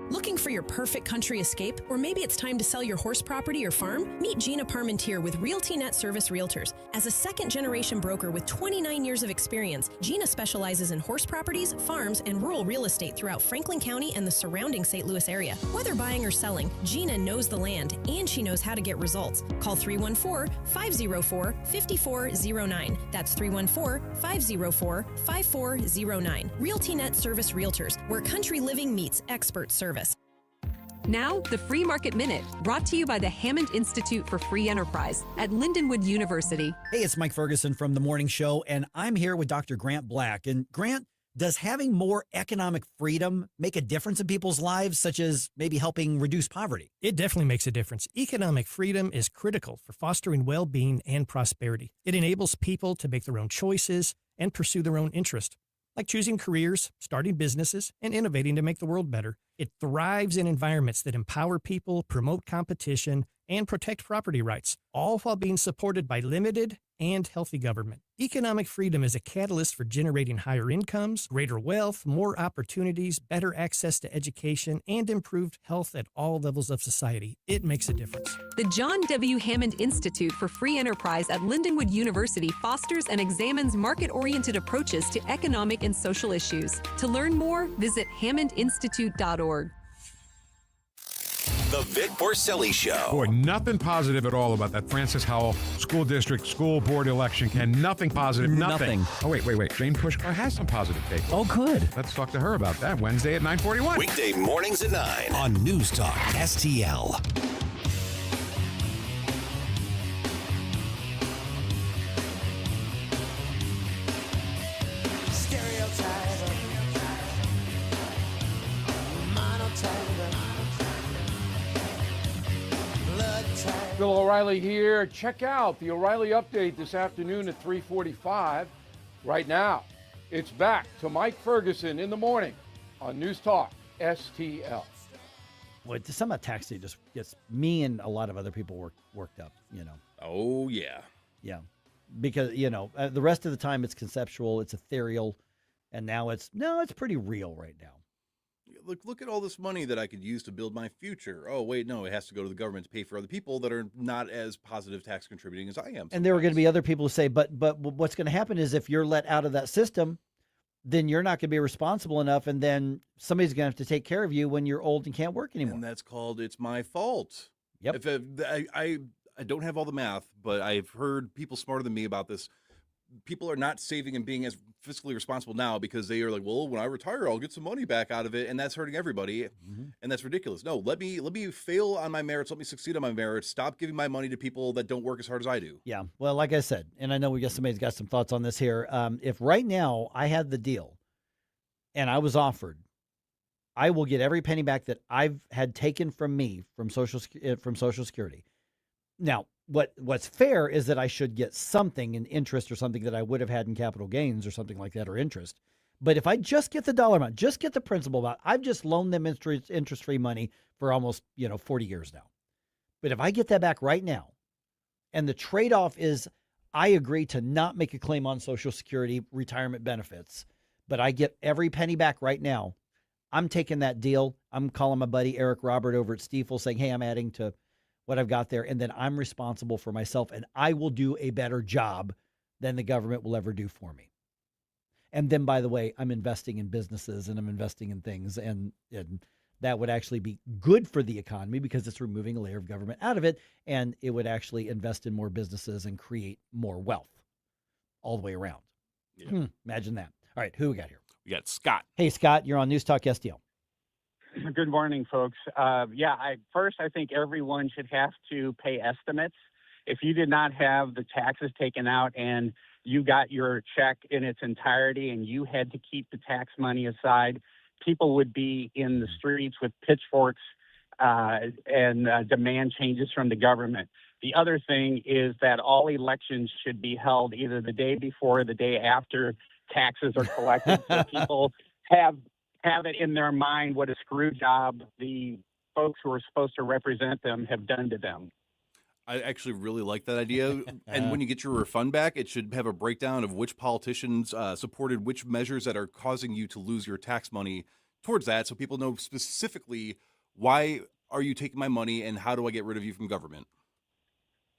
Looking for your perfect country escape? Or maybe it's time to sell your horse property or farm? Meet Gina Parmentier with RealtyNet Service Realtors. As a second-generation broker with 29 years of experience, Gina specializes in horse properties, farms, and rural real estate throughout Franklin County and the surrounding St. Louis area. Whether buying or selling, Gina knows the land, and she knows how to get results. Call 314-504-5409. That's 314-504-5409. RealtyNet Service Realtors, where country living meets expert service. Now, the Free Market Minute, brought to you by the Hammond Institute for Free Enterprise at Lindenwood University. Hey, it's Mike Ferguson from The Morning Show, and I'm here with Dr. Grant Black. And Grant, does having more economic freedom make a difference in people's lives, such as maybe helping reduce poverty? It definitely makes a difference. Economic freedom is critical for fostering well-being and prosperity. It enables people to make their own choices and pursue their own interest, like choosing careers, starting businesses, and innovating to make the world better. It thrives in environments that empower people, promote competition, and protect property rights, all while being supported by limited and healthy government. Economic freedom is a catalyst for generating higher incomes, greater wealth, more opportunities, better access to education, and improved health at all levels of society. It makes a difference. The John W. Hammond Institute for Free Enterprise at Lindenwood University fosters and examines market-oriented approaches to economic and social issues. To learn more, visit hammondinstitute.org. The Vic Borselli Show. Boy, nothing positive at all about that Francis Howell School District School Board election. Nothing positive. Nothing. Oh, wait. Jane Pushkar has some positive take. Oh, good. Let's talk to her about that Wednesday at 9:41. Weekday mornings at 9 on News Talk STL. Stereotype, monotype. Bill O'Reilly here. Check out the O'Reilly Update this afternoon at 3:45. Right now, it's back to Mike Ferguson in the morning on News Talk STL. Well, some of tax day just gets me and a lot of other people worked up, Oh, yeah. Yeah. Because, the rest of the time it's conceptual, it's ethereal, and now it's pretty real right now. Look at all this money that I could use to build my future. Oh, wait, no, it has to go to the government to pay for other people that are not as positive tax contributing as I am. And there are going to be other people who say, but what's going to happen is if you're let out of that system, then you're not going to be responsible enough, and then somebody's going to have to take care of you when you're old and can't work anymore. And that's called it's my fault. Yep. I don't have all the math, but I've heard people smarter than me about this. People are not saving and being as fiscally responsible now because they are like, well, when I retire, I'll get some money back out of it, and that's hurting everybody, and that's ridiculous. No, let me fail on my merits. Let me succeed on my merits. Stop giving my money to people that don't work as hard as I do. Yeah, well, like I said, and I know we got somebody's got some thoughts on this here. If right now I had the deal, and I was offered, I will get every penny back that I've had taken from me from Social Security. Now, what's fair is that I should get something in interest or something that I would have had in capital gains or something like that, or interest. But if I just get the dollar amount, just get the principal amount, I've just loaned them interest-free money for almost 40 years now. But if I get that back right now, and the trade-off is I agree to not make a claim on Social Security retirement benefits, but I get every penny back right now, I'm taking that deal. I'm calling my buddy Eric Robert over at Stiefel saying, hey, I'm adding to what I've got there, and then I'm responsible for myself, and I will do a better job than the government will ever do for me. And then, by the way, I'm investing in businesses and I'm investing in things, and that would actually be good for the economy because it's removing a layer of government out of it, and it would actually invest in more businesses and create more wealth all the way around. Yeah. Imagine that. All right, who we got here? We got Scott. Hey, Scott, you're on News Talk STL. Good morning, folks. I think everyone should have to pay estimates. If you did not have the taxes taken out and you got your check in its entirety and you had to keep the tax money aside, people would be in the streets with pitchforks and demand changes from the government. The other thing is that all elections should be held either the day before or the day after taxes are collected, so people have it in their mind what a screw job the folks who are supposed to represent them have done to them. I actually really like that idea. And when you get your refund back, it should have a breakdown of which politicians supported which measures that are causing you to lose your tax money towards that, so people know specifically why are you taking my money and how do I get rid of you from government.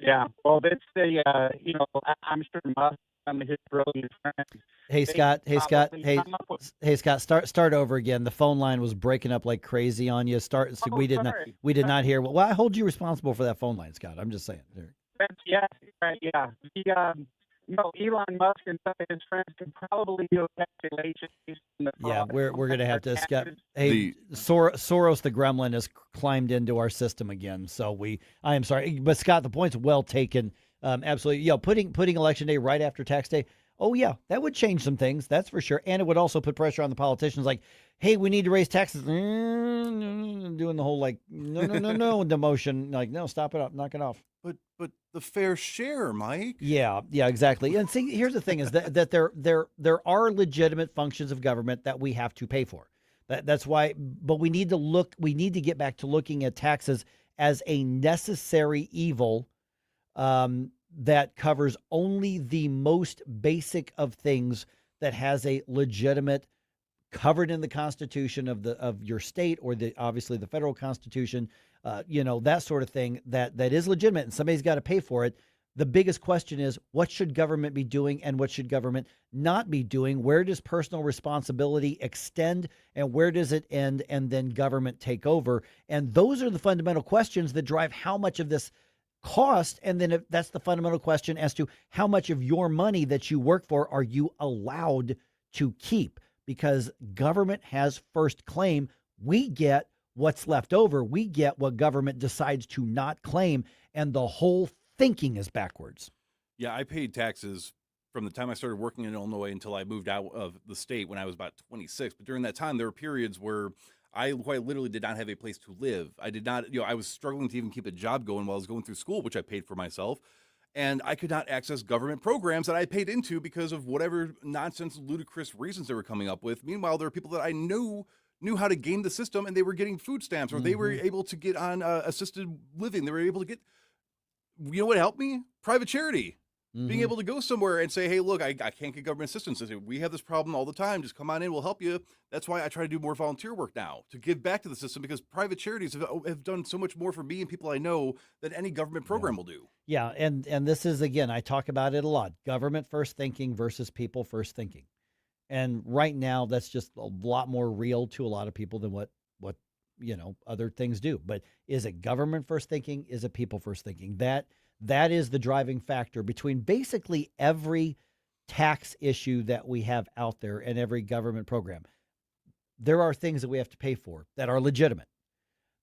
Yeah, well, that's I'm sure Musk and his brilliant friends. Hey, Scott. Hey, Scott. Start over again. The phone line was breaking up like crazy on you. We did not hear. Well, I hold you responsible for that phone line, Scott. I'm just saying. Yeah. Elon Musk and some of his friends can probably do a calculation. Yeah, we're going to have to, Scott. Hey, Soros the Gremlin has climbed into our system again. So I am sorry, but Scott, the point's well taken. Absolutely. Putting election day right after tax day. Oh yeah, that would change some things. That's for sure. And it would also put pressure on the politicians like, hey, we need to raise taxes. Doing the whole no, the motion. Like, no, stop it up, knock it off. But the fair share, Mike. Yeah, exactly. And see, here's the thing is that there are legitimate functions of government that we have to pay for. That's why, but we need to get back to looking at taxes as a necessary evil that covers only the most basic of things that has a legitimate covered in the Constitution of your state or obviously the federal Constitution, that sort of thing that is legitimate and somebody's got to pay for it. The biggest question is, what should government be doing and what should government not be doing? Where does personal responsibility extend and where does it end, and then government take over? And those are the fundamental questions that drive how much of this cost. And then that's the fundamental question as to how much of your money that you work for are you allowed to keep? Because government has first claim. We get what's left over. We get what government decides to not claim. And the whole thinking is backwards. Yeah, I paid taxes from the time I started working in Illinois until I moved out of the state when I was about 26. But during that time, there were periods where I quite literally did not have a place to live. I did not, I was struggling to even keep a job going while I was going through school, which I paid for myself. And I could not access government programs that I paid into because of whatever nonsense, ludicrous reasons they were coming up with. Meanwhile, there are people that I knew how to game the system, and they were getting food stamps, or they were able to get on assisted living. They were able to get, you know what helped me? Private charity. Being able to go somewhere and say, hey, look, I can't get government assistance. We have this problem all the time. Just come on in. We'll help you. That's why I try to do more volunteer work now, to give back to the system, because private charities have done so much more for me and people I know than any government program will do. Yeah, and this is, again, I talk about it a lot, government first thinking versus people first thinking. And right now, that's just a lot more real to a lot of people than what other things do. But is it government first thinking? Is it people first thinking? That is the driving factor between basically every tax issue that we have out there and every government program. There are things that we have to pay for that are legitimate,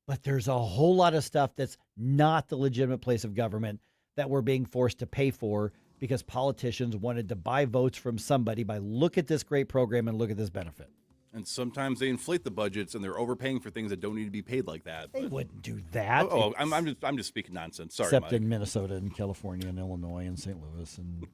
but there's a whole lot of stuff that's not the legitimate place of government that we're being forced to pay for because politicians wanted to buy votes from somebody by look at this great program and look at this benefit. And sometimes they inflate the budgets and they're overpaying for things that don't need to be paid like that. They wouldn't do that. I'm just speaking nonsense. Sorry, except Mike. in Minnesota and California and Illinois and St. Louis and